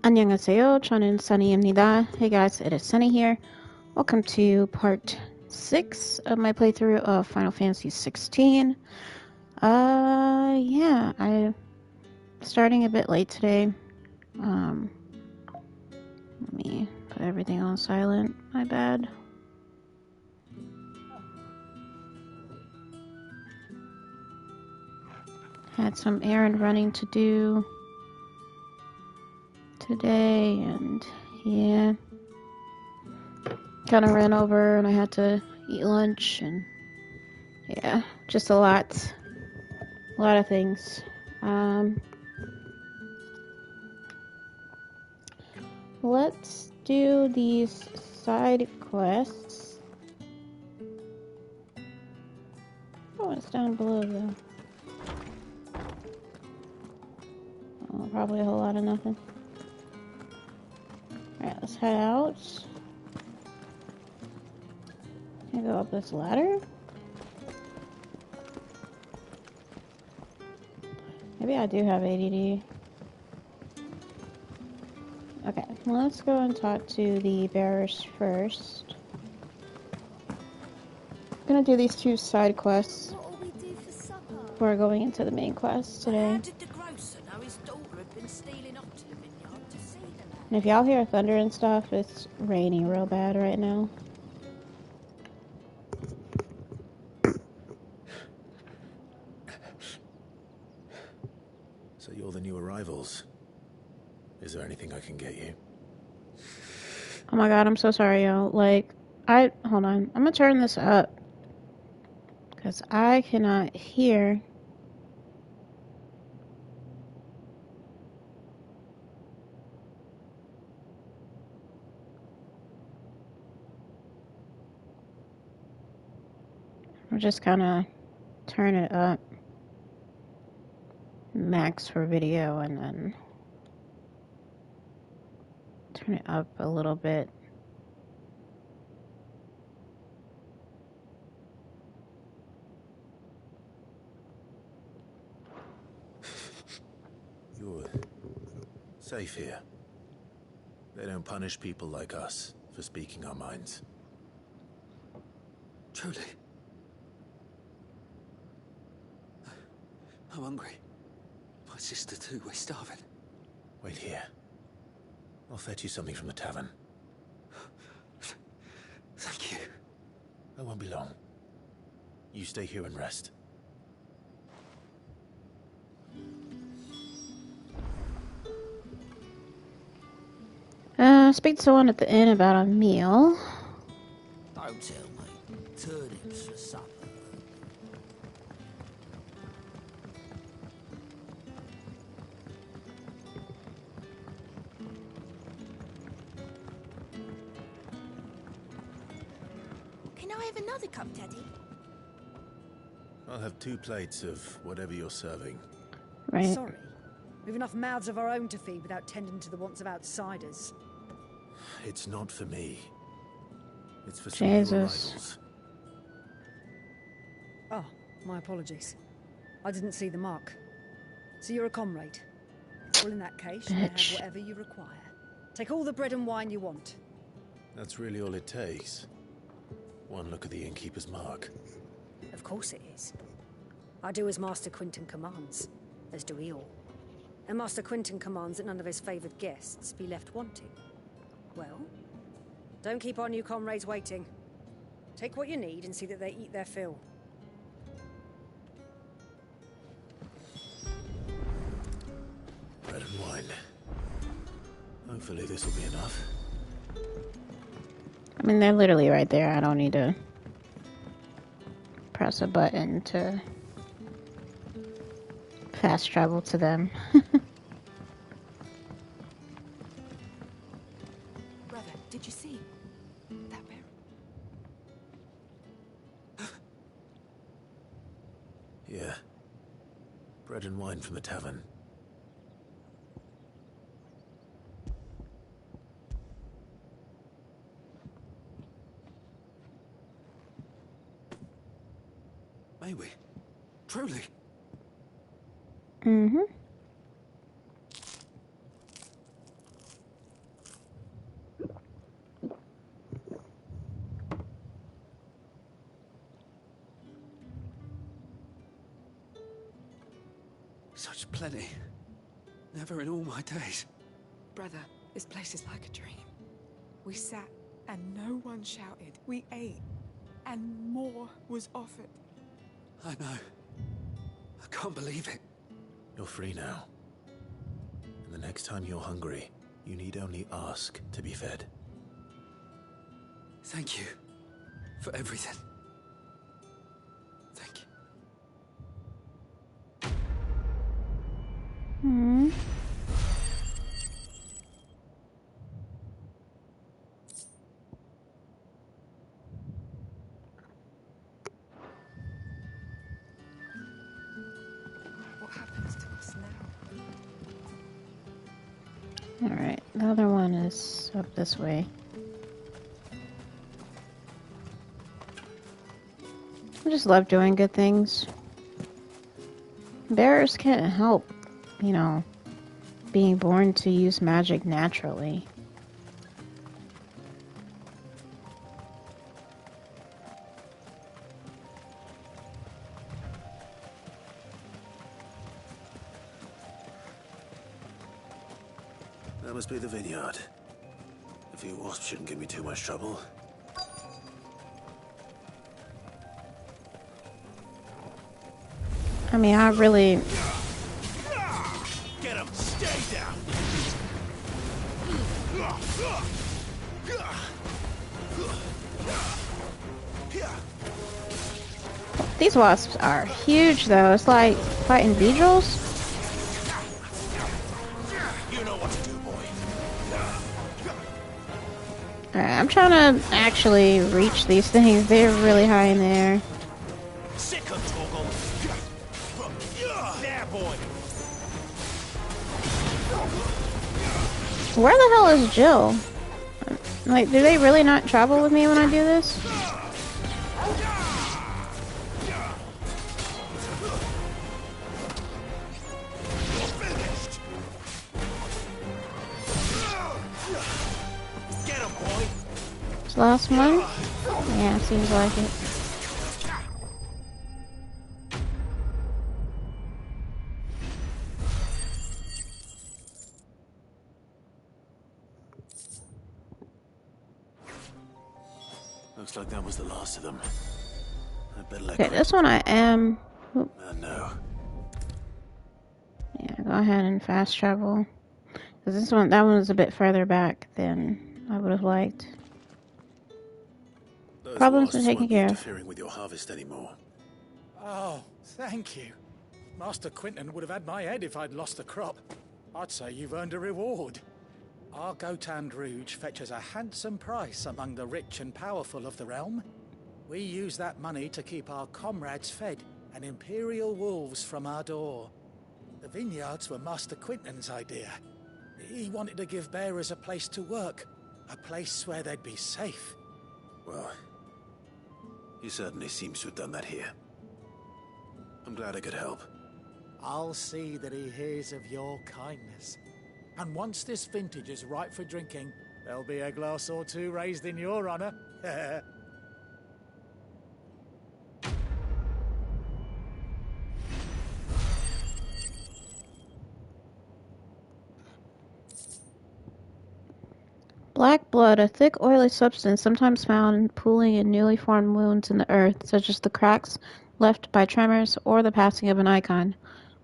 안녕하세요. 저는 Sunny입니다. Hey guys, it is Sunny here. Welcome to part 6 of my playthrough of Final Fantasy XVI. Yeah, I'm starting a bit late today. Let me put everything on silent. My bad. Had some errand running to do today, and yeah, kind of ran over, and I had to eat lunch, and yeah, just a lot of things. Let's do these side quests. Oh, it's down below though. Oh, probably a whole lot of nothing. Alright, let's head out. Can I go up this ladder? Maybe I do have ADD. Okay, let's go and talk to the bearers first. I'm gonna do these two side quests What'll we do for supper? before going into the main quest today. How did the grocer know his daughter had been stealing off to the vineyard to see the lad? And if y'all hear thunder and stuff, it's raining real bad right now. So you're the new arrivals. Is there anything I can get you? Oh my god, I'm so sorry, y'all. Hold on. I'm gonna turn this up. Because I cannot hear. I'm just gonna turn it up. Max for video and then turn it up a little bit. You're safe here. They don't punish people like us for speaking our minds. Truly. I'm hungry. My sister too, we're starving. Wait here. I'll fetch you something from the tavern. Thank you. I won't be long. You stay here and rest. Speak to someone at the inn about a meal. Don't tell me. Turnips for supper. Can I have another cup, Daddy? I'll have 2 plates of whatever you're serving. Right. Sorry. We've enough mouths of our own to feed without tending to the wants of outsiders. It's not for me. It's for some new Jesus. arrivals. Oh, my apologies. I didn't see the mark. So you're a comrade. Well, in that case, you may have Bitch. whatever you require. Take all the bread and wine you want. That's really all it takes. One look at the innkeeper's mark. Of course it is. I do as Master Quinton commands, as do we all. And Master Quinton commands that none of his favoured guests be left wanting. Well, don't keep our new comrades waiting. Take what you need and see that they eat their fill. Bread and wine. Hopefully this will be enough. I mean, they're literally right there. I don't need to press a button to fast travel to them. Brother, did you see that bear? Yeah. Bread and wine from the tavern. May we? Truly. Mm-hmm. Such plenty. Never in all my days. Brother, this place is like a dream. We sat and no one shouted. We ate and more was offered. I know. I can't believe it. You're free now. And the next time you're hungry, you need only ask to be fed. Thank you for everything. Thank you. Hmm. What happens to us now? Alright, the other one is up this way. I just love doing good things. Bearers can't help, you know, being born to use magic naturally. That must be the vineyard. A few wasps shouldn't give me too much trouble. I mean, I really... Get him! Stay down! These wasps are huge, though. It's like fighting beetles. You know what to do, boy. Alright, I'm trying to actually reach these things. They're really high in the air. Sick of Toggle. There, boy. Where the hell is Jill? Like, do they really not travel with me when I do this? Get him, boy. This last one? Yeah, seems like it. Looks like that was the last of them. I better let Okay, this one I am... Oop. no. Yeah, go ahead and fast travel. Because this one, that one was a bit further back than I would have liked. Those Problems are wasps taken won't be care of. interfering with your harvest anymore. Oh, thank you. Master Quinton would have had my head if I'd lost the crop. I'd say you've earned a reward. Our Gotand Rouge fetches a handsome price among the rich and powerful of the realm. We use that money to keep our comrades fed and imperial wolves from our door. The vineyards were Master Quinton's idea. He wanted to give bearers a place to work, a place where they'd be safe. Well, he certainly seems to have done that here. I'm glad I could help. I'll see that he hears of your kindness. And once this vintage is ripe for drinking, there'll be a glass or two raised in your honor. Black blood, a thick, oily substance sometimes found pooling in newly formed wounds in the earth, such as the cracks left by tremors or the passing of an icon.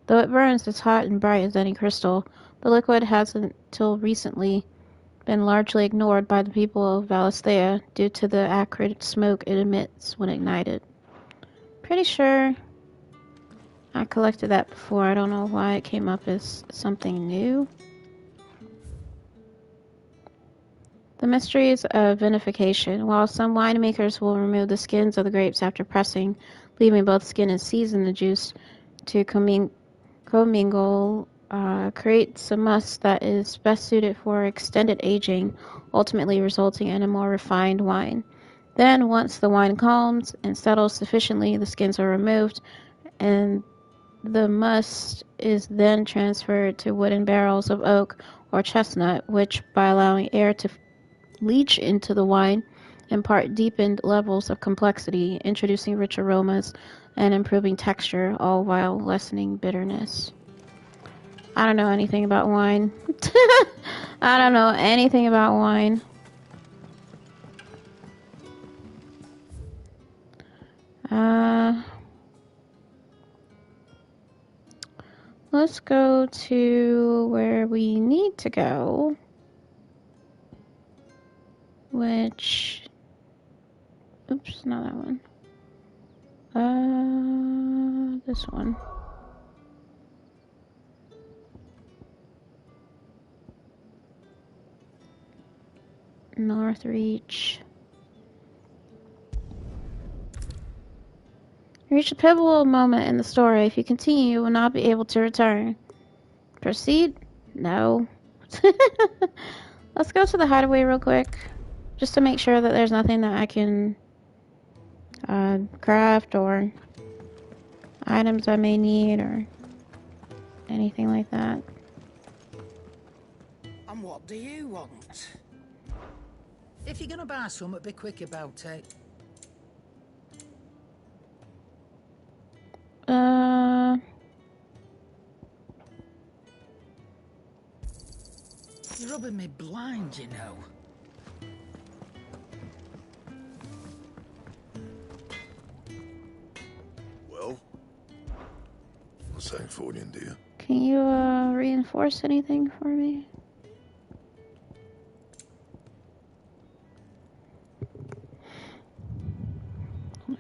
Though it burns as hot and bright as any crystal, the liquid has until recently been largely ignored by the people of Valisthea due to the acrid smoke it emits when ignited. Pretty sure I collected that before. I don't know why it came up as something new. The mysteries of vinification. While some winemakers will remove the skins of the grapes after pressing, leaving both skin and seeds in the juice to commingle, creates a must that is best suited for extended aging, ultimately resulting in a more refined wine. Then, once the wine calms and settles sufficiently, the skins are removed, and the must is then transferred to wooden barrels of oak or chestnut, which, by allowing air to leach into the wine, impart deepened levels of complexity, introducing rich aromas and improving texture, all while lessening bitterness. I don't know anything about wine. I don't know anything about wine. Let's go to where we need to go. Which... Oops, not that one. This one. Northreach. Reach a pivotal moment in the story. If you continue, you will not be able to return. Proceed? No. Let's go to the hideaway real quick. Just to make sure that there's nothing that I can craft or items I may need or anything like that. And what do you want? If you're gonna buy something, be quick about it. You're rubbing me blind, you know. Well, what's that for you, dear? Can you reinforce anything for me?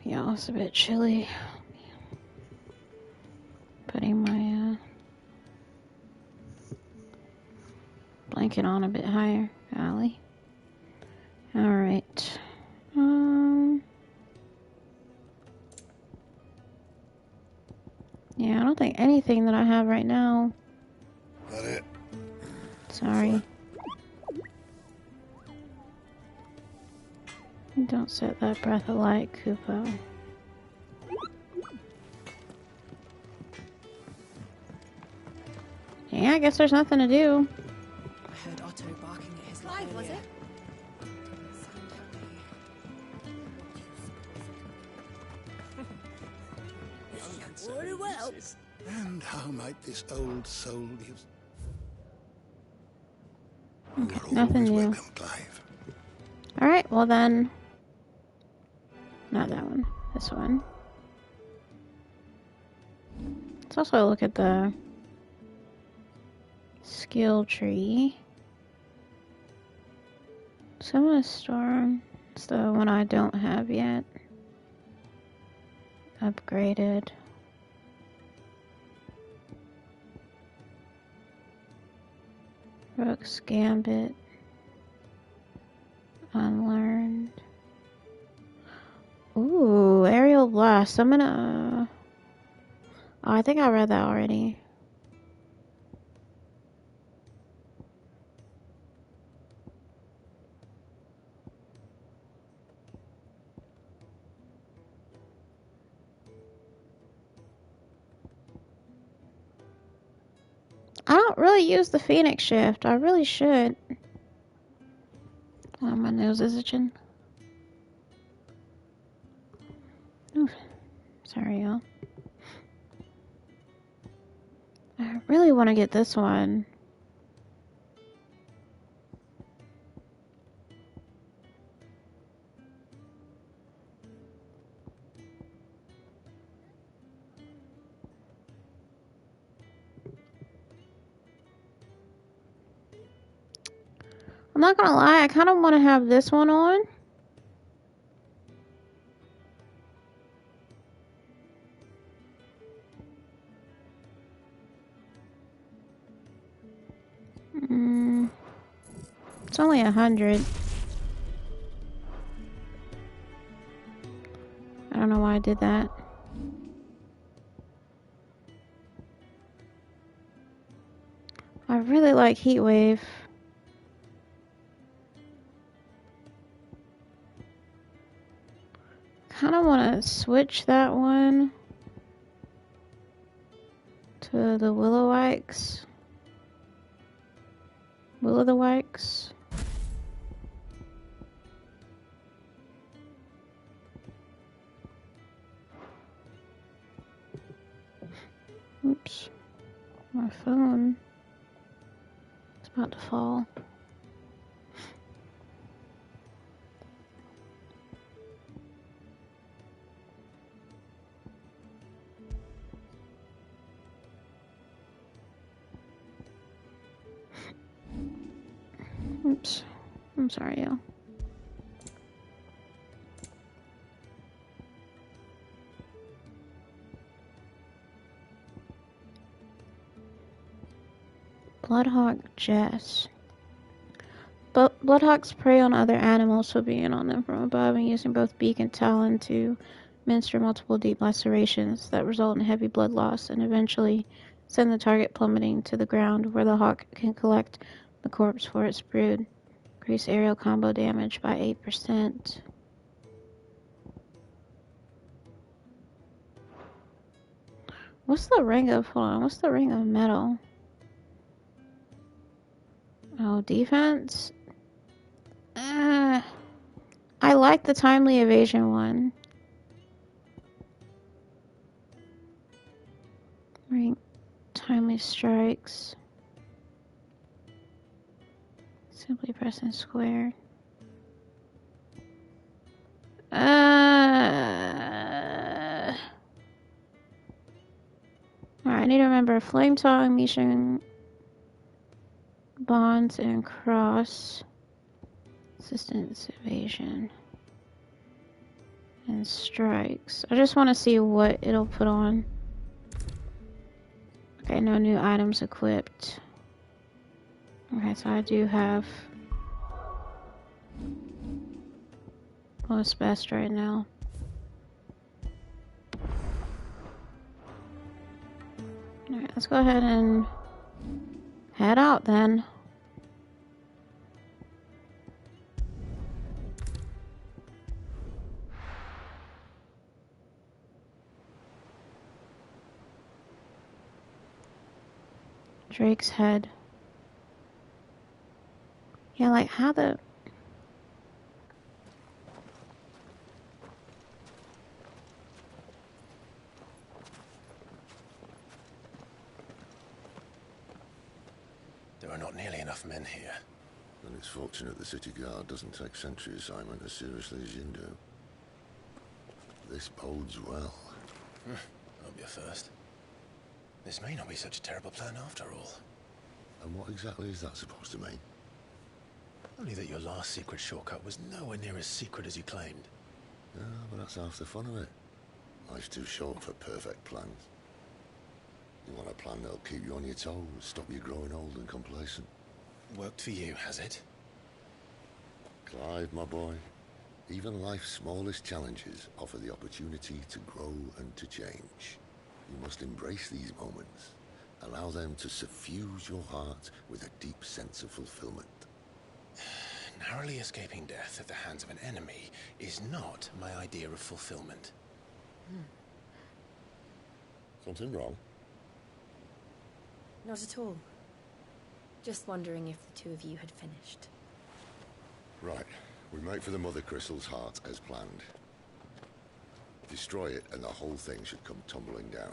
Yeah, it's a bit chilly. Putting my blanket on a bit higher. Golly. Alright. Yeah, I don't think anything that I have right now. That it? Sorry. Don't set that breath alight, Kupo. Yeah, I guess there's nothing to do. I heard Otto barking at his Clive, was it? Very well. And how might this old soul use? Okay, You're nothing always new. welcome, Clive. Alright, well then. Not that one. This one. Let's also look at the skill tree. Summoner Storm. It's the one I don't have yet. Upgraded. Rook's Gambit. Unlearned. Ooh, Aerial Blast. I'm gonna... Oh, I think I read that already. I don't really use the Phoenix Shift. I really should. Oh, my nose is itching. Ooh, sorry, y'all. I really want to get this one. I'm not gonna lie, I kind of want to have this one on. It's only 100. I don't know why I did that. I really like Heat Wave. Kind of want to switch that one to the Will-O-Wisps. Will-O-the-Wisps. Oops. My phone is about to fall. Oops. I'm sorry, y'all. Bloodhawk Jess. But bloodhawks prey on other animals, swooping in on them from above and using both beak and talon to minister multiple deep lacerations that result in heavy blood loss and eventually send the target plummeting to the ground, where the hawk can collect the corpse for its brood. Increase aerial combo damage by 8%. What's the ring of, hold on, what's the ring of metal? Oh, defense? I like the timely evasion one. Ring, timely strikes. Simply pressing square. Alright, I need to remember Flame Tongue, Mission Bonds, and Cross. Assistance, Evasion, and Strikes. I just want to see what it'll put on. Okay, no new items equipped. Okay, so I do have lowest best right now. Alright, let's go ahead and head out then. Drake's head. Yeah, like how the... There are not nearly enough men here. And it's fortunate the city guard doesn't take sentry assignment as seriously as you do. This bodes well. Won't be a first. This may not be such a terrible plan after all. And what exactly is that supposed to mean? Only that your last secret shortcut was nowhere near as secret as you claimed. Yeah, but that's half the fun of it. Life's too short for perfect plans. You want a plan that'll keep you on your toes, stop you growing old and complacent. Worked for you, has it? Clive, my boy, even life's smallest challenges offer the opportunity to grow and to change. You must embrace these moments. Allow them to suffuse your heart with a deep sense of fulfillment. Narrowly escaping death at the hands of an enemy is not my idea of fulfillment. Something wrong? Not at all. Just wondering if the two of you had finished. Right. We make for the Mother Crystal's heart as planned. Destroy it and the whole thing should come tumbling down.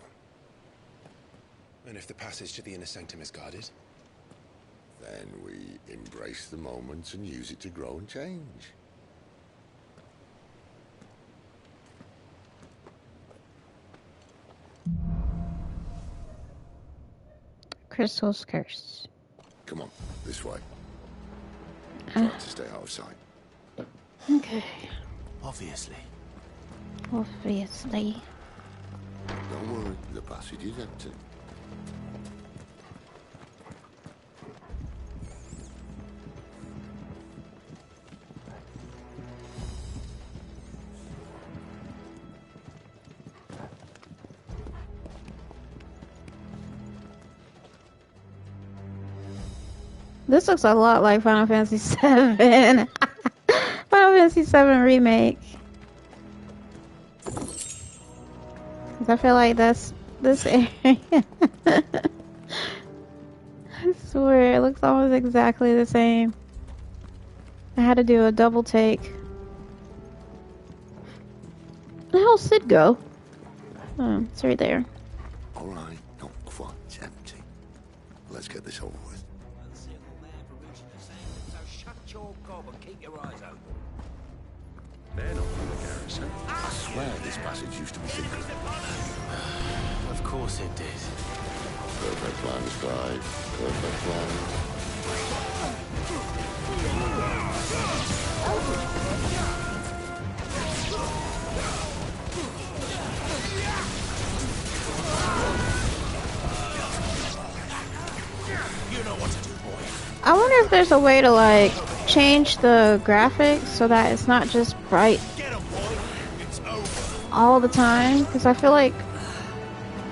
And if the passage to the inner sanctum is guarded? Then we embrace the moment and use it to grow and change. Crystal's curse. Come on, this way. Try to stay out of sight. Okay. Obviously. Obviously. Don't worry, the passage is empty. This looks a lot like Final Fantasy VII. Final Fantasy VII Remake. I feel like that's this area. I swear, it looks almost exactly the same. I had to do a double take. Where the hell did Sid go? Oh, it's right there. All right, not quite empty. Let's get this over with. So shut your gob and keep your eyes open. They're not from the garrison. I swear this passage used to be secret. Of course it did. Perfect plans, Clive. Perfect plans. I wonder if there's a way to like change the graphics so that it's not just bright all the time, because I feel like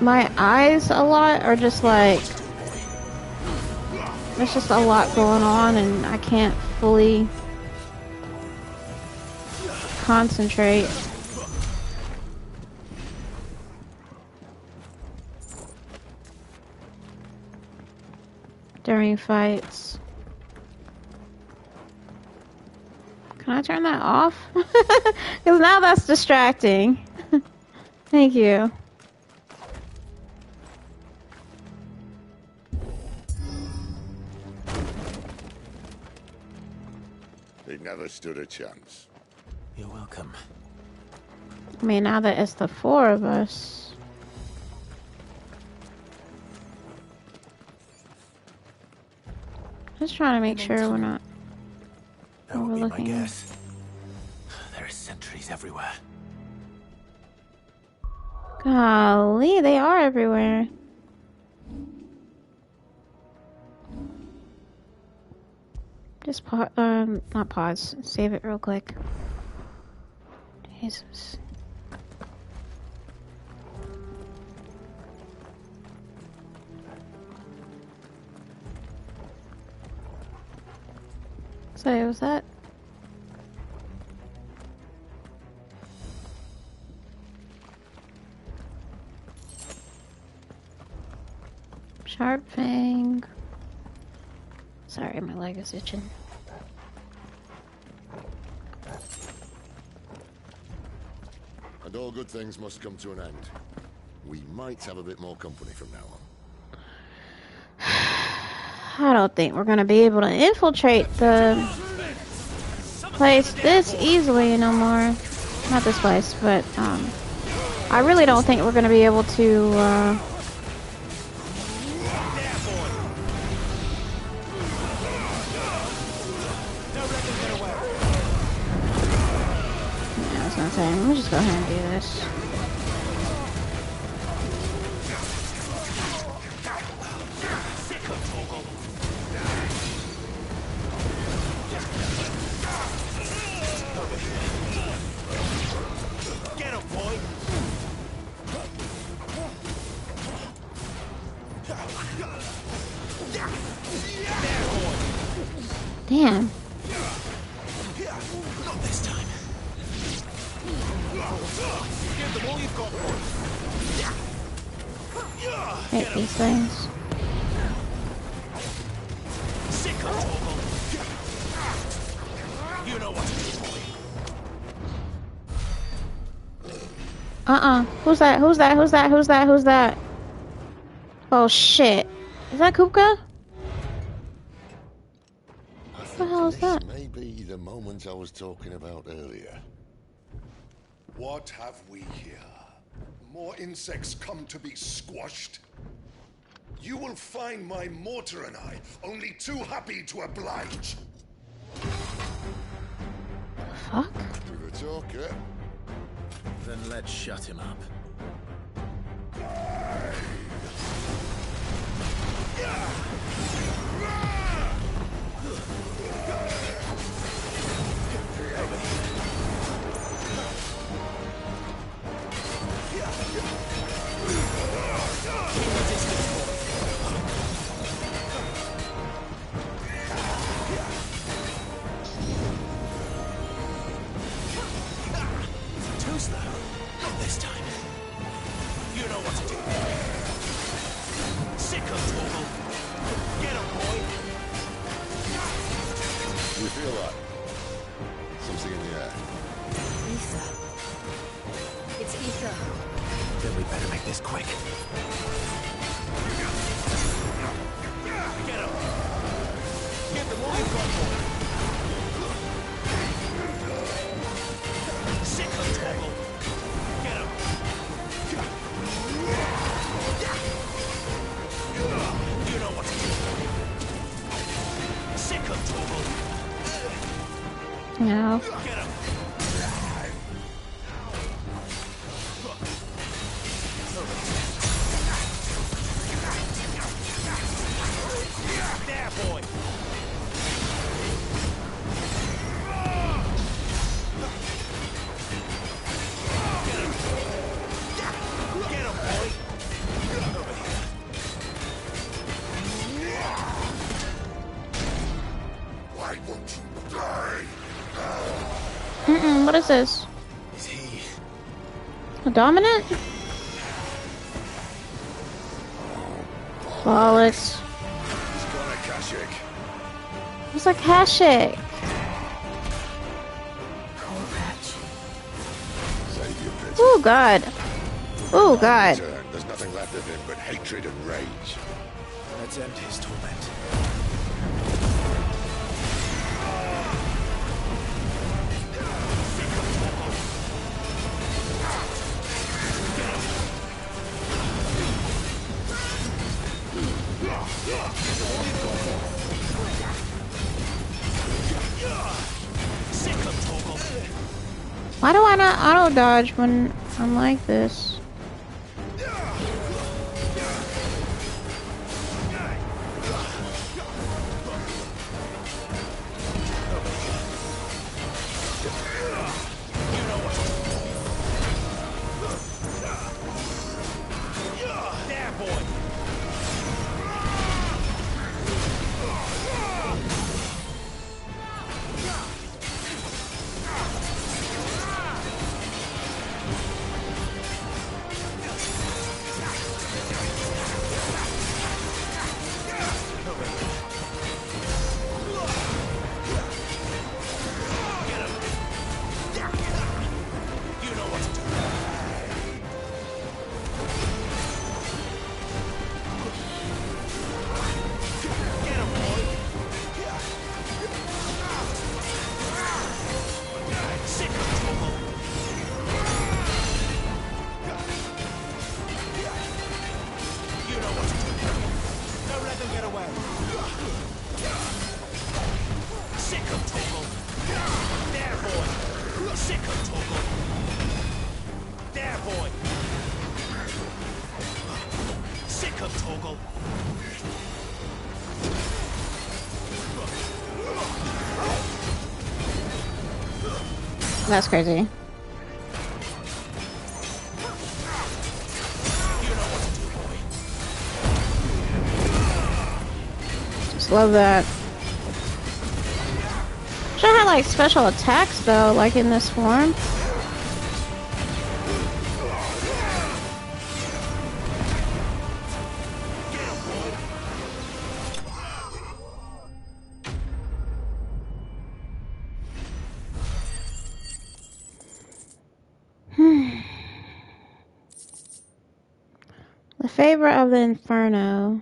my eyes a lot are just like there's just a lot going on and I can't fully concentrate. During fights. Can I turn that off? Because now that's distracting. Thank you. He never stood a chance. You're welcome. I mean, now that it's the four of us. Just trying to make sure we're not That would be my overlooking. guess. There are sentries everywhere. Golly, they are everywhere. Just not pause. Save it real quick. Jesus. So, was that? Sharp Fang. Sorry, my leg is itching. And all good things must come to an end. We might have a bit more company from now on. I don't think we're gonna be able to infiltrate the place this easily no more. Not this place, but I really don't think we're gonna be able to yeah, I was gonna say, let me just go ahead and do this. Damn. Not this time. Give them all you've got. Hit these things. Sick of Torgal. You know what to do, boy. Who's that? Who's that? Who's that? Who's that? Who's that? Oh shit. Is that Kupka? What the hell is that? This may be the moment I was talking about earlier. What have we here? More insects come to be squashed? You will find my mortar and I only too happy to oblige. Fuck? You're a talker. Then let's shut him up. Too slow. Not this time. No. There, boy. Get him, boy. Over here. Why won't you die? What is this? Is he? A dominant? Bollocks. He's gone, Akashic. What's a Kashik? Save your pity. Oh god. Oh god. There's nothing left of him but hatred and rage. Let's end his torment. Why do I not auto dodge when I'm like this? There, boy. You know what to do. Get him, boy. Sick of trouble. You know what to do. Don't let them get away. Sick of trouble. There, boy. Sick of trouble. There, boy. Sick of Toggle. That's crazy. Just love that. Should have like special attacks though, like in this form. The favor of the Inferno.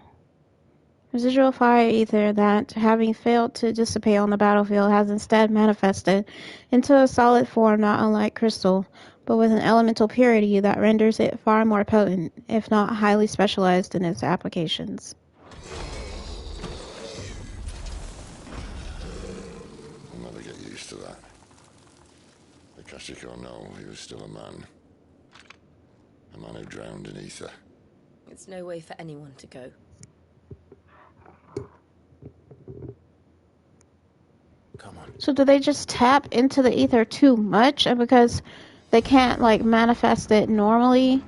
Residual fire ether that, having failed to dissipate on the battlefield, has instead manifested into a solid form not unlike crystal, but with an elemental purity that renders it far more potent, if not highly specialized in its applications. I'll never get used to that. Akashic or no, he was still a man. A man who drowned in ether. It's no way for anyone to go. Come on. So do they just tap into the ether too much, and because they can't like manifest it normally,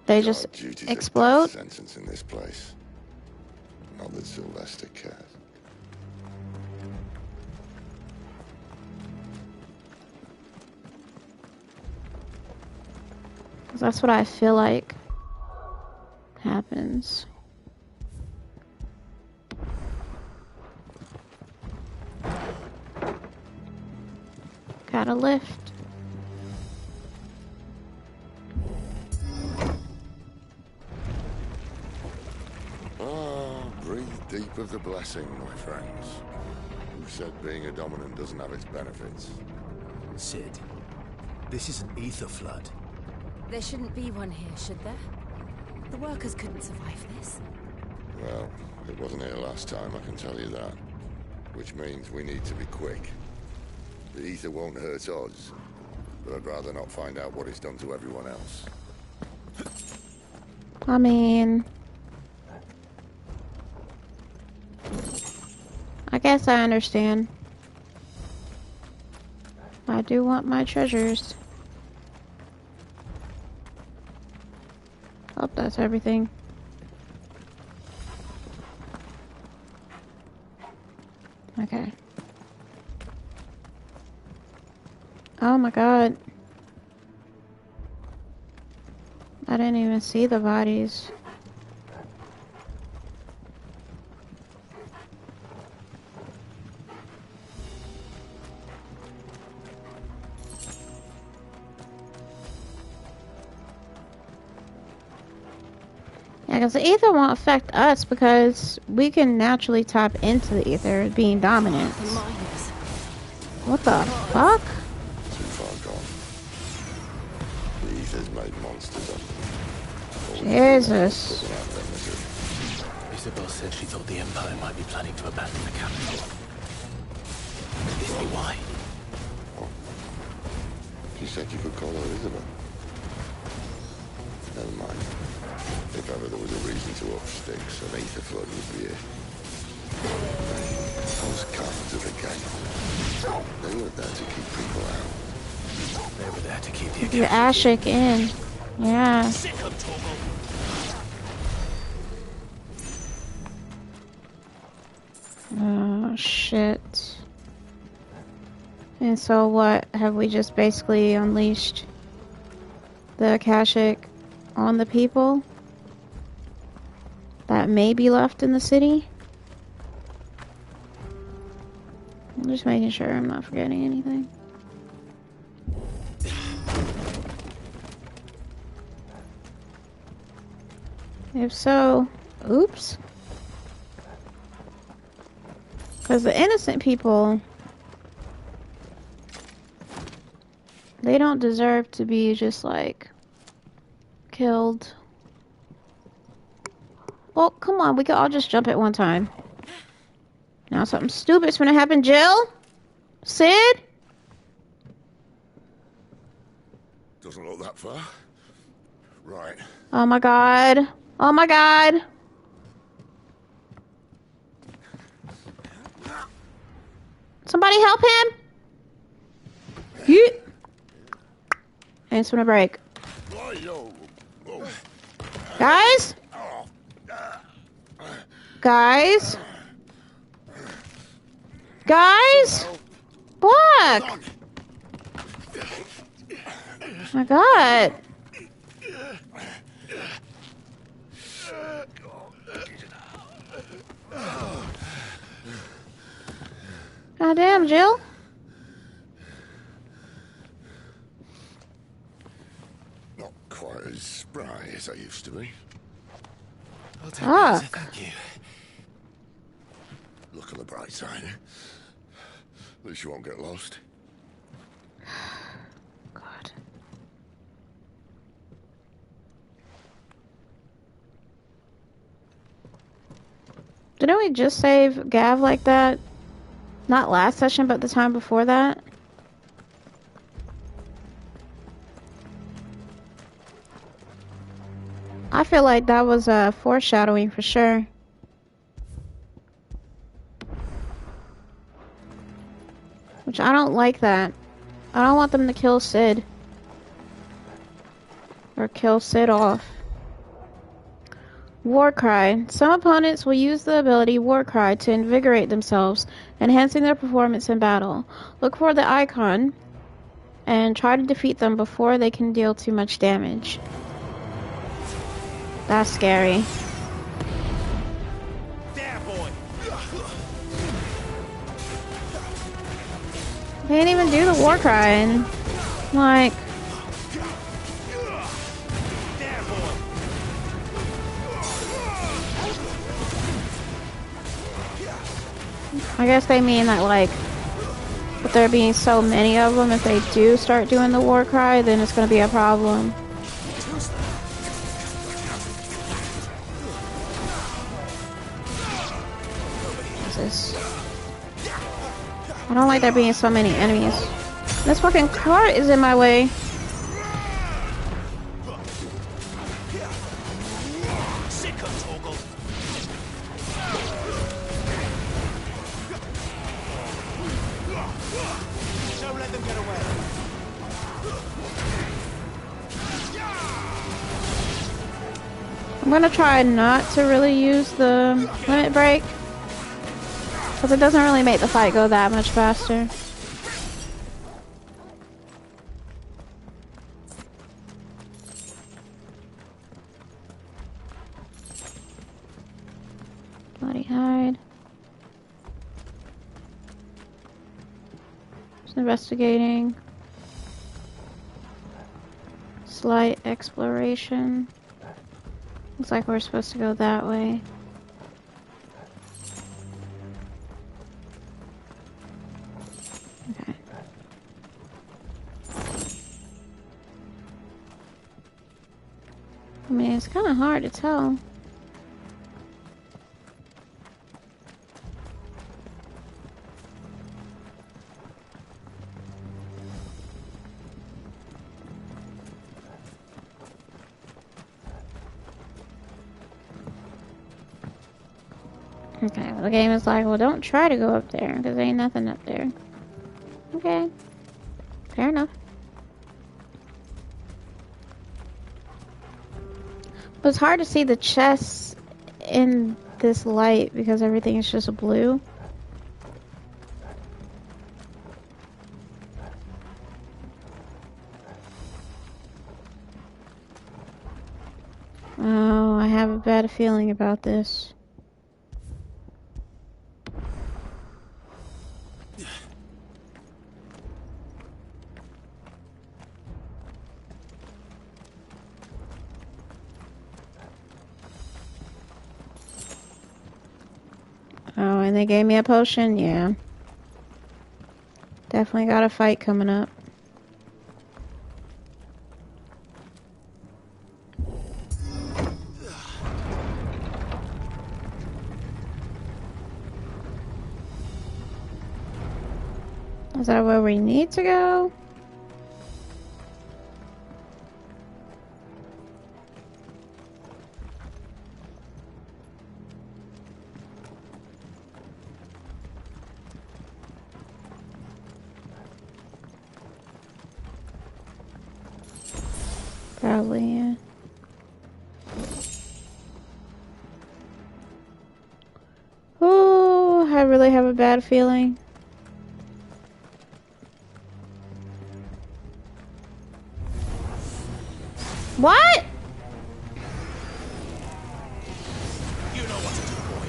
they just explode? Sentence in this place. Not that Sylvester cares. That's what I feel like happens. Gotta lift. Breathe deep of the blessing, my friends. Who said being a dominant doesn't have its benefits? Sid, this is an ether flood. There shouldn't be one here, should there? The workers couldn't survive this. Well, it wasn't here last time, I can tell you that. Which means we need to be quick. The ether won't hurt us, but I'd rather not find out what it's done to everyone else. I mean, I guess I understand. I do want my treasures. Hope that's everything. Okay. Oh my god. I didn't even see the bodies. Yeah, because the ether won't affect us because we can naturally tap into the ether being dominant. What the fuck? Too far gone. The ether's made monsters of them. Jesus. Isabel said she thought the Empire might be planning to abandon the capital. Could this be why? Oh. She said you could call her Isabel. Never mind. If ever there was a reason to up sticks, an ether flood would be it. Those guards at the gate. They were there to keep people out. They were there to keep the Ashik in. Yeah. Oh shit. And so what? Have we just basically unleashed the Akashic on the people that may be left in the city? I'm just making sure I'm not forgetting anything. If so, oops. Because the innocent people, they don't deserve to be just like killed. Well, come on, we could all just jump at one time. Now something stupid's gonna happen, Jill? Sid? Doesn't look that far. Right. Oh my god. Oh my god. Somebody help him! Yeet. And it's gonna break. Guys? Guys? Guys? Fuck! My god. Goddamn, Jill. Not quite as spry as I used to be. I'll take it. Thank you. Look on the bright side. At least you won't get lost. God. Didn't we just save Gav like that? Not last session, but the time before that? I feel like that was a foreshadowing for sure. Which I don't like that. I don't want them to kill Sid. Or kill Sid off. War Cry. Some opponents will use the ability War Cry to invigorate themselves, enhancing their performance in battle. Look for the icon and try to defeat them before they can deal too much damage. That's scary. There, boy. They didn't even do the War Cry and, like... I guess they mean that, like, with there being so many of them, if they do start doing the War Cry, then it's going to be a problem. Jesus. I don't like there being so many enemies. This fucking cart is in my way. Don't let them get away. I'm gonna try not to really use the limit break, because it doesn't really make the fight go that much faster. Bloody hide. Just investigating. Slight exploration. Looks like we're supposed to go that way. Okay. I mean, it's kind of hard to tell. Okay, well, the game is like, well, don't try to go up there, because there ain't nothing up there. Okay. Fair enough. But it's hard to see the chests in this light, because everything is just blue. Oh, I have a bad feeling about this. Oh, and they gave me a potion? Yeah. Definitely got a fight coming up. Is that where we need to go? Probably, yeah. Ooh, I really have a bad feeling. What? You know what to do, boy.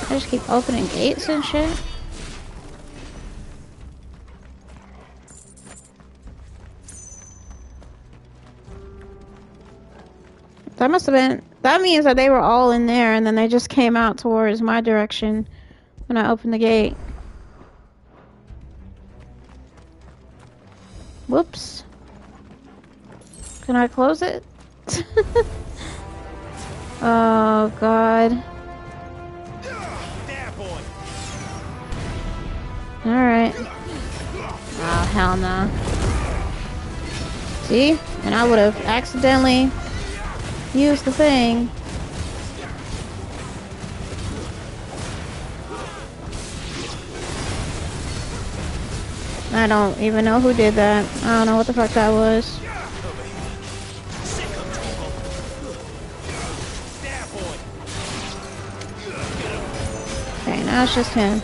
I just keep opening gates and shit. That must have been... That means that they were all in there and then they just came out towards my direction when I opened the gate. Whoops. Can I close it? Oh, God. Alright. Oh, hell no. See? And I would have accidentally used the thing. I don't even know who did that. I don't know what the fuck that was. Okay, now it's just him.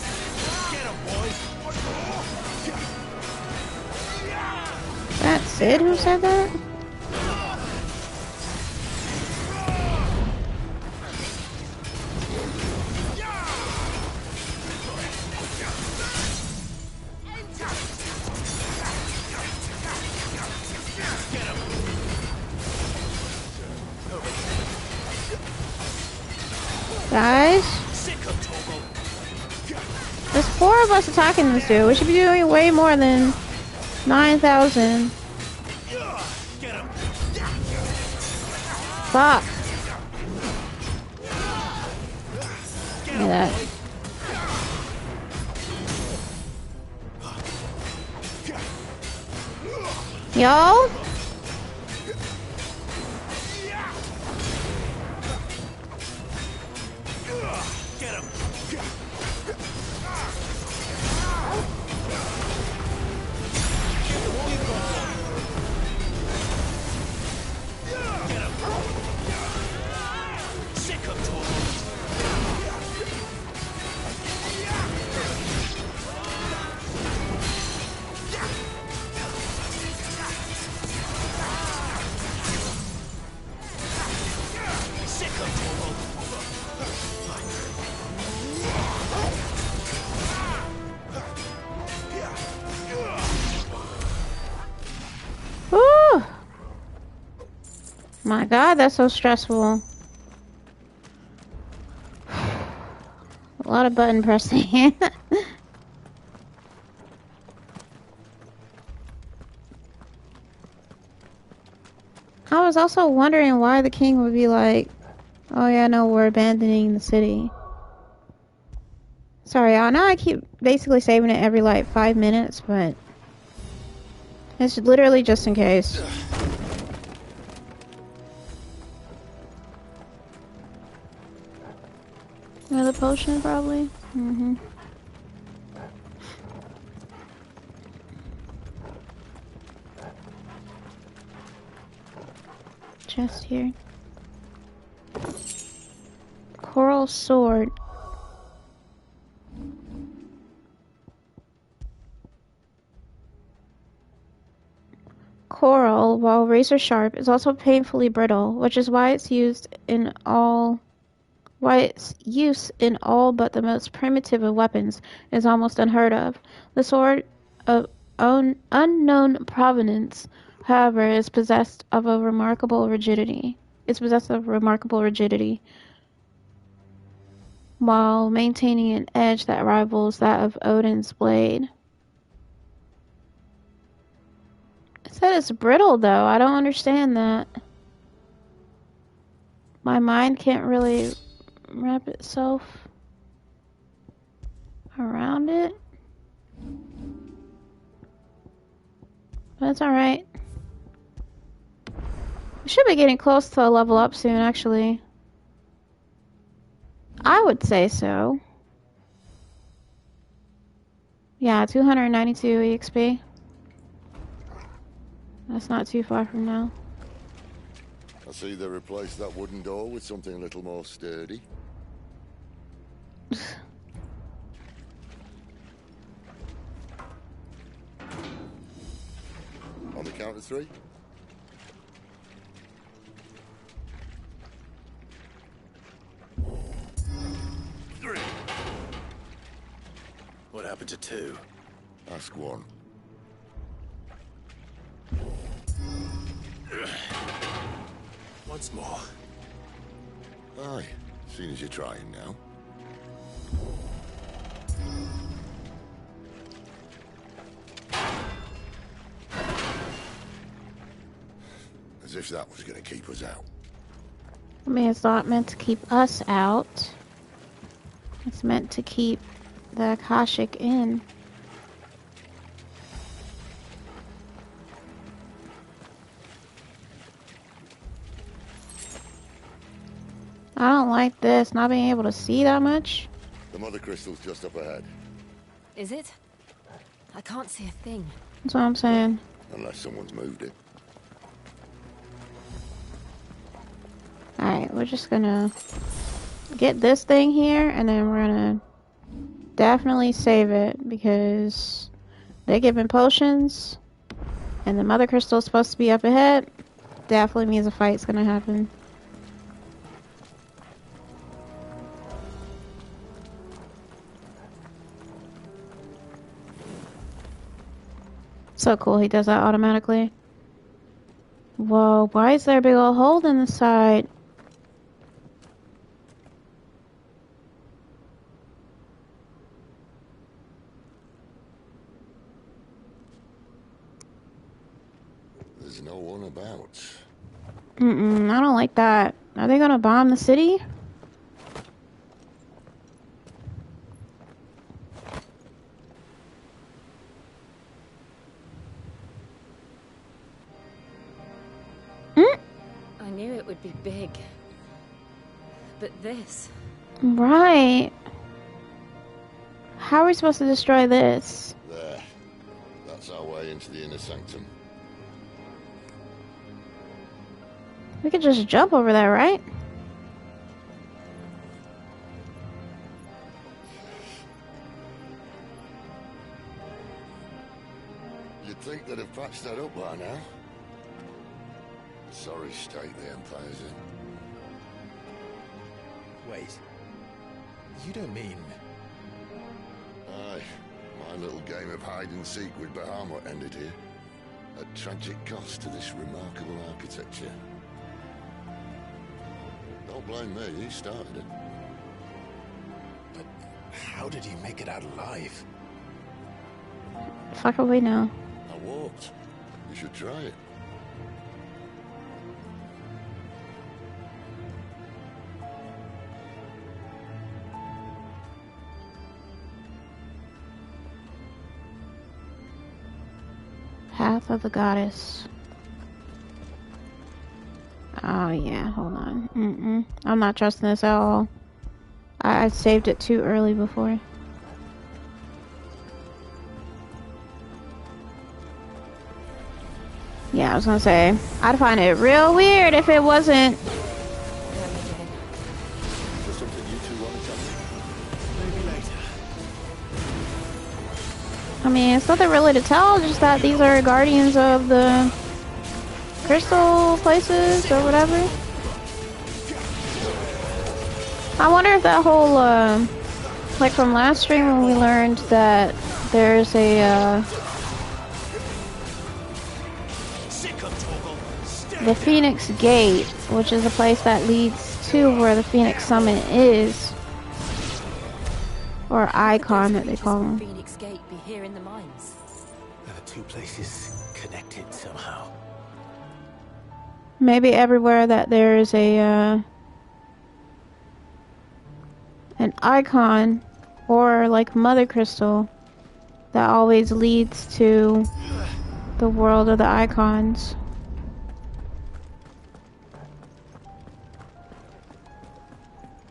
That's Sid who said that? Guys, there's 4 of us attacking this dude. We should be doing way more than 9,000. Fuck. Look at that. Yo. Woo! My God, that's so stressful. A lot of button pressing. I was also wondering why the king would be like, oh yeah, no, we're abandoning the city. Sorry, I know I keep basically saving it every like 5 minutes, but it's literally just in case. Another potion, probably? Mm-hmm. Chest here. Coral sword. Coral, while razor sharp, is also painfully brittle, which is why its use in all but the most primitive of weapons is almost unheard of. The sword of unknown provenance, however, is possessed of remarkable rigidity, while maintaining an edge that rivals that of Odin's blade. It said it's brittle, though. I don't understand that. My mind can't really wrap itself around it. But it's alright. We should be getting close to a level up soon, actually. I would say so. Yeah, 292 EXP. That's not too far from now. I see they replaced that wooden door with something a little more sturdy. On the count of 3. What happened to 2? Ask 1. Once more. Aye, seeing as you're trying now. As if that was going to keep us out. I mean, it's not meant to keep us out. It's meant to keep the Akashic in. I don't like this, not being able to see that much. The mother crystal's just up ahead. Is it? I can't see a thing. That's what I'm saying. Unless someone's moved it. Alright, we're just gonna get this thing here, and then we're gonna definitely save it, because they're giving potions, and the mother crystal is supposed to be up ahead. Definitely means a fight's gonna happen. So cool, he does that automatically. Whoa, why is there a big old hole in the side? thoughts? I don't like that. Are they gonna bomb the city? I knew it would be big. But this... Right. How are we supposed to destroy this? There. That's our way into the inner sanctum. We could just jump over there, right? You'd think they'd have patched that up by now. Sorry state the Empire's in. Wait. You don't mean... Aye. My little game of hide-and-seek with Bahamut ended here. At tragic cost to this remarkable architecture. Don't blame me, you started it. But how did you make it out alive? Fuck if we know. I walked. You should try it. Path of the Goddess. Oh yeah, hold on. I'm not trusting this at all. I saved it too early before. Yeah, I was gonna say, I'd find it real weird if it wasn't. Is there something you two want to tell me? Maybe later. I mean, it's nothing really to tell, just that these are guardians of the crystal places or whatever. I wonder if that whole, like from last stream when we learned that there's a, the Phoenix Gate, which is a place that leads to where the Phoenix Summit is. Or Icon that they call them. Phoenix Gate be here in the mines. Are the two places connected somehow? Maybe everywhere that there's a, an icon or like Mother Crystal that always leads to the world of the icons.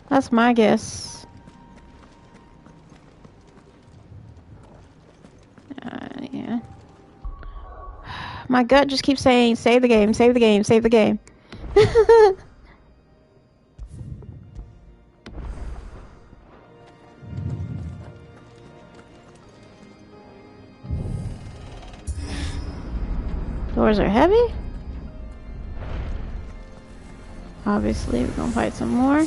That's my guess. Yeah. My gut just keeps saying, save the game, save the game, save the game. Doors are heavy. Obviously, we're gonna fight some more.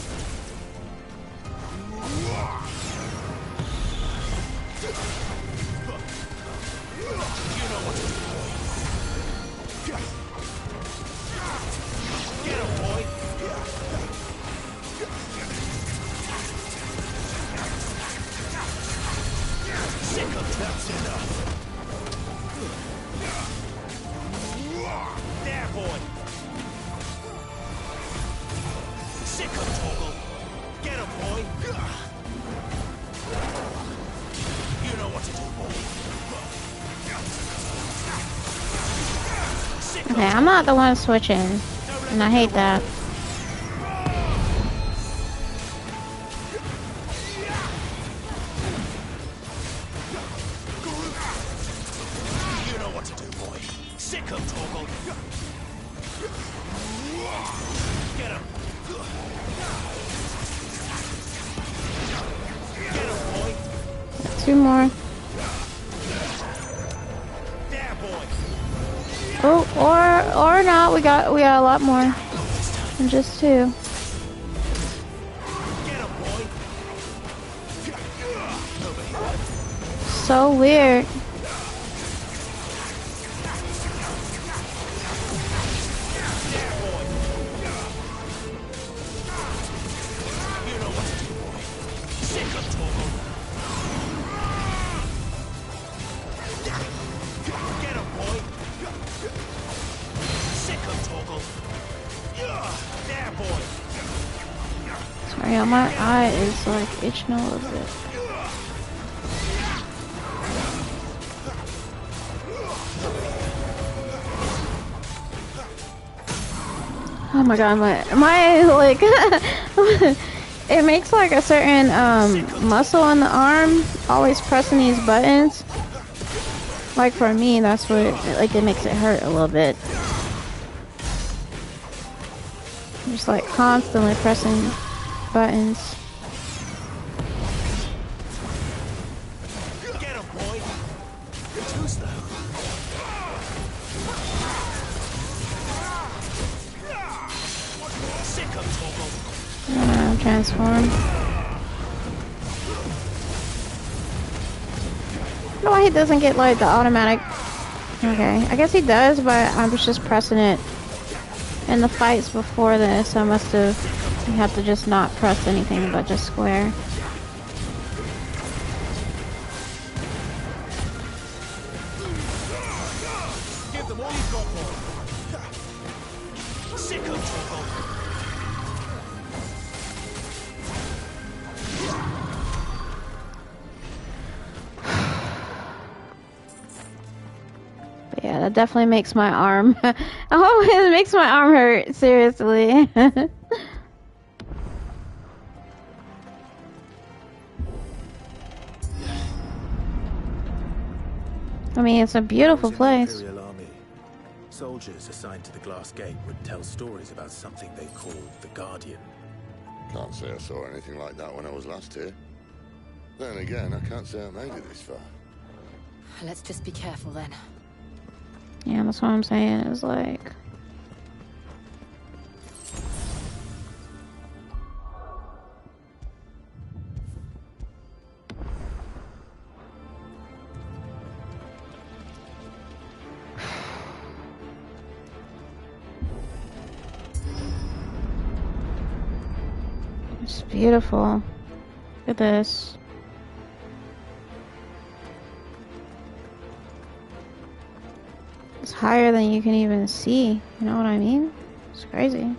Okay, I'm not the one switching, and I hate that. You know what to do, boy. Sick him, Torgal. Get him. Get him, boy. Two more. There, boy. Oh, or not. We got a lot more than just two. Get him, boy. So weird. Get him, boy. Sick him, Torgal. Yeah, my eye is like itching a little bit. Oh my god, my like it makes like a certain muscle on the arm always pressing these buttons. Like for me, that's what it makes it hurt a little bit. Just like constantly pressing buttons. Get him, boy. You're too slow. Sick of Togo. Transform. I don't know why he doesn't get like the automatic. Okay, I guess he does, but I was just pressing it in the fights before this. I must have. You have to just not press anything but just square. Give them all you've got, boy. Sick of Togo. Yeah, that definitely makes my arm. Oh, it makes my arm hurt. Seriously. I mean, it's a beautiful place. Imperial Army. Soldiers assigned to the Glass Gate would tell stories about something they called the Guardian. Can't say I saw anything like that when I was last here. Then again, I can't say I made it this far. Let's just be careful then. Yeah, that's what I'm saying. It's like... It's beautiful. Look at this. It's higher than you can even see. You know what I mean? It's crazy.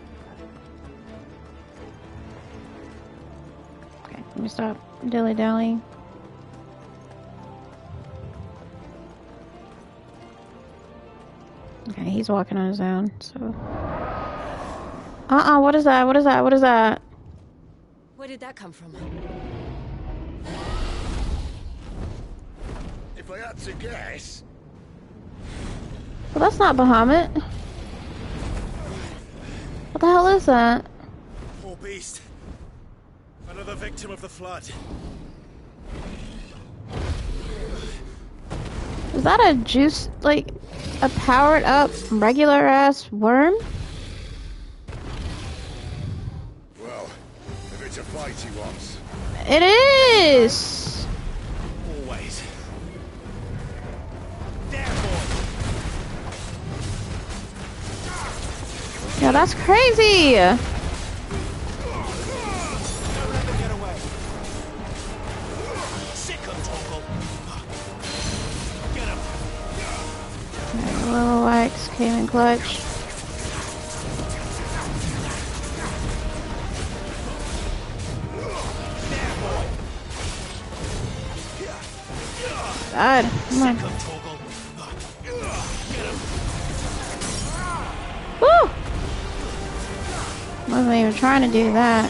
Okay, let me stop dilly-dallying. Okay, he's walking on his own, so... what is that? What is that? What is that? Where did that come from? If I had to guess... Well, that's not Bahamut. What the hell is that? Poor beast. Another victim of the flood. Is that a juice, like, a powered up regular ass worm? Well, if it's a fight he wants... It is! Always. There, boy. Yeah, that's crazy! Don't let them get away. Sick of Togo. Get him. Okay, Little Wax came in clutch. God, come on. Woo! Wasn't even trying to do that.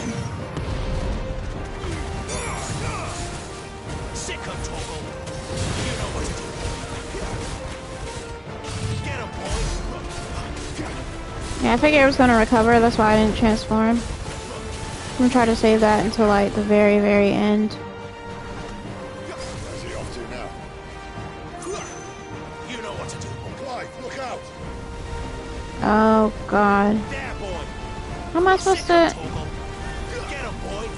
Yeah, I figured it was gonna recover, that's why I didn't transform. I'm gonna try to save that until like the very, very end. Where's he off to now? You know what to do. Clive, look out! Oh god. There, boy. How am I supposed to... Get him, boy.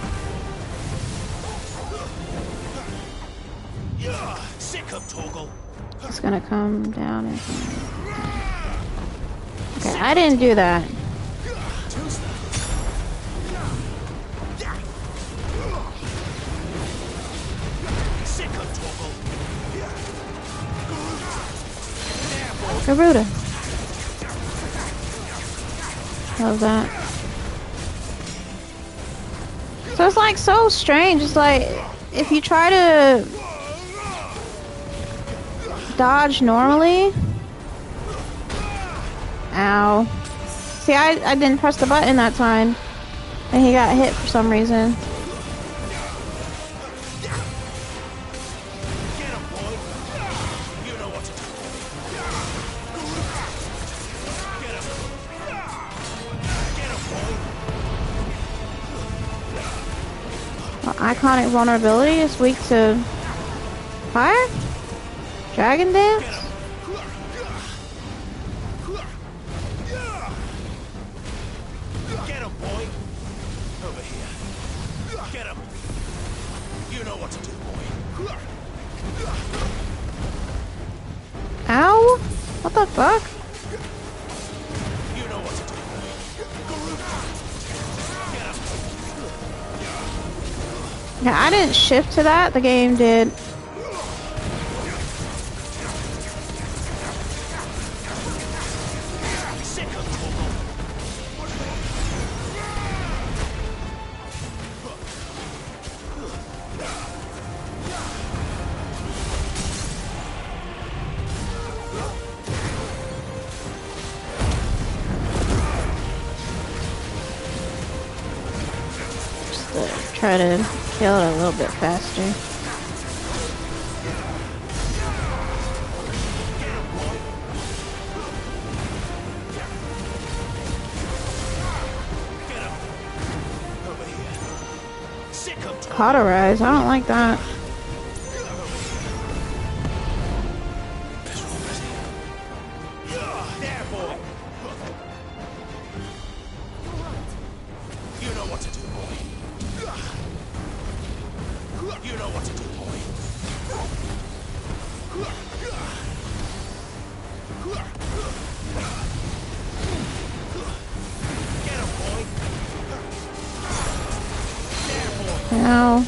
Sick of Toggle. It's gonna come down and... Okay, I didn't do that. Garuda. Love that. So it's like so strange. It's like if you try to dodge normally. Ow. See, I didn't press the button that time. And he got hit for some reason. Iconic vulnerability is weak to fire? Dragon dance? Get him, boy! Over here. Get him! You know what to do, boy. Ow! What the fuck? You know what to do, boy. Get him! Yeah, I didn't shift to that. The game did. Try to kill it a little bit faster. Cauterize, I don't like that. Ow.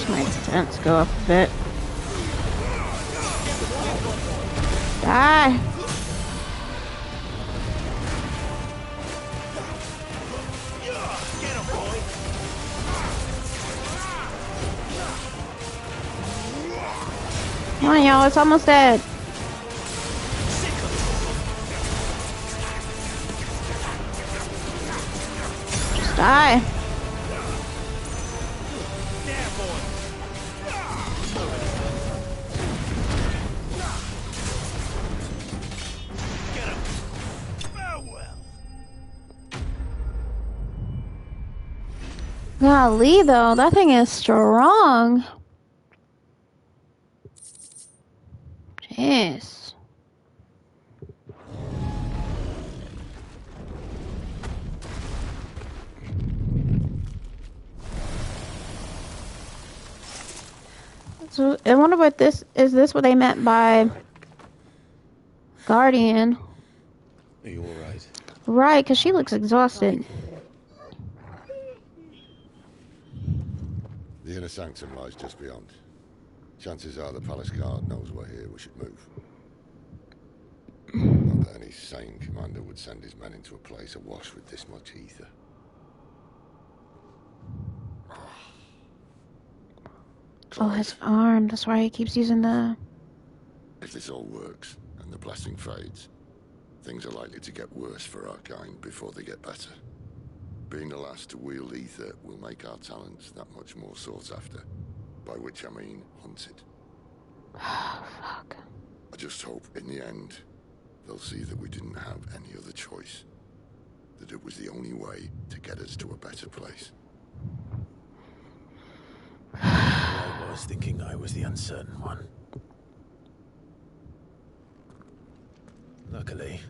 My defense go up a bit. Die! Come on, y'all, it's almost dead. Just die. Golly, though, that thing is strong. Jeez. So I wonder what this is. This what they meant by Guardian? Are you all right? Right, because she looks exhausted. The inner sanctum lies just beyond. Chances are the palace guard knows we're here. We should move. Not that any sane commander would send his men into a place awash with this much ether. Oh, his arm. That's why he keeps using the... If this all works, and the blessing fades, things are likely to get worse for our kind before they get better. Being the last to wield ether will make our talents that much more sought after. By which I mean hunted. Oh, fuck. I just hope, in the end, they'll see that we didn't have any other choice. That it was the only way to get us to a better place. I was thinking I was the uncertain one. Luckily,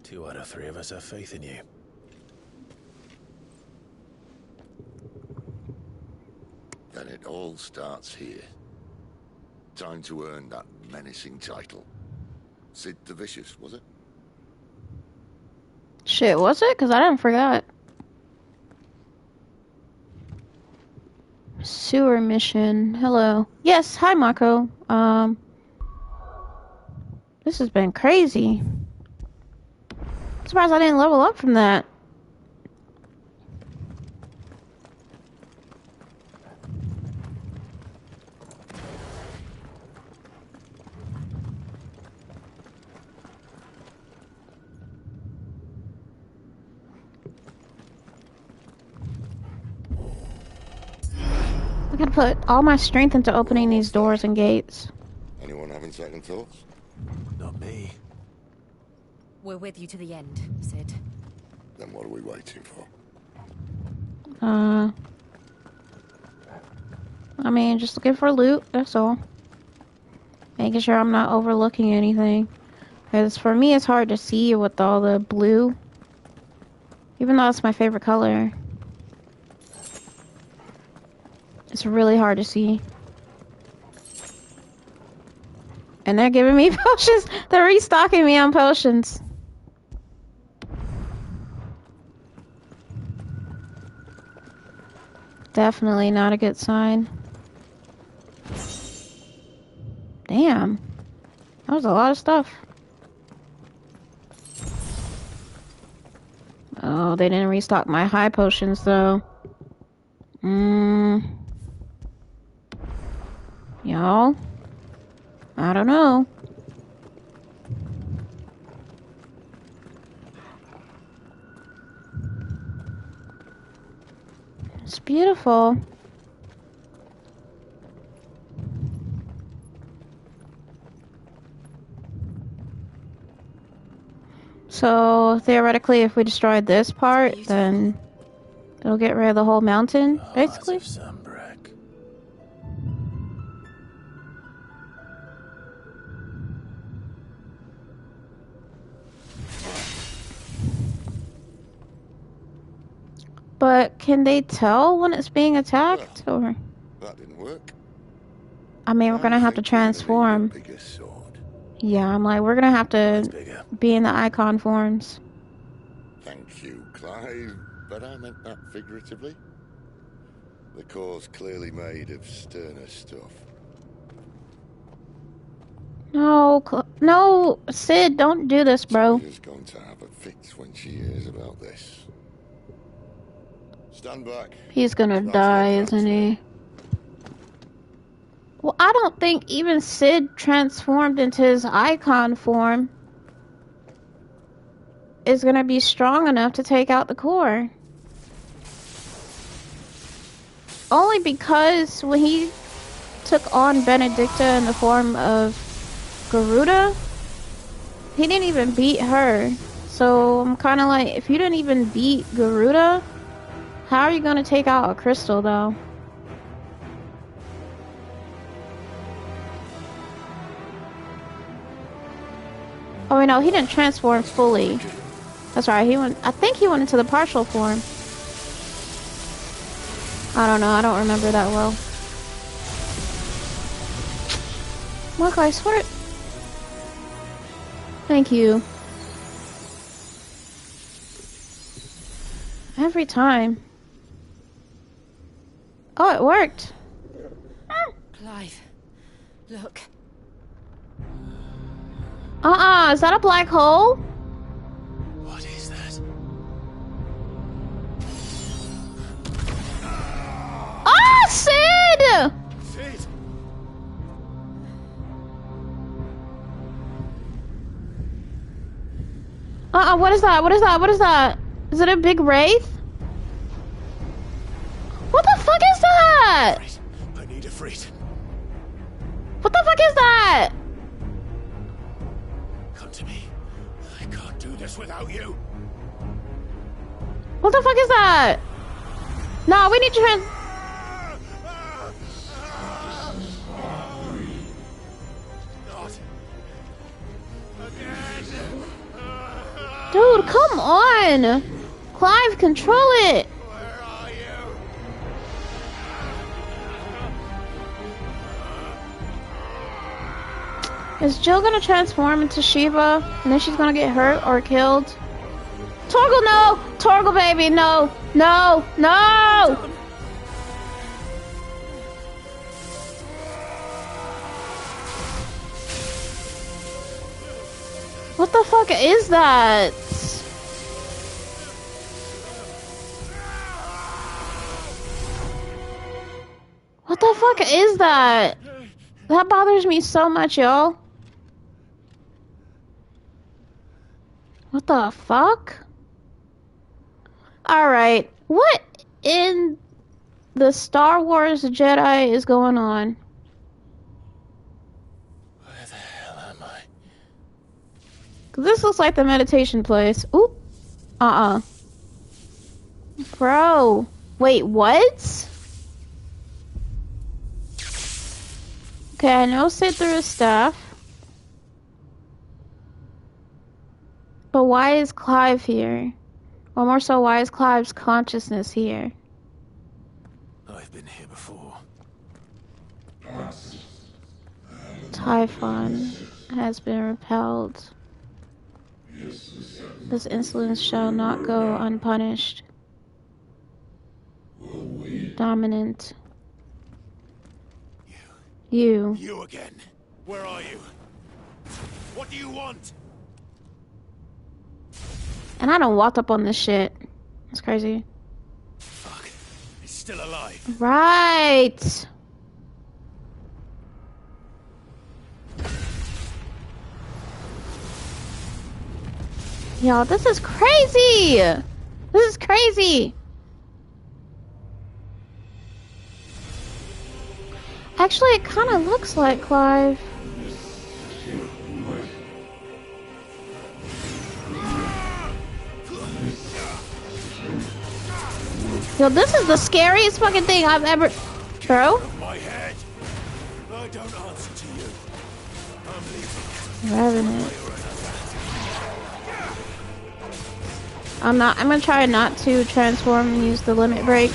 2 out of 3 of us have faith in you. Then it all starts here. Time to earn that menacing title. Sid the Vicious, was it? Shit, was it? Because I didn't forget. Sewer mission. Hello. Yes, hi Marco. This has been crazy. I'm surprised I didn't level up from that. I gotta put all my strength into opening these doors and gates. Anyone having second thoughts? Not me. We're with you to the end, Sid. Then what are we waiting for? I mean, just looking for loot, that's all. Making sure I'm not overlooking anything. Because for me, it's hard to see with all the blue. Even though it's my favorite color. It's really hard to see. And they're giving me potions. They're restocking me on potions. Definitely not a good sign. Damn. That was a lot of stuff. Oh, they didn't restock my high potions though. Y'all? I don't know. It's beautiful. So, theoretically, if we destroyed this part, then it'll get rid of the whole mountain, basically? But can they tell when it's being attacked, or? That didn't work. I mean, we're gonna have to transform. Yeah, I'm like, we're gonna have to be in the icon forms. Thank you, Clive, but I meant that figuratively. The core's clearly made of sterner stuff. No, no, Sid, don't do this, bro. She's going to have a fit when she hears about this. Stand back. He's gonna die, isn't he? Well, I don't think even Sid transformed into his icon form is gonna be strong enough to take out the core. Only because when he took on Benedicta in the form of Garuda, he didn't even beat her. So I'm kind of like, if you didn't even beat Garuda, how are you gonna take out a crystal though? Oh wait, no, he didn't transform fully. That's right, he went, I think he went into the partial form. I don't know, I don't remember that well. Look, I swear. Thank you. Every time. Oh, it worked. Clive, look. Is that a black hole? What is that? Ah, Sid! Sid! What is that? What is that? What is that? Is it a big wraith? What the fuck is that? I need a freight. What the fuck is that? Come to me. I can't do this without you. What the fuck is that? No, we need to Dude, come on! Clive, control it! Is Jill gonna transform into Shiva and then she's gonna get hurt or killed? Torgal, no! Torgal, baby, no! No! No! What the fuck is that? What the fuck is that? That bothers me so much, y'all. What the fuck? Alright. What in the Star Wars Jedi is going on? Where the hell am I? This looks like the meditation place. Ooh. Bro. Wait, what? Okay, I know sit through his stuff. But why is Clive here? Or more so, why is Clive's consciousness here? I've been here before. Typhon has been repelled. This insolence shall not go unpunished. Dominant. You. You again. Where are you? What do you want? And I don't walk up on this shit. That's crazy. Fuck. He's still alive. Right. Y'all, this is crazy. This is crazy. Actually, it kind of looks like Clive. Yo, this is the scariest fucking thing I've ever... Bro? My head. I don't answer to you. I'm leaving. Revenant. I'm gonna try not to transform and use the limit break.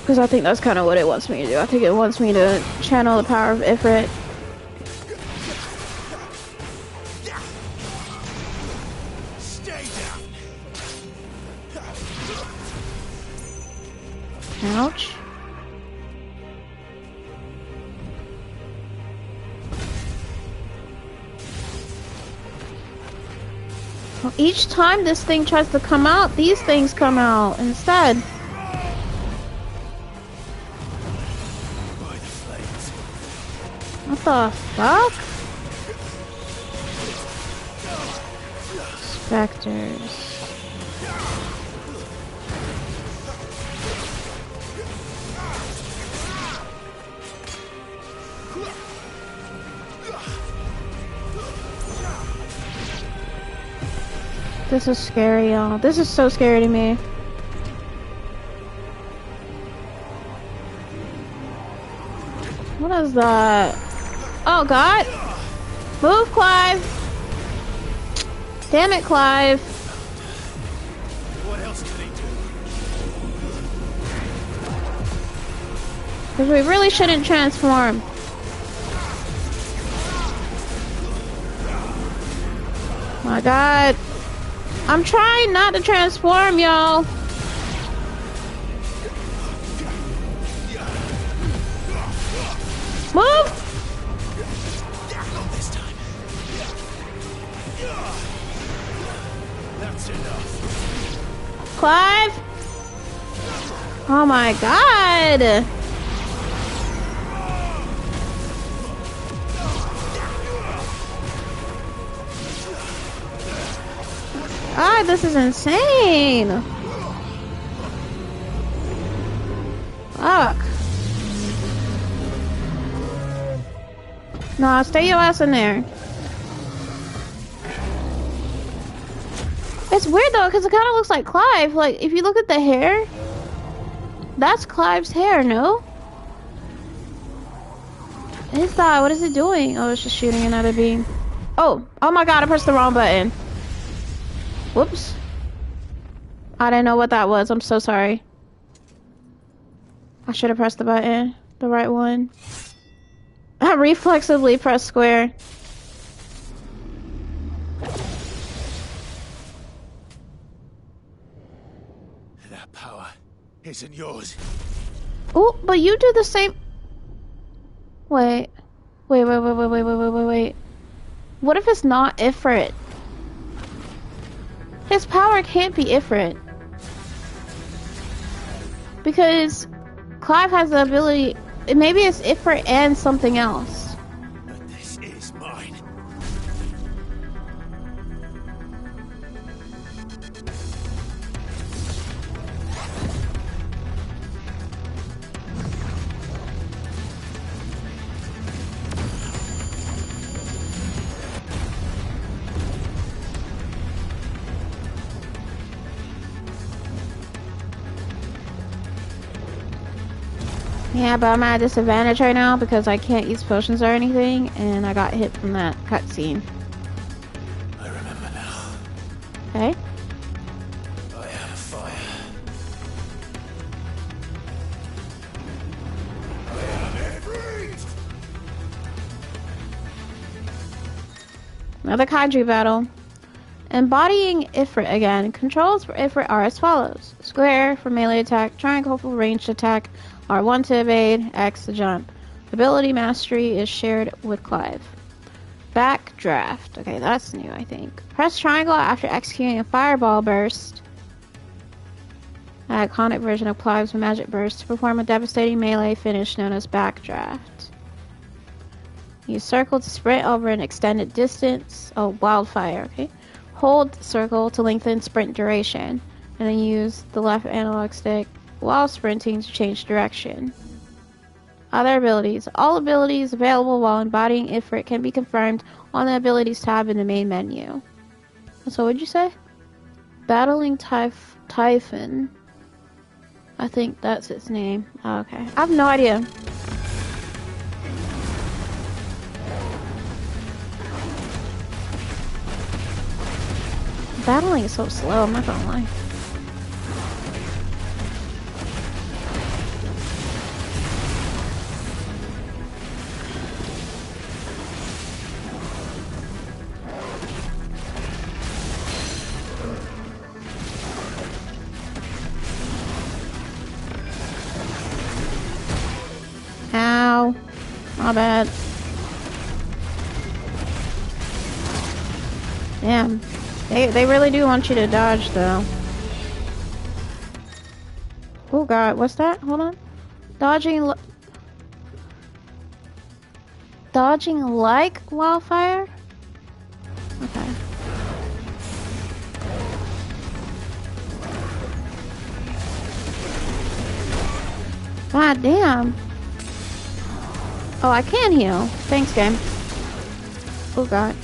Because I think that's kind of what it wants me to do. I think it wants me to channel the power of Ifrit. Stay down. Ouch. Well, each time this thing tries to come out, these things come out instead. What the fuck? Specters. This is scary, y'all. This is so scary to me. What is that? Oh, God. Move, Clive. Damn it, Clive. What else can he do? Because we really shouldn't transform. My God. I'm trying not to transform, y'all. Move! Not this time. That's enough. Clive! Oh my God! God, this is insane! Fuck. Nah, stay your ass in there. It's weird though, because it kind of looks like Clive. Like, if you look at the hair, that's Clive's hair, no? What is that? What is it doing? Oh, it's just shooting another beam. Oh my God, I pressed the wrong button. Whoops. I didn't know what that was. I'm so sorry. I should have pressed the button. The right one. I reflexively pressed square. That power isn't yours. Oh, but you do the same. Wait. Wait. What if it's not Ifrit? His power can't be Ifrit. Because Clive has the ability... Maybe it's Ifrit and something else. But this is mine. Yeah, but I'm at a disadvantage right now because I can't use potions or anything, and I got hit from that cutscene. I remember now. Okay. I have fire. I have Ifrit! Another Kaiju battle. Embodying Ifrit again. Controls for Ifrit are as follows. Square for melee attack, triangle for ranged attack, R1 to evade, X to jump. Ability mastery is shared with Clive. Backdraft. Okay, that's new, I think. Press triangle after executing a fireball burst. An iconic version of Clive's magic burst to perform a devastating melee finish known as backdraft. Use circle to sprint over an extended distance. Oh, wildfire, okay. Hold circle to lengthen sprint duration. And then use the left analog stick while sprinting to change direction. Other abilities. All abilities available while embodying Ifrit can be confirmed on the abilities tab in the main menu. So what'd you say? Battling Typhon. I think that's its name. Oh, okay. I have no idea. Battling is so slow, I'm not gonna lie. Ow. My bad. Damn. They really do want you to dodge, though. Oh god, what's that? Hold on. Dodging like wildfire? Okay. God damn. Oh, I can heal. Thanks, game. Oh god.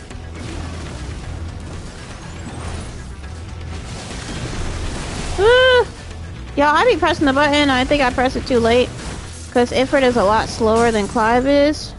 Yo, I be pressing the button. I think I pressed it too late. Because Ifrit is a lot slower than Clive is.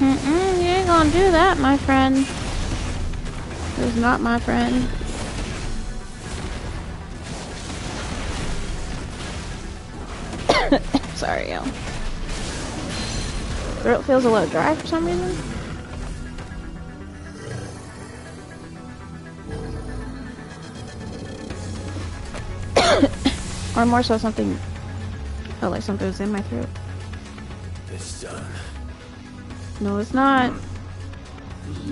You ain't gonna do that, my friend. Who's not my friend. Sorry, yo. Throat feels a little dry for some reason. Or more so something, felt like something was in my throat. It's done. No, it's not.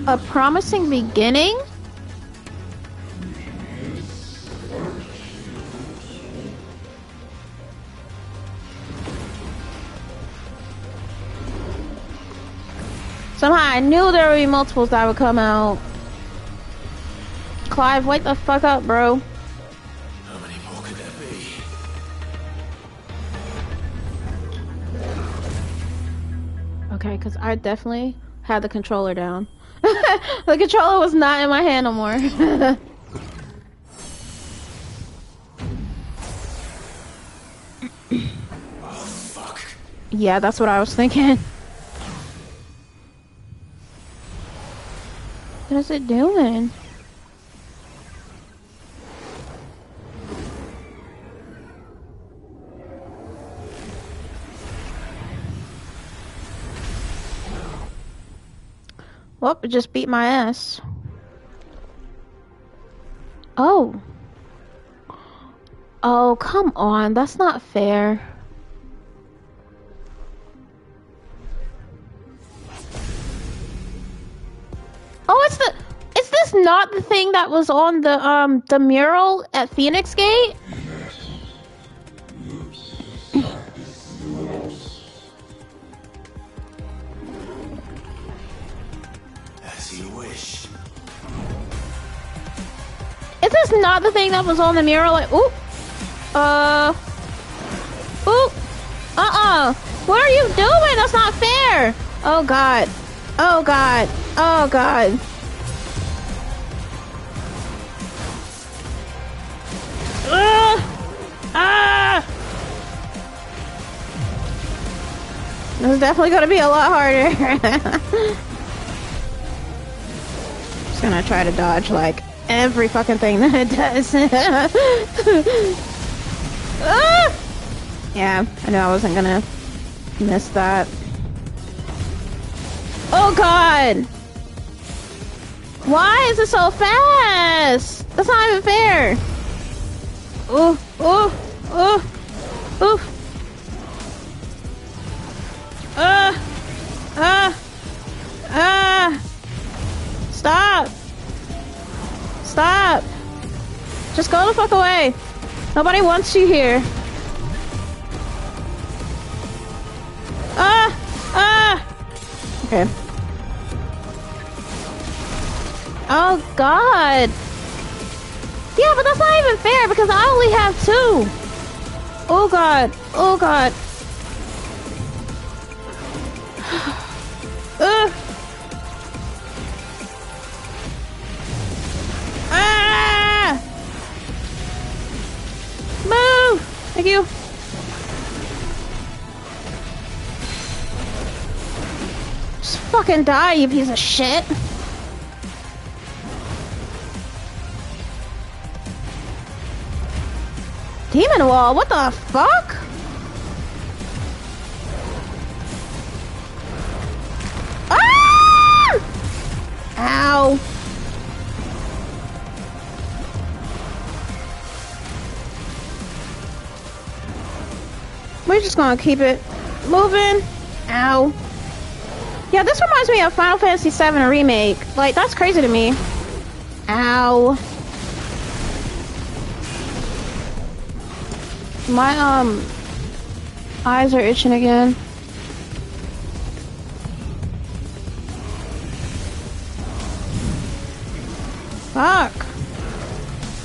A promising beginning? Somehow I knew there would be multiples that would come out. Clive, wake the fuck up, bro. How many more could there be? Okay, because I definitely had the controller down. The controller was not in my hand no more. Oh, fuck. Yeah, that's what I was thinking. What is it doing? Well, it just beat my ass. Oh. Oh, come on. That's not fair. Oh, is this not the thing that was on the mural at Phoenix Gate? As you wish. Is this not the thing that was on the mural? Like, ooh. Ooh. What are you doing? That's not fair. Oh, God. Oh, God. Oh, God. This is definitely going to be a lot harder. Just gonna try to dodge, like, every fucking thing that it does. Yeah, I knew I wasn't gonna miss that. Oh, God! Why is it so fast? That's not even fair. Ooh, ooh, ooh, ooh. Stop. Stop. Just go the fuck away. Nobody wants you here. Okay. Oh, God. Yeah, but that's not even fair because I only have 2. Oh, God. Oh, God. Move! Thank you. Just fucking die, you piece of shit. Demon wall, what the fuck? Ah! Ow. We're just gonna keep it moving. Ow. Yeah, this reminds me of Final Fantasy VII Remake. Like, that's crazy to me. Ow. My, eyes are itching again. Fuck.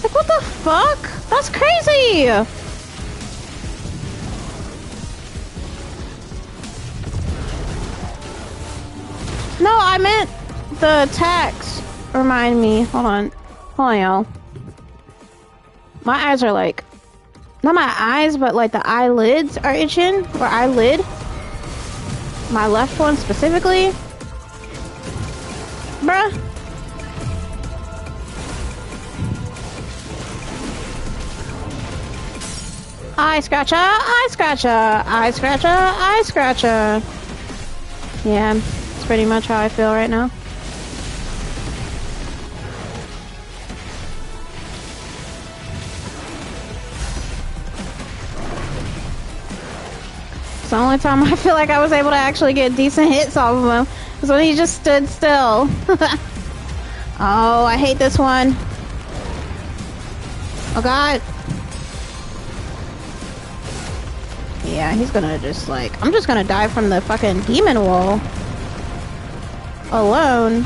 Like, what the fuck? That's crazy! No, I meant the attacks remind me. Hold on. Hold on, y'all. My eyes are like... Not my eyes, but like the eyelids are itching. Or eyelid. My left one specifically. Bruh. Eye scratcher, eye scratcher, eye scratcher, eye scratcher. Yeah, it's pretty much how I feel right now. It's the only time I feel like I was able to actually get decent hits off of him was when he just stood still. Oh, I hate this one. Oh, God. Yeah, he's gonna just like... I'm just gonna die from the fucking demon wall. Alone.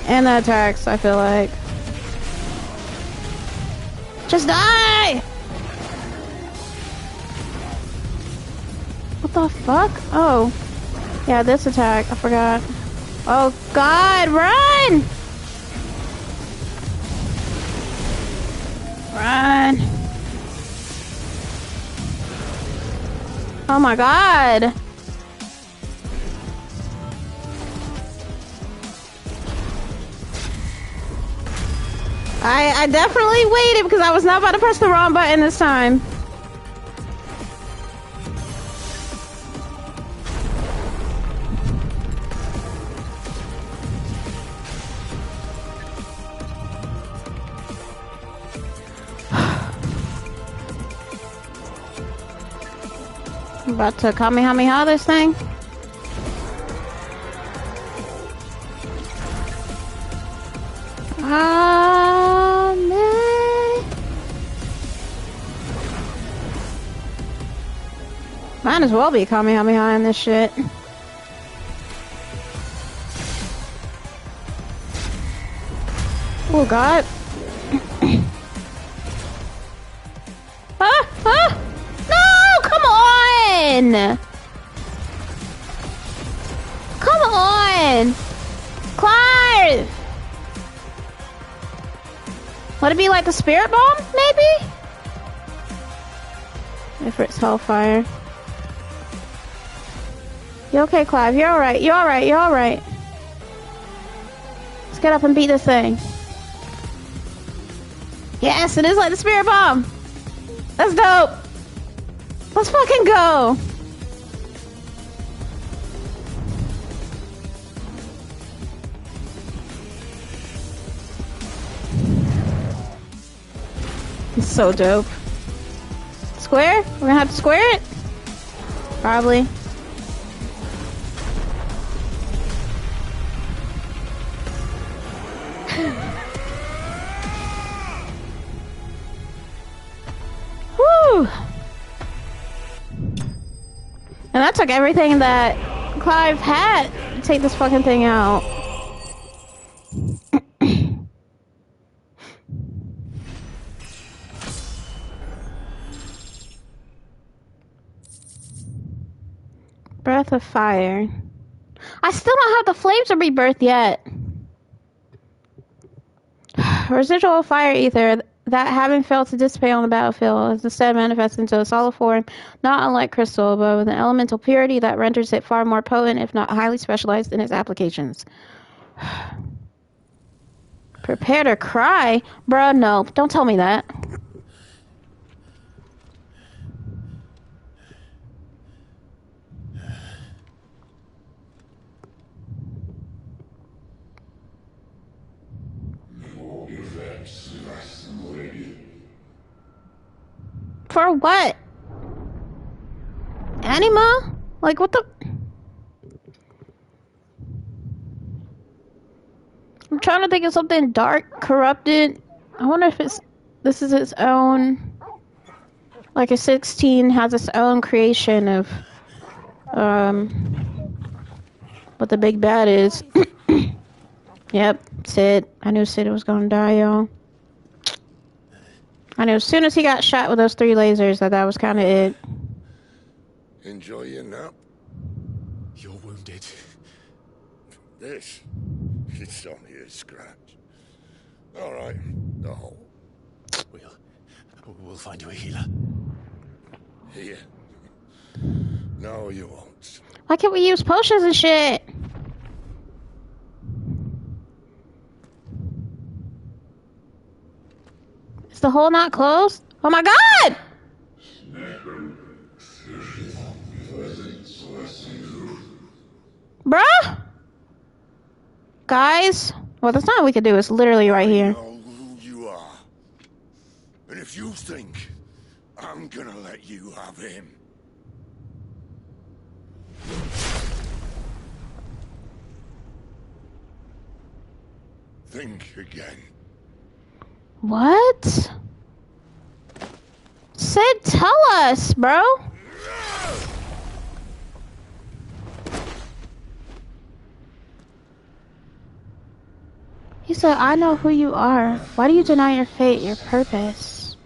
And the attacks, I feel like. Just die! What the fuck? Oh. Yeah, this attack. I forgot. Oh, God, run! Run. Oh my God. I definitely waited because I was not about to press the wrong button this time. I'm about to Kamehameha this thing. Might as well be Kamehameha in this shit. Oh god. No! Come on! Come on! Clive! Would it be like a spirit bomb, maybe? If it's hellfire. You okay, Clive? You're alright, you're alright, you're alright. Let's get up and beat this thing. Yes, it is like the spirit bomb! That's dope! Let's fucking go! It's so dope. Square? We're gonna have to square it? Probably. Woo! And that took everything that Clive had to take this fucking thing out. Breath of fire. I still don't have the flames of rebirth yet. Residual fire ether that having failed to dissipate on the battlefield is instead manifests into a solid form, not unlike crystal, but with an elemental purity that renders it far more potent, if not highly specialized in its applications. Prepare to cry? Bruh, no. Don't tell me that. For what? Anima? Like, what the... I'm trying to think of something dark, corrupted. I wonder if it's... This is its own... Like a 16 has its own creation of... What the big bad is. Yep, Sid. I knew Sid was gonna die, y'all. I knew as soon as he got shot with those 3 lasers that was kind of it. Enjoy your nap. You're wounded. This? It's only a scratch. All right, the hole. We'll find you a healer. Here. No, you won't. Why can't we use potions and shit? Is the hole not closed? Oh my god! Bruh? Guys? Well, that's not what we could do. It's literally right here. I know who you are. And if you think I'm gonna let you have him... Think again. What? Sid, tell us, bro. He said, I know who you are. Why do you deny your fate, your purpose?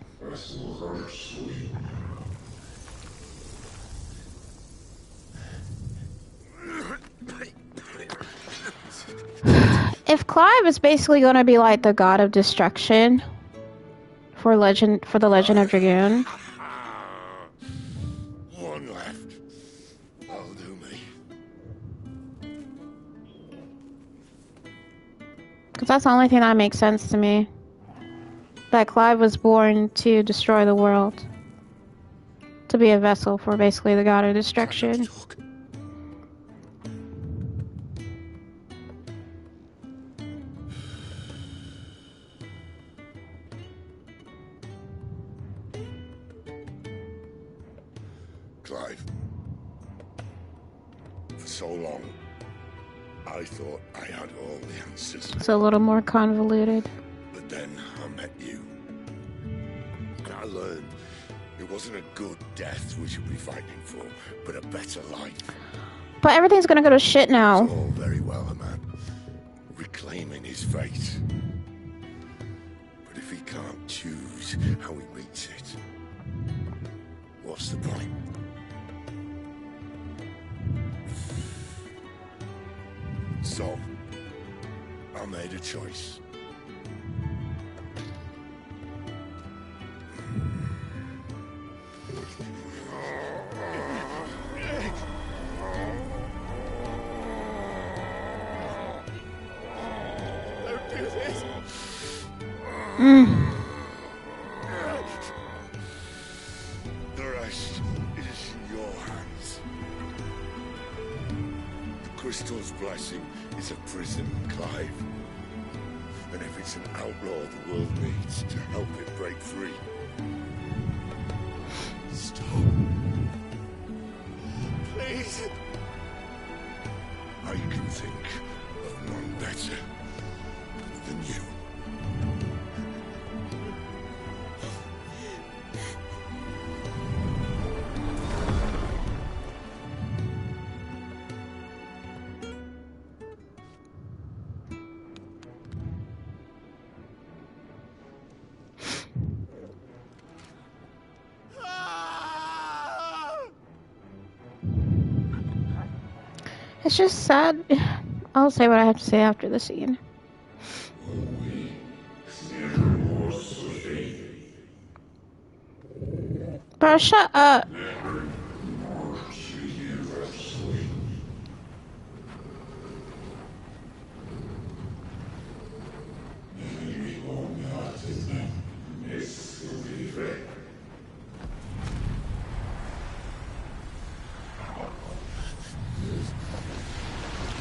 If Clive is basically going to be like the god of destruction for the Legend of Dragoon. One left. That'll do me. Because that's the only thing that makes sense to me. that Clive was born to destroy the world. To be a vessel for basically the god of destruction. Clive, for so long, I thought I had all the answers. It's a little more convoluted. But then I met you. And I learned it wasn't a good death we should be fighting for, but a better life. But everything's gonna go to shit now. It's all very well, a man reclaiming his fate. But if he can't choose how he meets it, what's the point? So, I made a choice. Don't do this. The rest is in your hands. The crystal's blessing is a prison, Clive. And if it's an outlaw the world needs to help it break free. Stop. Please. I can think of none better than you. It's just sad. I'll say what I have to say after the scene. Bro, shut up.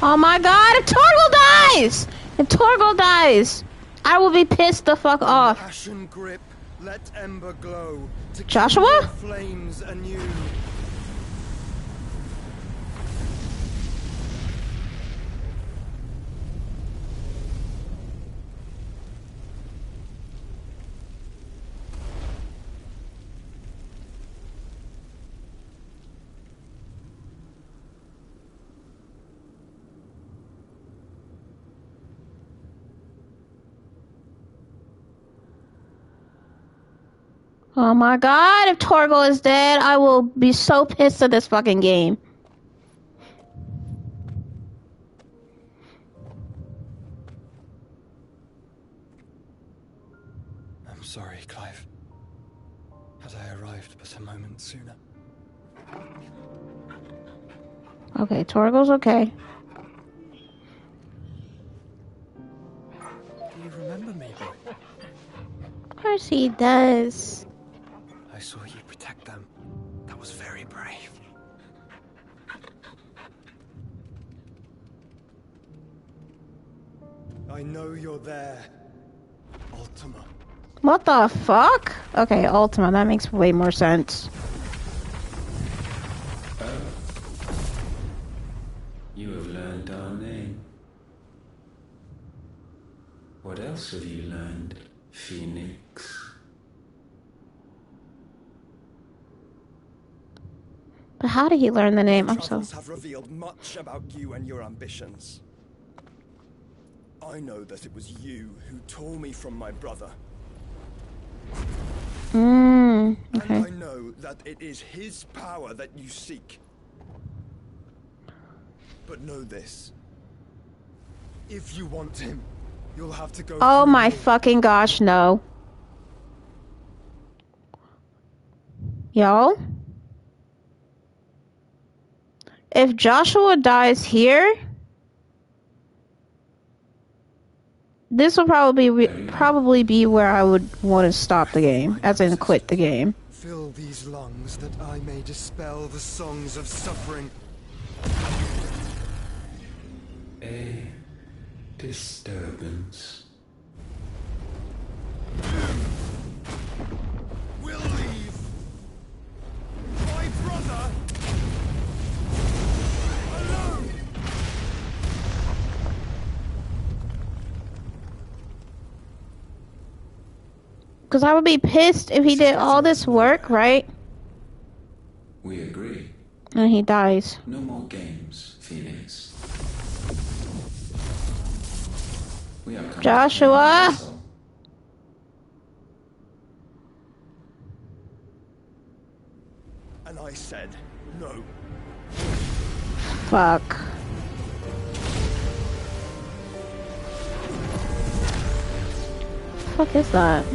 Oh my god, if Torgal dies! If Torgal dies, I will be pissed the fuck off. Passion grip, let ember glow. To Joshua? Flames anew. Oh my god, if Torgal is dead, I will be so pissed at this fucking game. I'm sorry, Clive. Had I arrived but a moment sooner. Okay, Torgal's okay. Do you remember me, boy? Of course he does. I saw you protect them. That was very brave. I know you're there, Ultima. What the fuck? Okay, Ultima, that makes way more sense. You have learned our name. What else have you learned, Phoenix? But how did he learn the name? I'm so... Travels have revealed much about you and your ambitions. I know that it was you who tore me from my brother. Okay. And I know that it is his power that you seek. But know this. If you want him, you'll have to go Oh through my me. fucking gosh, no. Yo? If Joshua dies here... this will probably be where I would want to stop the game, as in quit the game. Fill these lungs that I may dispel the songs of suffering. A disturbance. We'll leave. My brother alone. Because I would be pissed if he did all this work, right? We agree. And he dies. No more games, Phoenix. We have come Joshua! And I said no. Fuck. Fuck is that?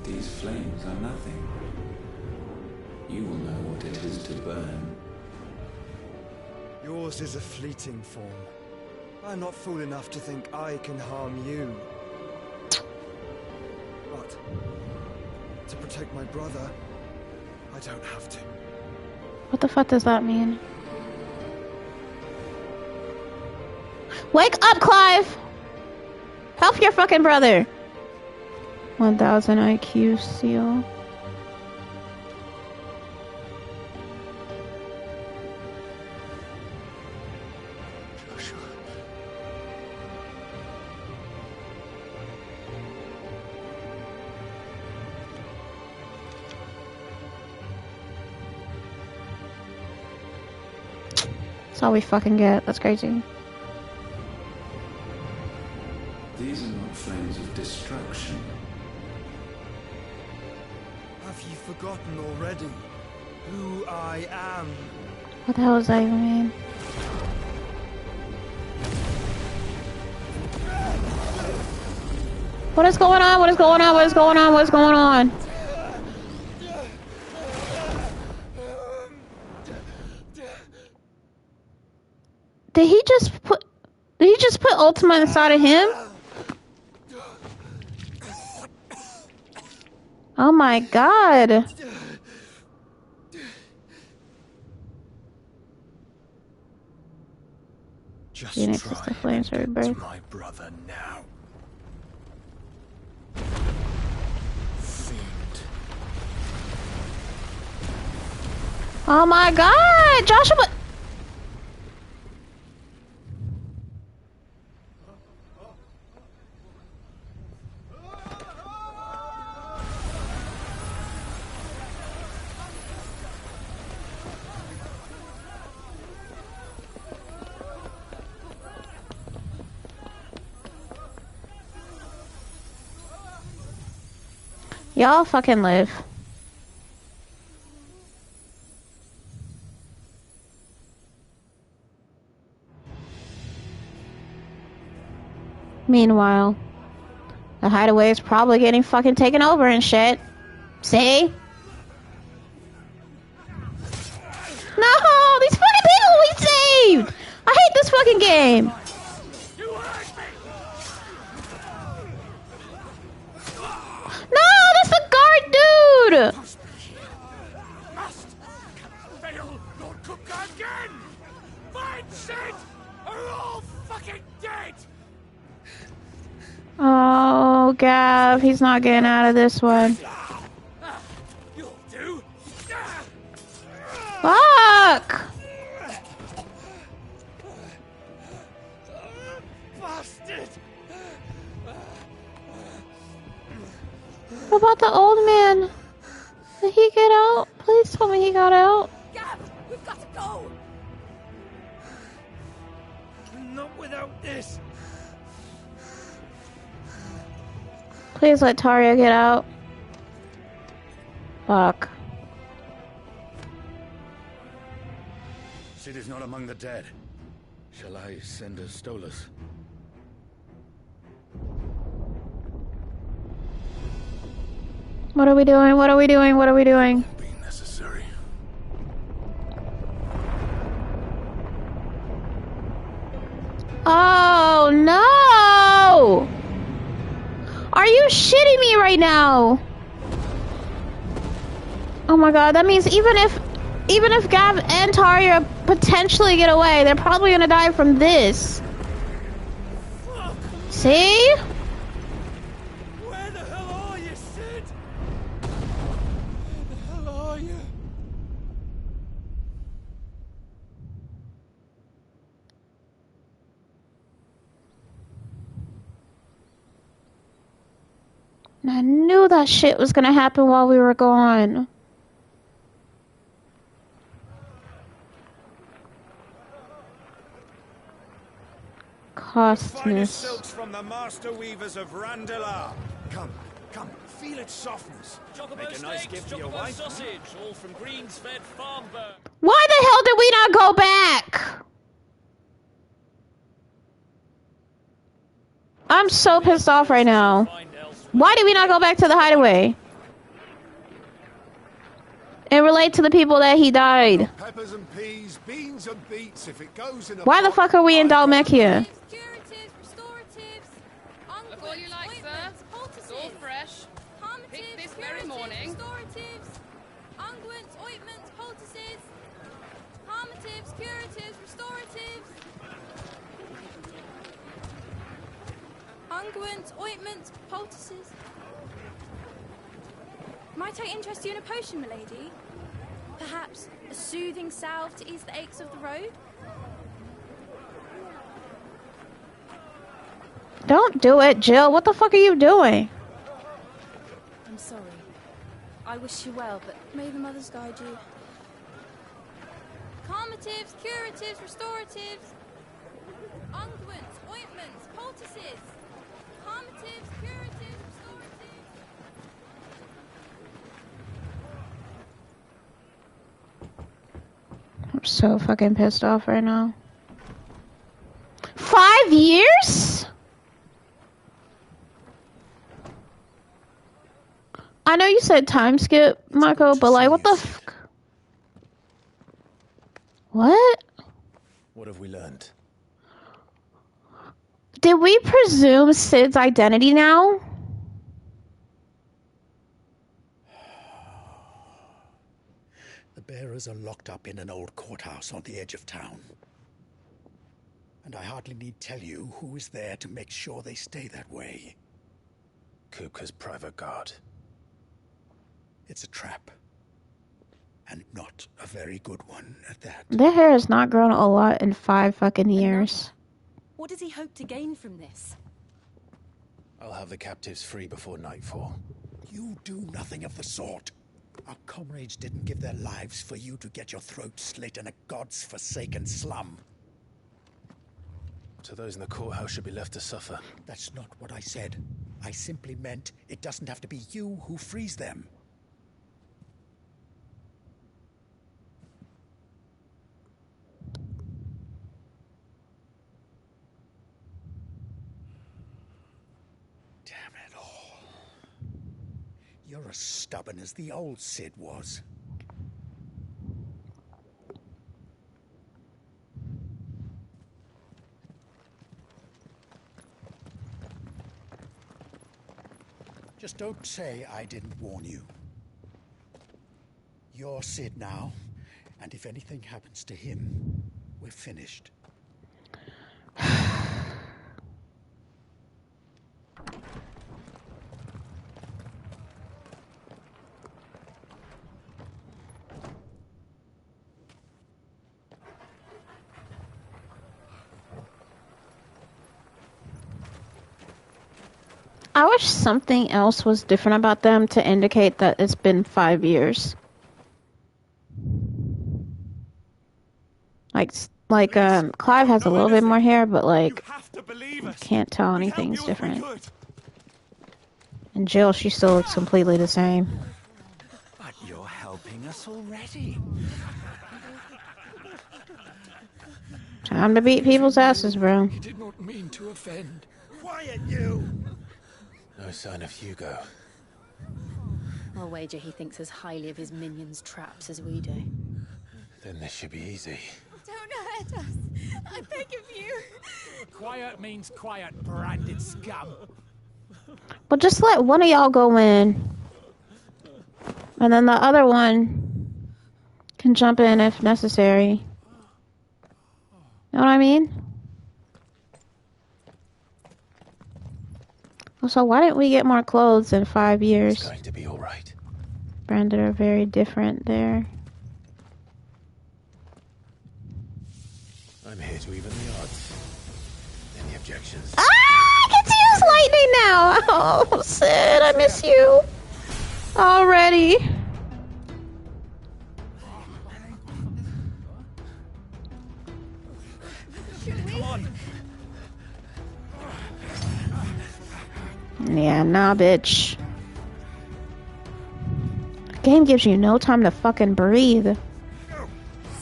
These flames are nothing. You will know what it is to burn. Yours is a fleeting form. I'm not fool enough to think I can harm you. But to protect my brother, I don't have to. What the fuck does that mean? Wake up, Clive! Help your fucking brother! 1000 IQ seal. That's all we fucking get. That's crazy. These are not flames of destruction. Have you forgotten already who I am? What the hell does that even mean? What is going on? What is going on? What is going on? What is going on? Did he just put Ultima inside of him? Oh my god. Just Phoenix try is the flames and rebirth. get to my brother now. Fiend. Oh my god, Joshua! Y'all fucking live. Meanwhile, the hideaway is probably getting fucking taken over and shit. See? No! These fucking people we saved! I hate this fucking game! No! That's the guard dude! Must fail Lord Cook again! Find Sid! Are all fucking dead! Oh, Gav, he's not getting out of this one. You'll do. Fuck! Bastard! What about the old man? Did he get out? Please tell me he got out. Gab, we've got to go! Not without this! Please let Taria get out. Fuck. Sid is not among the dead. Shall I send a Stolas? What are we doing? What are we doing? What are we doing? Be necessary. Oh! no! Are you shitting me right now? Oh my god, that means even if Gav and Tarya potentially get away, they're probably gonna die from this. See? Where the hell are you, Sid? Where the hell are you? I knew that shit was gonna happen while we were gone. Finest Costness. silks from the master weavers of Randalar. Come, feel its softness. Make a nice gift for your wife. Sausage, all from greens-fed farm bird. Why the hell did we not go back? I'm so pissed off right now. Why did we not go back to the hideaway? And relate to the people that he died. Peppers and peas, beans and beets. If it goes in a Why the pot, fuck are we in Dalmekia? Look all you like, sir. It's all fresh. Picked this very morning. Unguents, ointments, poultices. Harmatives, curatives, restoratives. Unguents, ointments, poultices. Might I interest you in a potion, milady? Perhaps a soothing salve to ease the aches of the road? Don't do it, Jill. What the fuck are you doing? I'm sorry. I wish you well, but may the mothers guide you. Calmatives, curatives, restoratives. Unguents, ointments, poultices. Calmatives, curatives, restoratives. I'm so fucking pissed off right now. 5 years? I know you said time skip, Marco, but like, what the fuck? What? What have we learned? Did we presume Sid's identity now? The bearers are locked up in an old courthouse on the edge of town. And I hardly need tell you who is there to make sure they stay that way. Kupka's private guard. It's a trap. And not a very good one at that. Their hair has not grown a lot in 5 fucking years. What does he hope to gain from this? I'll have the captives free before nightfall. You do nothing of the sort. Our comrades didn't give their lives for you to get your throat slit in a god's forsaken slum. So those in the courthouse should be left to suffer. That's not what I said. I simply meant it doesn't have to be you who frees them. Damn it all. You're as stubborn as the old Sid was. Just don't say I didn't warn you. You're Sid now, and if anything happens to him, we're finished. I wish something else was different about them to indicate that it's been 5 years. Clive has a little bit more hair, but like, you can't tell anything's different. And Jill, she still looks completely the same. But you're helping us already. Time to beat people's asses, bro. He did not mean to offend. Quiet, you! No sign of Hugo. I'll wager he thinks as highly of his minions' traps as we do. Then this should be easy. Don't hurt us. I beg of you. Quiet means quiet, branded scum. Well, just let one of y'all go in. And then the other one can jump in if necessary. You know what I mean? So why didn't we get more clothes in 5 years? It's going to be all right. Branded are very different there. I'm here to even the odds. Any objections? Ah! I get to use lightning now! Oh, Sid, I miss you. Already. Come on. Yeah, nah, bitch. The game gives you no time to fucking breathe.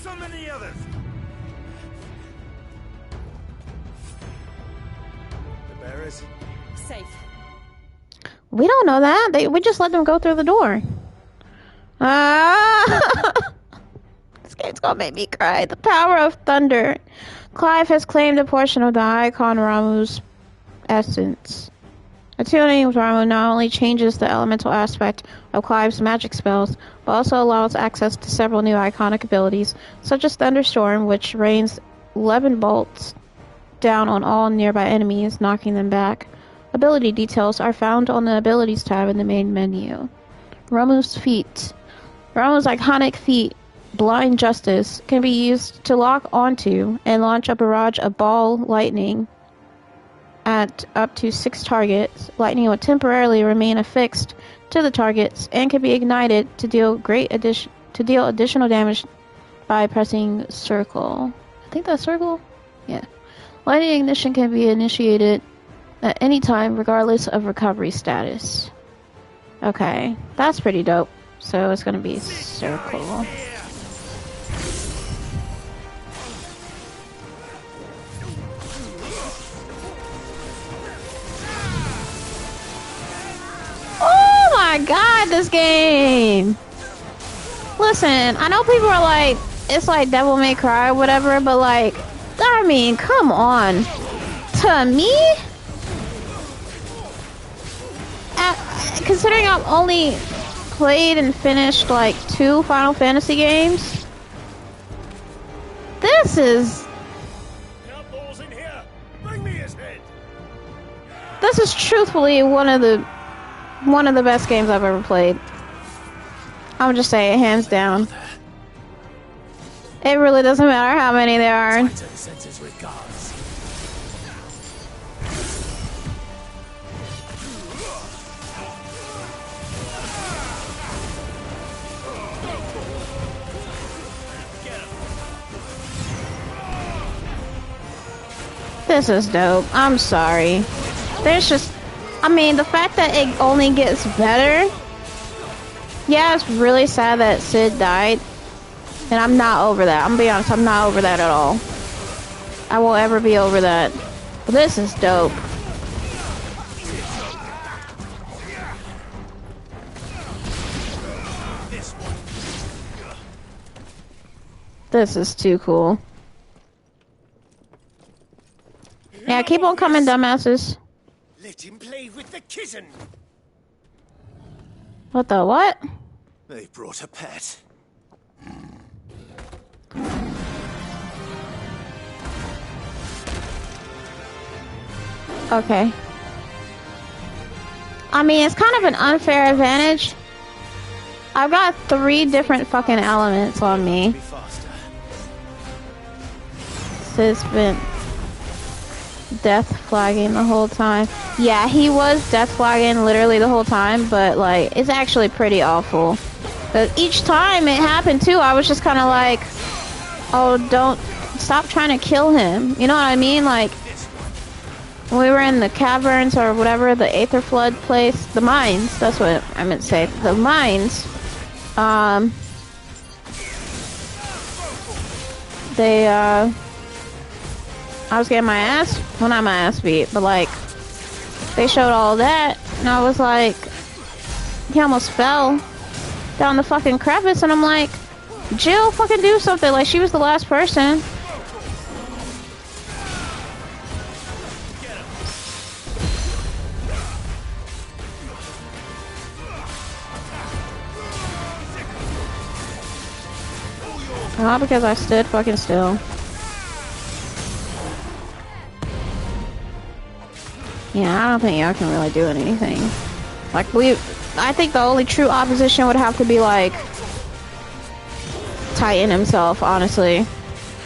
So many others. The bearers. Safe. We don't know that. We just let them go through the door. Ah! This game's gonna make me cry. The power of thunder. Clive has claimed a portion of the icon Ramuh's essence. Attuning with Ramuh not only changes the elemental aspect of Clive's magic spells, but also allows access to several new iconic abilities, such as Thunderstorm, which rains 11 bolts down on all nearby enemies, knocking them back. Ability details are found on the Abilities tab in the main menu. Ramuh's feat. Ramuh's iconic feat, Blind Justice, can be used to lock onto and launch a barrage of ball lightning at up to 6 targets. Lightning will temporarily remain affixed to the targets and can be ignited to deal additional damage by pressing circle. I think that's circle? Yeah. Lightning ignition can be initiated at any time regardless of recovery status. Okay, that's pretty dope. So it's gonna be circle. Oh my god, this game! Listen, I know people are like, it's like Devil May Cry or whatever, but like, I mean, come on. To me? Considering I've only played and finished like 2 Final Fantasy games, this is... This is truthfully one of the best games I've ever played. I'm just saying, hands down. It really doesn't matter how many there are. This is dope. I'm sorry. There's just... I mean, the fact that it only gets better... Yeah, it's really sad that Sid died. And I'm not over that. I'm gonna be honest, I'm not over that at all. I won't ever be over that. But this is dope. This is too cool. Yeah, keep on coming, dumbasses. Let him play with the kitten. What the what? They brought a pet. Okay. I mean, it's kind of an unfair advantage. I've got 3 different fucking elements on me. Sid's been death flagging the whole time. Yeah, he was death flagging literally the whole time, but like, it's actually pretty awful. But each time it happened too, I was just kind of like, oh, don't stop trying to kill him. You know what I mean? Like, when we were in the caverns or whatever, the Aether Flood place, the mines, that's what I meant to say, the mines, they, I was getting my ass, well, not my ass beat, but like, they showed all that, and I was like, he almost fell down the fucking crevice, and I'm like, Jill, fucking do something, like, she was the last person. Not because I stood fucking still. Yeah, I don't think y'all can really do anything. Like, I think the only true opposition would have to be, like, Titan himself, honestly.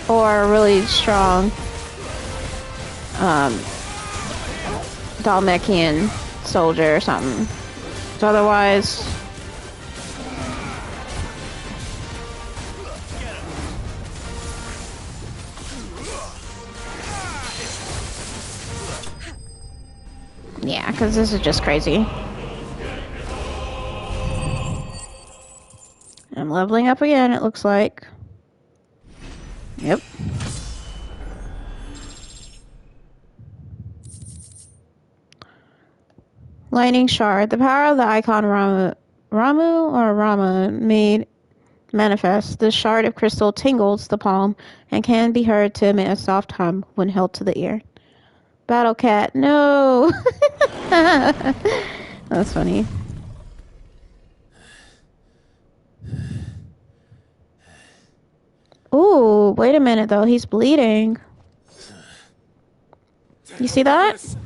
Or a really strong, Dhalmekian soldier or something. So otherwise... Yeah, because this is just crazy. I'm leveling up again, it looks like. Yep. Lightning Shard. The power of the icon Rama made manifest. The shard of crystal tingles the palm and can be heard to emit a soft hum when held to the ear. Battle Cat. No! That's funny. Ooh, wait a minute though. He's bleeding. You see that?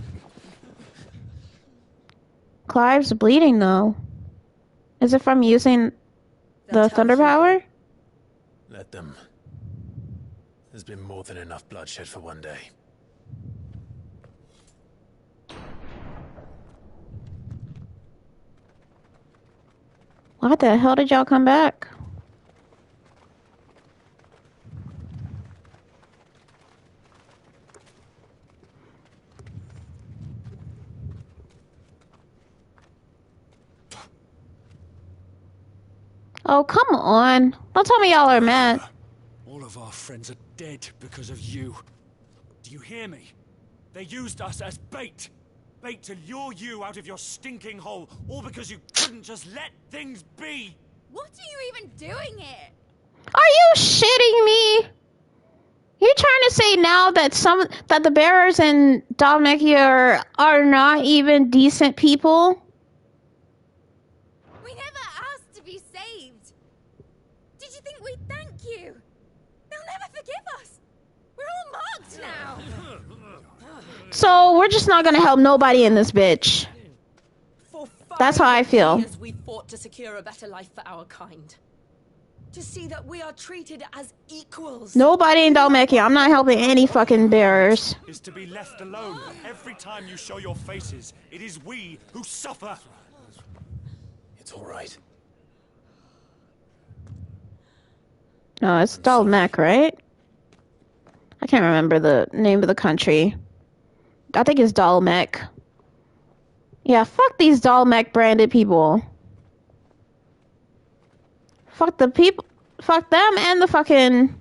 Clive's bleeding though. Is it from using the thunder power? Let them. There's been more than enough bloodshed for one day. Why the hell did y'all come back? Oh, come on. Don't tell me y'all are mad. All of our friends are dead because of you. Do you hear me? They used us as bait. Bait to lure you out of your stinking hole, all because you couldn't just let things be. What are you even doing here? Are you shitting me? You're trying to say now that the bearers in Dhalmekia are not even decent people? We never asked to be saved. Did you think we'd thank you? They'll never forgive us. We're all marked now. So we're just not gonna help nobody in this bitch. That's how I feel. Years we fought to secure a better life for our kind. To see that we are treated as equals. Nobody in Dhalmekia. I'm not helping any fucking bearers. Is to be left alone. Every time you show your faces, it is we who suffer. It's all right. No, it's Dhalmek, right? I can't remember the name of the country. I think it's Dhalmek. Yeah, fuck these Dhalmek branded people. Fuck the people. Fuck them and the fucking...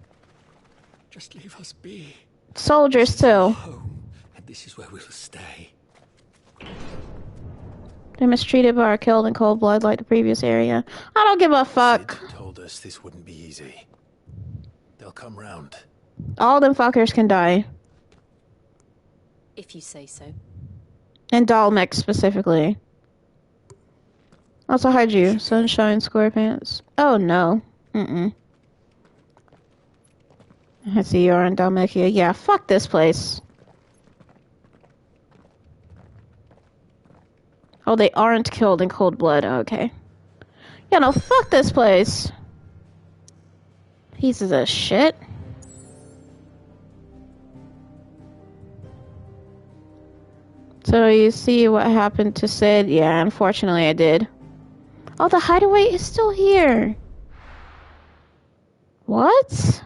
Just leave us be. Soldiers, too. And this is where we'll stay. They're mistreated but are killed in cold blood like the previous area. I don't give a fuck. Sid told us this wouldn't be easy. They'll come round. All them fuckers can die. If you say so. And Dhalmek specifically. Also, hide you. Sunshine Squarepants. Oh no. I see you're in Dhalmekia. Yeah, fuck this place. Oh, they aren't killed in cold blood. Okay. Yeah, no, fuck this place. Pieces of shit. So you see what happened to Sid? Yeah, unfortunately I did. Oh, the hideaway is still here. What?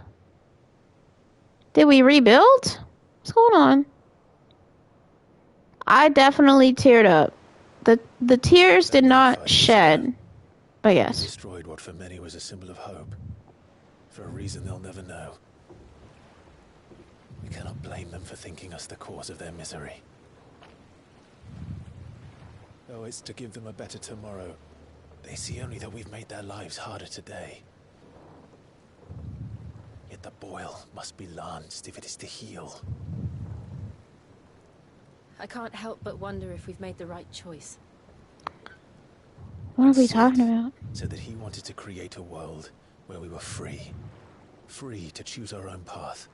Did we rebuild? What's going on? I definitely teared up. The tears did not shed. But yes. Destroyed what for many was a symbol of hope. For a reason they'll never know. We cannot blame them for thinking us the cause of their misery. Oh, it's to give them a better tomorrow. They see only that we've made their lives harder today. Yet the boil must be lanced if it is to heal. I can't help but wonder if we've made the right choice. What are we talking about? Said that he wanted to create a world where we were free. free to choose our own path.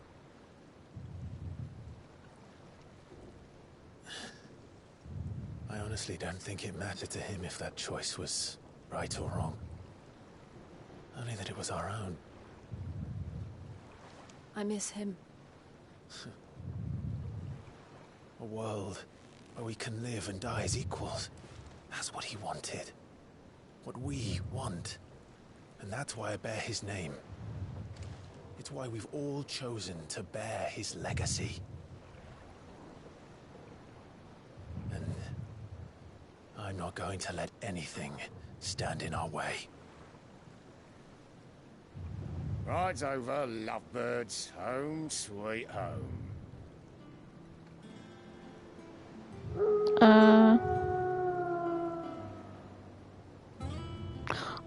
I honestly don't think it mattered to him if that choice was right or wrong. Only that it was our own. I miss him. A world where we can live and die as equals. That's what he wanted. What we want. And that's why I bear his name. It's why we've all chosen to bear his legacy. And I'm not going to let anything stand in our way. Rides over, lovebirds. Home, sweet home.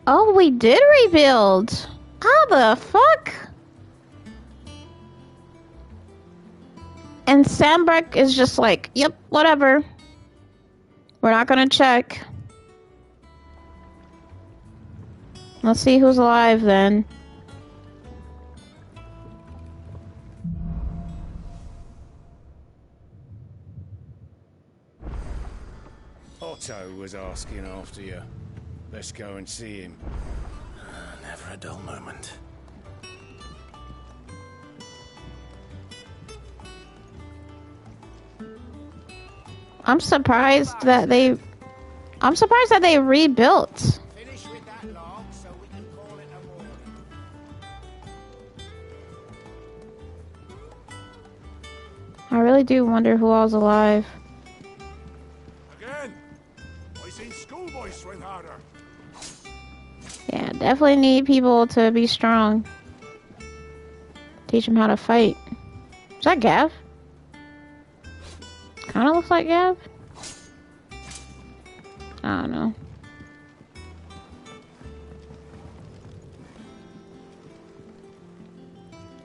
Oh, we did rebuild. How the fuck? And Sandbreck is just like, yep, whatever. We're not gonna check. Let's see who's alive then. Otto was asking after you. Let's go and see him. Never a dull moment. I'm surprised that they rebuilt. Finish with that log so we can call it a morning. I really do wonder who all's alive. Again, I seen schoolboys swing harder. Yeah, definitely need people to be strong. Teach them how to fight. Is that Gav? Kind of looks like Gav. I don't know.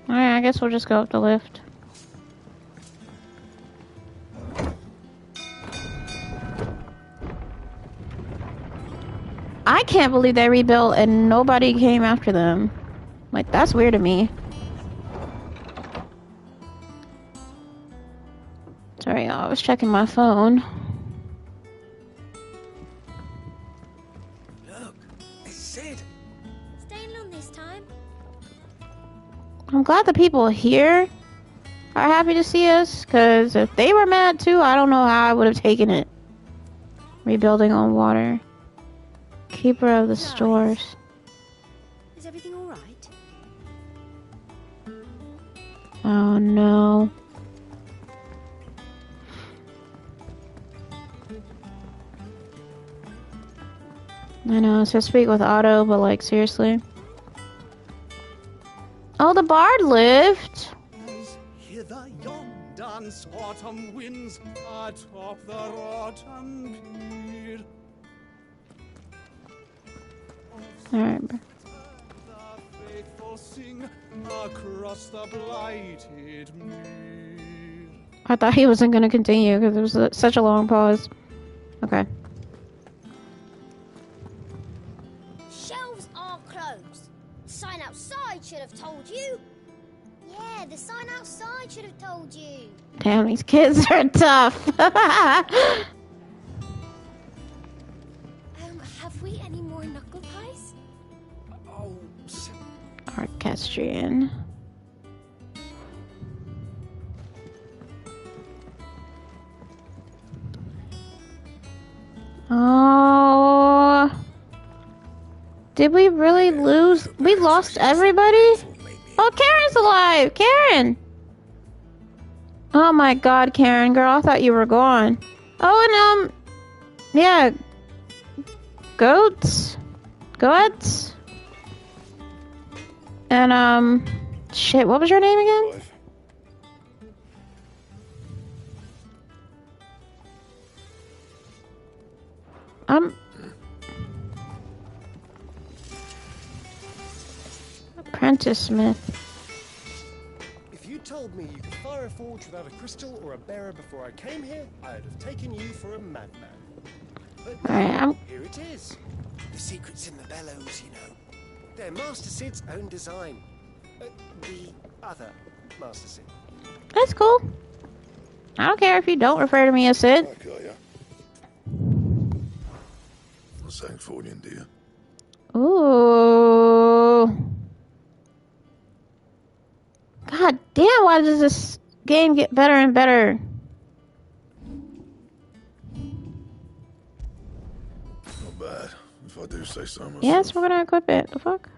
Alright, I guess we'll just go up the lift. I can't believe they rebuilt and nobody came after them. Like, that's weird to me. Sorry, y'all, I was checking my phone. Look, it's Sid. Staying long this time. I'm glad the people here are happy to see us, because if they were mad too, I don't know how I would have taken it. Rebuilding on water. Keeper of the stores. Is everything all right? Oh no. I know, so speak with Otto, but like, seriously. Oh, the bard lived! Hither yon dance autumn winds atop the rotten pier. Alright, bro. The faithful sing across the blighted mere. I thought he wasn't gonna continue, because it was such a long pause. Okay. Shelves are closed. The sign outside should have told you. Yeah, the sign outside should have told you. Damn, these kids are tough. Have we any more knuckle pies? Oh, Orchestrion. Oh. Did we really lose? We lost everybody? Oh, Karen's alive! Karen! Oh my god, Karen, girl, I thought you were gone. Oh, and, yeah. Goats? And, shit, what was your name again? Apprentice Smith. If you told me you could fire a forge without a crystal or a bearer before I came here, I'd have taken you for a madman. But Alright, here it is. The secret's in the bellows, you know. They're Master Sid's own design. The other Master Sid. That's cool. I don't care if you don't refer to me as Sid. I got ya. What's that for you, dear? Ooh. God damn, why does this game get better and better? Not bad, if I do say so myself. Yes, we're gonna equip it. The fuck?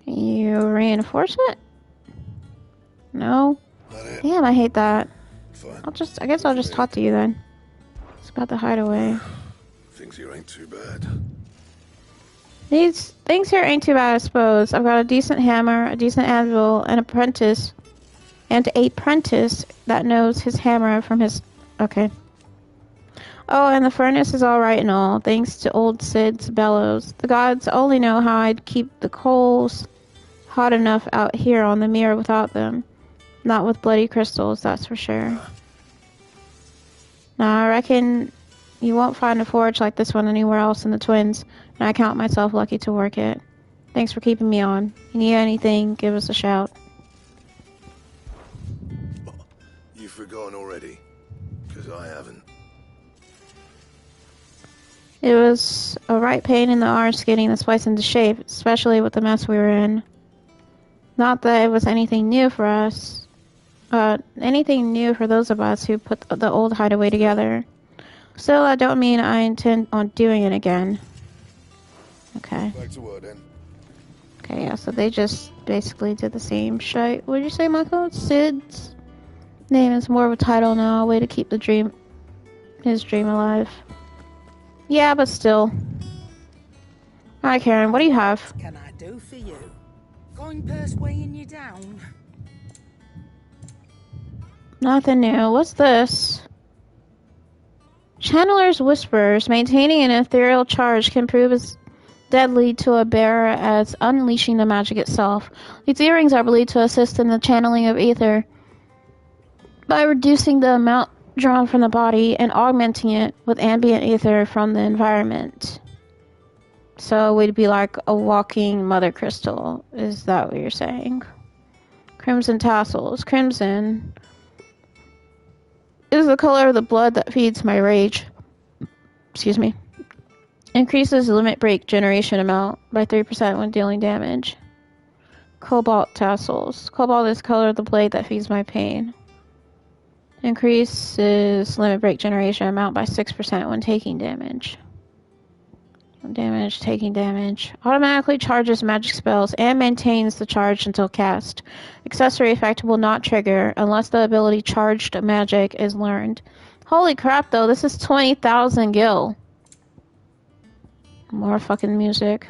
You reinforce it? No. Damn, I hate that. I guess I'll just talk to you then. It's about the hideaway. Things here ain't too bad. These things here ain't too bad, I suppose. I've got a decent hammer, a decent anvil, an apprentice that knows his hammer from his... Okay. Oh, and the furnace is alright and all, thanks to old Sid's bellows. The gods only know how I'd keep the coals hot enough out here on the mirror without them. Not with bloody crystals, that's for sure. Now, I reckon you won't find a forge like this one anywhere else in the Twins, and I count myself lucky to work it. Thanks for keeping me on. You need anything, give us a shout. You've forgotten already? Because I haven't. It was a right pain in the arse getting this place into shape, especially with the mess we were in. Not that it was anything new for us. Anything new for those of us who put the old hideaway together. Still, I don't mean I intend on doing it again. Okay. Back to work then. Okay, yeah, so they just basically did the same shit. What did you say, Michael? Sid's name is more of a title now, a way to keep his dream alive. Yeah, but still. Alright, Karen, what do you have? What can I do for you? Going purse weighing you down? Nothing new. What's this? Channeler's Whispers. Maintaining an ethereal charge can prove as deadly to a bearer as unleashing the magic itself. These earrings are believed to assist in the channeling of ether by reducing the amount drawn from the body and augmenting it with ambient ether from the environment. So we'd be like a walking mother crystal. Is that what you're saying? Crimson tassels. Crimson is the color of the blood that feeds my rage. Excuse me. Increases limit break generation amount by 3% when dealing damage. Cobalt tassels. Cobalt is the color of the blade that feeds my pain. Increases limit break generation amount by 6% when taking damage. Taking damage. Automatically charges magic spells and maintains the charge until cast. Accessory effect will not trigger unless the ability charged magic is learned. Holy crap, though, this is 20,000 gil. More fucking music.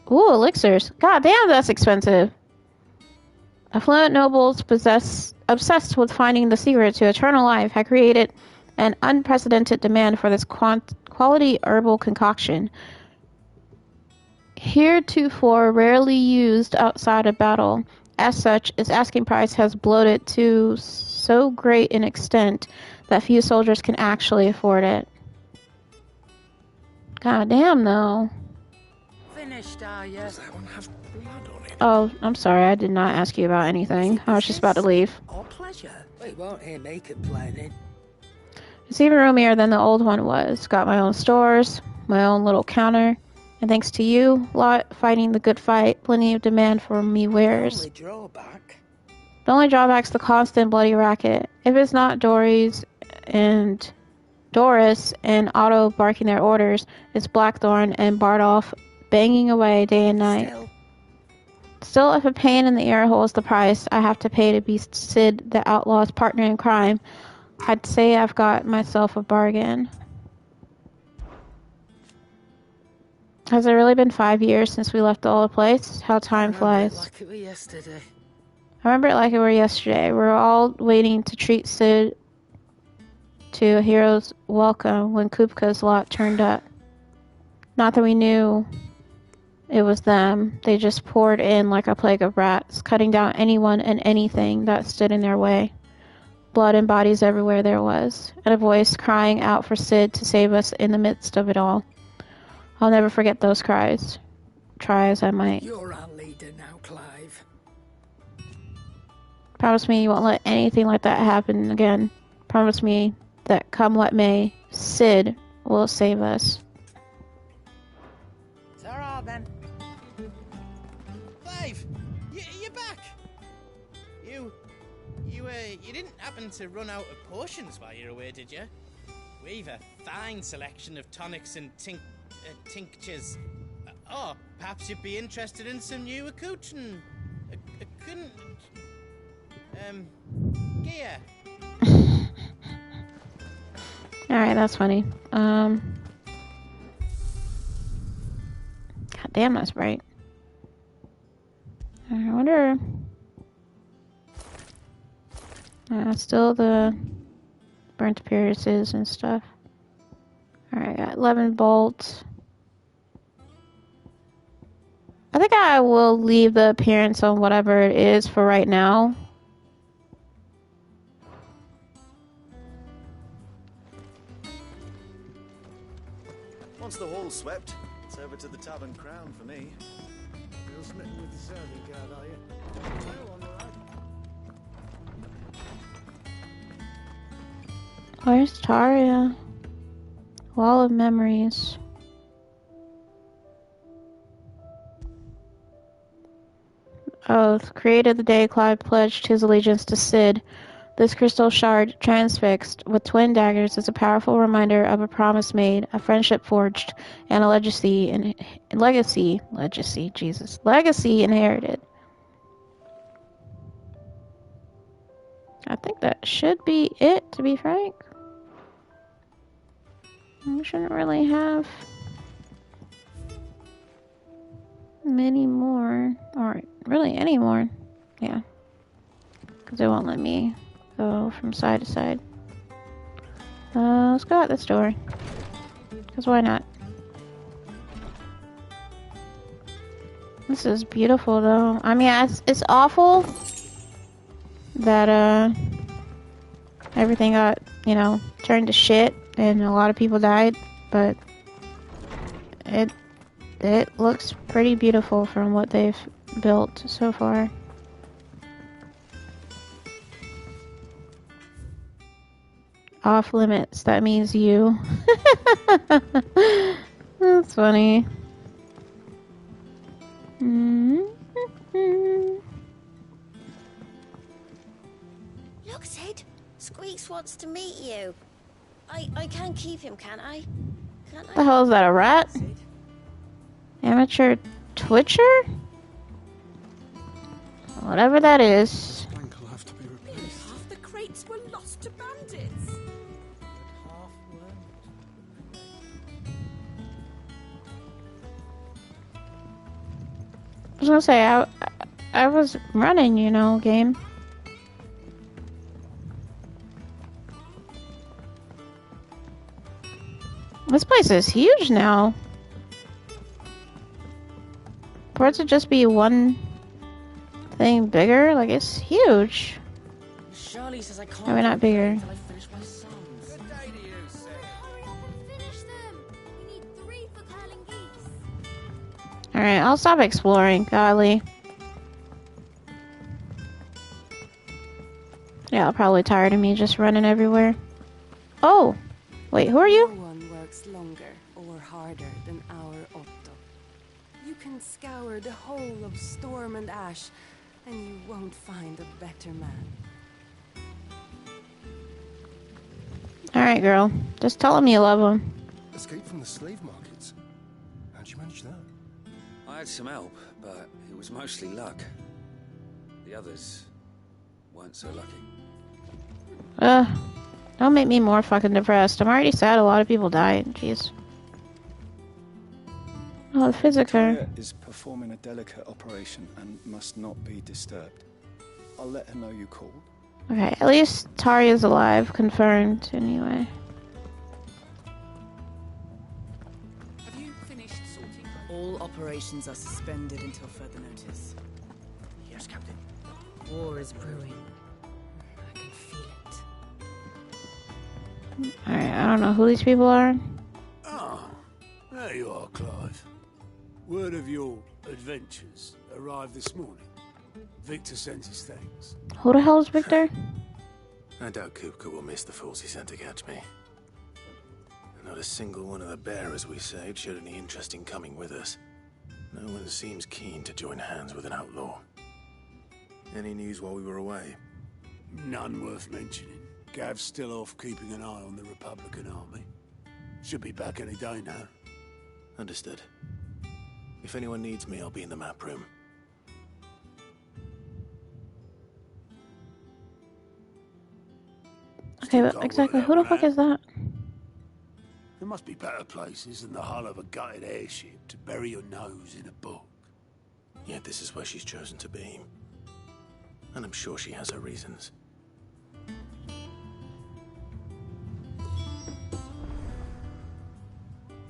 Ooh, elixirs. God damn, that's expensive. Affluent nobles obsessed with finding the secret to eternal life had created an unprecedented demand for this quality herbal concoction. Heretofore rarely used outside of battle. As such, its asking price has bloated to so great an extent that few soldiers can actually afford it. God damn, though. Finished, are you? Does that one have blood on it? Oh, I'm sorry. I did not ask you about anything. I was just about to leave. Our pleasure. We won't hear me complaining. It's even roomier than the old one was. Got my own stores, my own little counter, and thanks to you lot fighting the good fight, plenty of demand for me wares. The only drawback's the constant bloody racket. If it's not Doris and Otto barking their orders, it's Blackthorn and Bardolph banging away day and night. Still, if a pain in the ear holds the price I have to pay to be Sid the outlaw's partner in crime, I'd say I've got myself a bargain. Has it really been 5 years since we left the old place? How time flies. Like it was yesterday. I remember it like it were yesterday. We were all waiting to treat Sid to a hero's welcome when Kupka's lot turned up. Not that we knew it was them. They just poured in like a plague of rats, cutting down anyone and anything that stood in their way. Blood and bodies everywhere there was, and a voice crying out for Sid to save us in the midst of it all. I'll never forget those cries. Try as I might. You're our leader now, Clive. Promise me you won't let anything like that happen again. Promise me that come what may, Sid will save us. Ta-ra, then. Clive, you're back. You didn't happen to run out of potions while you're away, did you? We've a fine selection of tonics and tinctures. Or perhaps you'd be interested in some new accoutrement. Gear. Alright, that's funny. God damn, that's bright. I wonder... still the burnt appearances and stuff. Alright, got 11 bolts. I think I will leave the appearance on whatever it is for right now. Once the hall's swept, it's over to the Tavern Crown for me. Still smitten with the serving guard, are you? Well, on the right. Where's Taria? Wall of Memories. Oath. Created the day Clive pledged his allegiance to Sid. This crystal shard, transfixed with twin daggers, is a powerful reminder of a promise made, a friendship forged, and a legacy inherited. I think that should be it, to be frank. We shouldn't really have many more, or really any more. Yeah, because it won't let me go from side to side. Let's go out this door, because why not? This is beautiful though. I mean, it's awful that everything got, turned to shit and a lot of people died, but it looks pretty beautiful from what they've built so far. Off limits, that means you. That's funny. Look, Sid. Squeaks wants to meet you. I can't keep him, can I? Can't I? The hell is that, a rat? Amateur Twitcher? Whatever that is. Plank will have to be replaced. Half the crates were lost to bandits. I was gonna say, I was running, game. This place is huge now. For it to just be one thing bigger, like it's huge. Shirley says I can't. Maybe not bigger. Until I finish my sums. Good day to you, sir. Hurry up and finish them. We need 3 for curling geese. Alright, I'll stop exploring, golly. Yeah, I'm probably tired of me just running everywhere. Oh! Wait, who are you? No one works longer or harder than our Otto. You can scour the whole of Storm and Ash, and you won't find a better man. Alright, girl. Just tell him you love him. Escape from the slave markets. How'd you manage that? I had some help, but it was mostly luck. The others weren't so lucky. Don't make me more fucking depressed. I'm already sad a lot of people died. Jeez. Oh, the physicker. Taria is performing a delicate operation and must not be disturbed. I'll let her know you called. Okay, at least Taria's alive. Confirmed, anyway. Have you finished sorting? All operations are suspended until further notice. Yes, Captain. War is brewing. I can feel it. Alright, I don't know who these people are. Oh, There you are, Clive. Word of your adventures arrived this morning. Victor sends his thanks. Who the hell is Victor? I doubt Kupka will miss the fools he sent to catch me. Not a single one of the bearers we saved showed any interest in coming with us. No one seems keen to join hands with an outlaw. Any news while we were away? None worth mentioning. Gav's still off keeping an eye on the Republican army. Should be back any day now. Understood. If anyone needs me, I'll be in the map room. Okay, but exactly who the fuck is that? There must be better places than the hull of a gutted airship to bury your nose in a book. Yet this is where she's chosen to be. And I'm sure she has her reasons.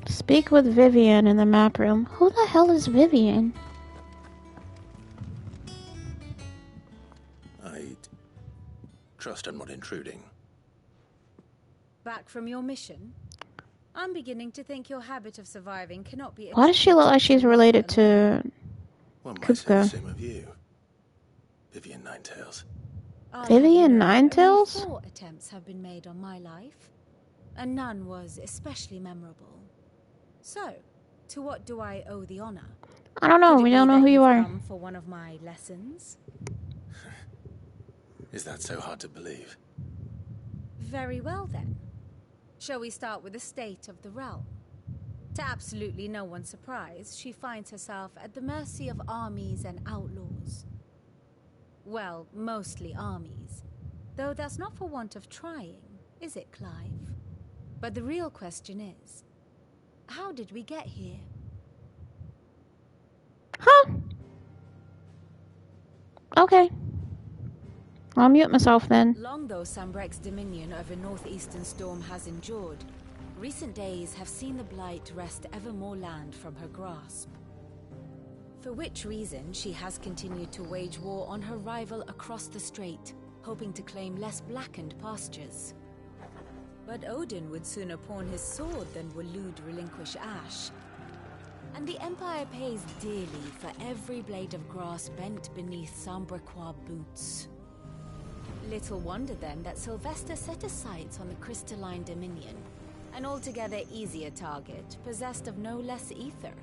Speak with Vivian in the map room. Who the hell is Vivian? I'd trust I'm not intruding. Back from your mission? I'm beginning to think your habit of surviving cannot be... Why does she look like she's related to One might say the Kupka? same of you. Vivian Ninetails. Vivian Ninetails? 4 attempts have been made on my life, and none was especially memorable. So, to what do I owe the honor? I don't know. Could it We be don't know that who you you've are. come for one of my lessons? Is that so hard to believe? Very well then. Shall we start with the state of the realm? To absolutely no one's surprise, she finds herself at the mercy of armies and outlaws. Well, mostly armies. Though that's not for want of trying, is it, Clive? But the real question is, how did we get here? Huh? Okay. I'll mute myself then. Long though Sambrek's dominion over northeastern Storm has endured, recent days have seen the Blight wrest ever more land from her grasp. For which reason she has continued to wage war on her rival across the strait, hoping to claim less blackened pastures. But Odin would sooner pawn his sword than Waloed relinquish Ash. And the Empire pays dearly for every blade of grass bent beneath Sambrequois boots. Little wonder then that Sylvester set his sights on the crystalline dominion, an altogether easier target, possessed of no less ether.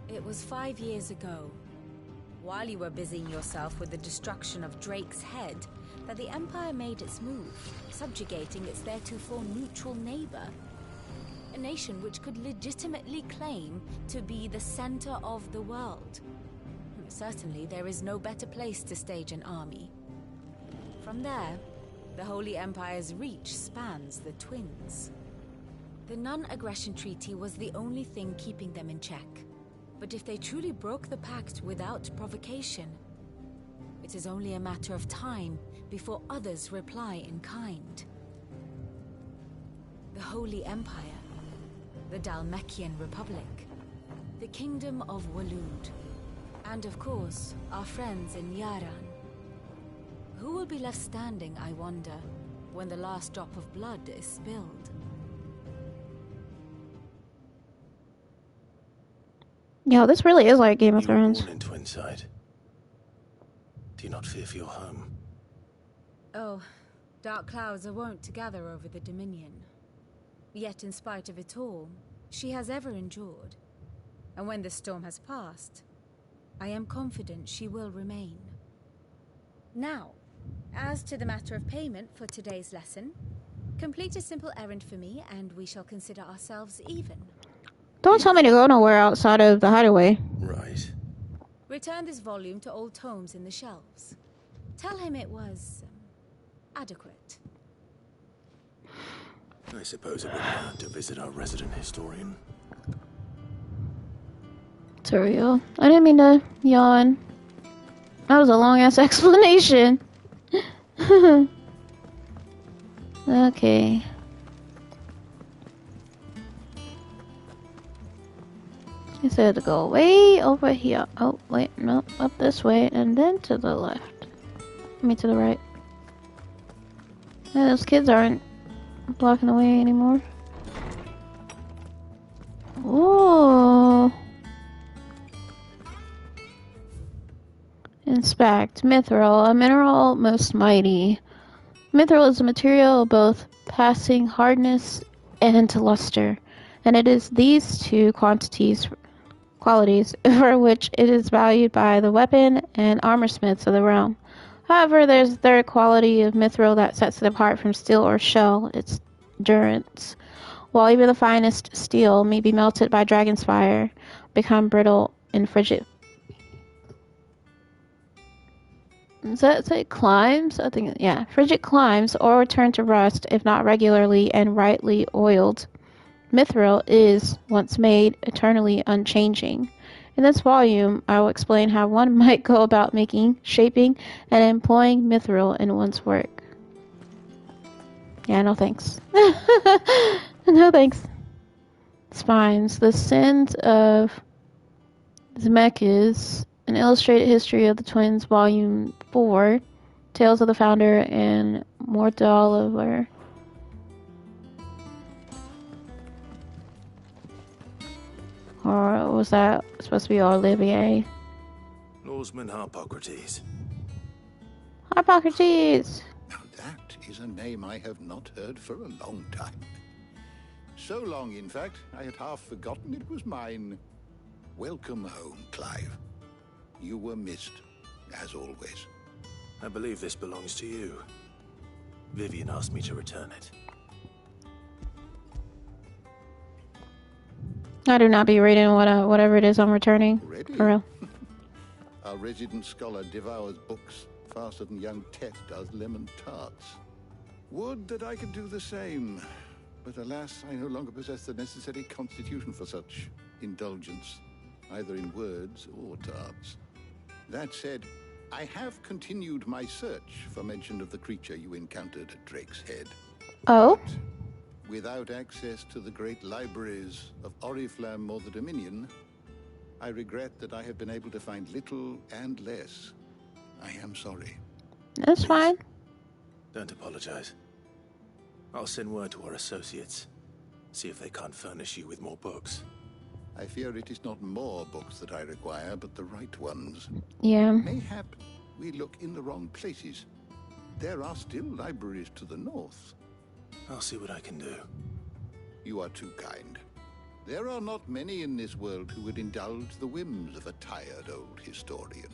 It was 5 years ago, while you were busying yourself with the destruction of Drake's head, that the Empire made its move, subjugating its theretofore neutral neighbor. A nation which could legitimately claim to be the center of the world. Certainly there is no better place to stage an army. From there, the Holy Empire's reach spans the Twins. The non-aggression treaty was the only thing keeping them in check. But if they truly broke the pact without provocation, it is only a matter of time before others reply in kind. The Holy Empire, the Dhalmekian Republic, the Kingdom of Waloed, and of course, our friends in Yaran. Who will be left standing, I wonder, when the last drop of blood is spilled? Yo, this really is like Game of You were Thrones. born in Twinside. Do you not fear for your home? Oh, dark clouds are wont to gather over the Dominion. Yet in spite of it all, she has ever endured. And when the storm has passed, I am confident she will remain. Now, as to the matter of payment for today's lesson, complete a simple errand for me and we shall consider ourselves even. Don't tell me to go nowhere outside of the hideaway. Right. Return this volume to old tomes in the shelves. Tell him it was adequate. I suppose it would hurt to visit our resident historian. It's real. I didn't mean to yawn. That was a long-ass explanation. Okay. I said to go way over here. Oh, wait, no, up this way, and then to the left. I mean, to the right. Yeah, those kids aren't blocking the way anymore. Ooh. Inspect. Mithril, a mineral most mighty. Mithril is a material of both passing hardness and luster, and it is these two qualities for which it is valued by the weapon and armorsmiths of the realm. However, there's a third quality of mithril that sets it apart from steel or shell, its durance. While even the finest steel may be melted by dragon's fire, become brittle and frigid. Does that say climbs? I think, yeah. Frigid climbs or return to rust if not regularly and rightly oiled. Mithril is, once made, eternally unchanging. In this volume, I will explain how one might go about making, shaping, and employing mithril in one's work. Yeah, no thanks. No thanks. Spines. The Sins of Zemeckis, an illustrated history of the twins, Volume 4, Tales of the Founder and Mortaliver. Or was that supposed to be Olivier? Norseman Harpocrates. Harpocrates! Now that is a name I have not heard for a long time. So long, in fact, I had half forgotten it was mine. Welcome home, Clive. You were missed, as always. I believe this belongs to you. Vivian asked me to return it. I do not be reading whatever it is I'm returning. Ready? For real. Our resident scholar devours books faster than young Tet does lemon tarts. Would that I could do the same. But alas, I no longer possess the necessary constitution for such indulgence, either in words or tarts. That said, I have continued my search for mention of the creature you encountered at Drake's Head. Oh? Without access to the great libraries of Oriflamme or the Dominion, I regret that I have been able to find little and less. I am sorry. That's fine. Don't apologize. I'll send word to our associates. See if they can't furnish you with more books. I fear it is not more books that I require, but the right ones. Yeah. Mayhap we look in the wrong places. There are still libraries to the north. I'll see what I can do. You are too kind. There are not many in this world who would indulge the whims of a tired old historian.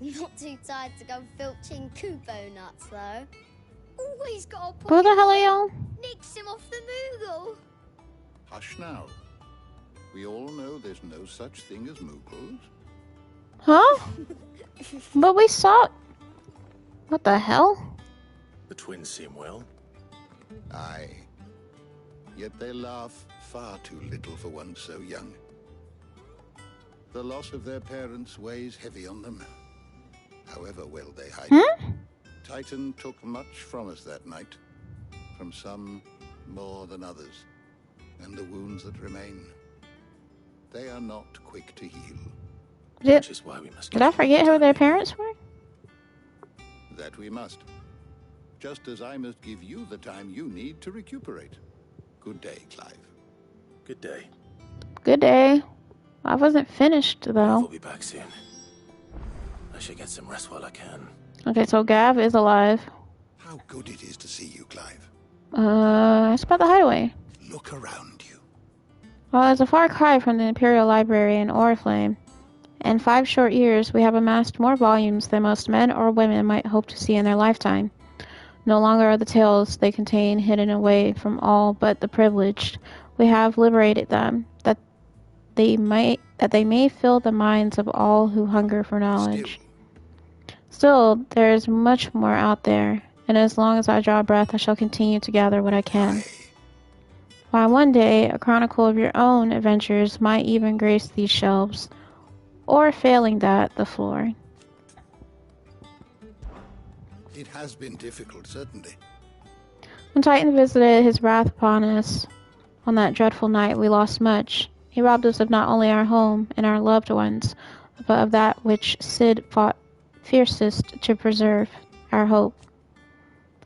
Not too tired to go filching Kubo nuts, though. Always got a Who the hell are y'all? Nicks him off the Moogle. Hush now. We all know there's no such thing as Moogles. Huh? But we saw... What the hell? The twins seem well. Aye. Yet they laugh far too little for one so young. The loss of their parents weighs heavy on them, however well they hide it. Titan took much from us that night, from some more than others, and the wounds that remain, they are not quick to heal. Which is why we must. Did I forget who their parents were? That we must. Just as I must give you the time you need to recuperate. Good day, Clive. Good day. Good day. I wasn't finished, though. We'll be back soon. I should get some rest while I can. Okay, so Gav is alive. How good it is to see you, Clive. It's about the hideaway. Look around you. Well, it's a far cry from the Imperial Library in Oriflamme. In 5 short years, we have amassed more volumes than most men or women might hope to see in their lifetime. No longer are the tales they contain hidden away from all but the privileged. We have liberated them, that they may fill the minds of all who hunger for knowledge. Still, there is much more out there, and as long as I draw breath, I shall continue to gather what I can. Why, one day, a chronicle of your own adventures might even grace these shelves, or failing that, the floor. It has been difficult, certainly. When Titan visited his wrath upon us on that dreadful night, we lost much. He robbed us of not only our home and our loved ones, but of that which Sid fought fiercest to preserve, our hope.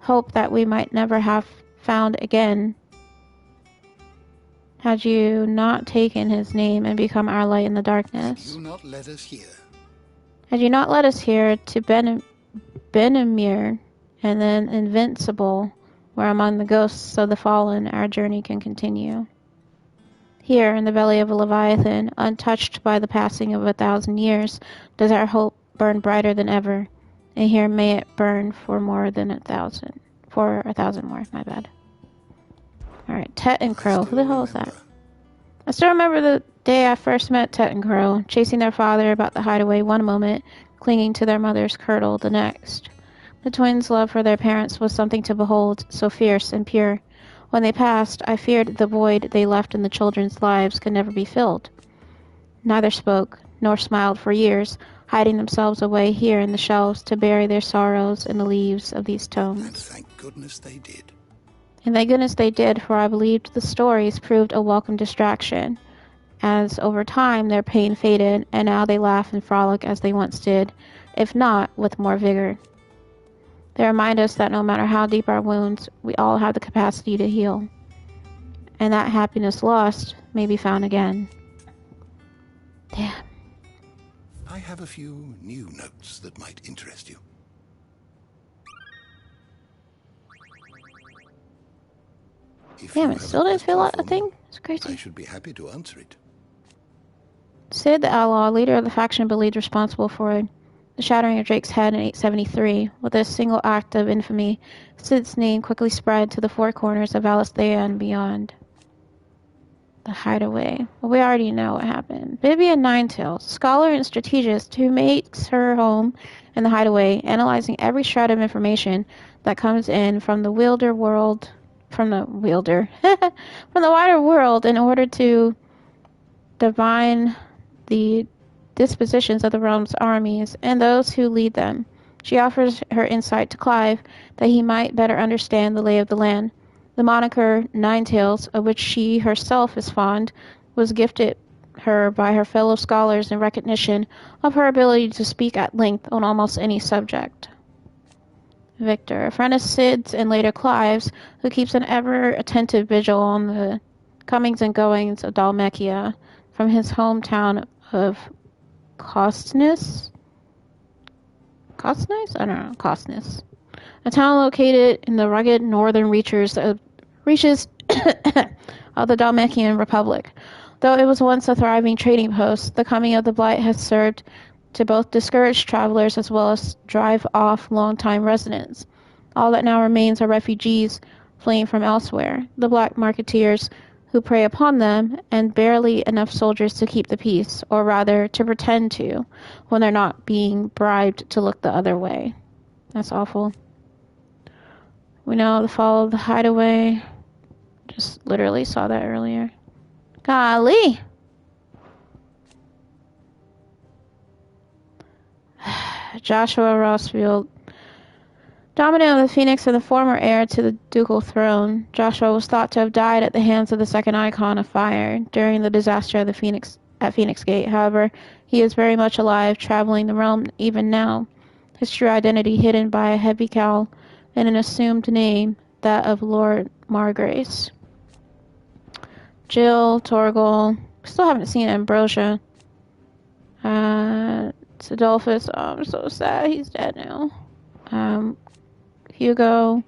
Hope that we might never have found again. had you not taken his name and become our light in the darkness. Do not let us hear. Had you not led us here to Benamir and then Invincible, where among the ghosts of the fallen our journey can continue. Here, in the belly of a Leviathan, untouched by the passing of 1,000 years, does our hope burn brighter than ever, and here may it burn for more than 1,000. For 1,000 more, my bad. Alright, Tet and Crow. Who the hell is that? I still remember the day I first met Tet and Crow, chasing their father about the hideaway one moment, clinging to their mother's kirtle the next. The twins' love for their parents was something to behold, so fierce and pure. When they passed, I feared the void they left in the children's lives could never be filled. Neither spoke, nor smiled for years, hiding themselves away here in the shelves to bury their sorrows in the leaves of these tomes. And thank goodness they did. And thank goodness they did, for I believed the stories proved a welcome distraction, as over time their pain faded, and now they laugh and frolic as they once did, if not with more vigor. They remind us that no matter how deep our wounds, we all have the capacity to heal, and that happiness lost may be found again. Damn. I have a few new notes that might interest you. Damn, it still didn't fill out a thing? It's crazy. I should be happy to answer it. Sid the Outlaw, leader of the faction believed responsible for the shattering of Drake's head in 873. With a single act of infamy, Sid's name quickly spread to the four corners of Alethea and beyond. The Hideaway. Well, we already know what happened. Vivian Ninetails, scholar and strategist who makes her home in the Hideaway, analyzing every shred of information that comes in from the wider world in order to divine the dispositions of the realm's armies and those who lead them. She offers her insight to Clive that he might better understand the lay of the land. The moniker Ninetails, of which she herself is fond, was gifted her by her fellow scholars in recognition of her ability to speak at length on almost any subject. Victor, a friend of Sid's and later Clive's, who keeps an ever-attentive vigil on the comings and goings of Dhalmekia from his hometown of Costnis? I don't know. Costnis. A town located in the rugged northern reaches of the Dhalmekian Republic. Though it was once a thriving trading post, the coming of the Blight has served to both discourage travelers as well as drive off long-time residents. All that now remains are refugees fleeing from elsewhere, the black marketeers who prey upon them, and barely enough soldiers to keep the peace, or rather, to pretend to, when they're not being bribed to look the other way. That's awful. We know the fall of the Hideaway. Just literally saw that earlier. Golly! Joshua Rossfield, dominant of the Phoenix and the former heir to the ducal throne. Joshua was thought to have died at the hands of the second Icon of Fire during the disaster of the Phoenix Gate. However, he is very much alive, traveling the realm even now. His true identity hidden by a heavy cowl and an assumed name, that of Lord Margrace. Jill, Torgal, still haven't seen Ambrosia. Adolphus, oh, I'm so sad, he's dead now. Hugo,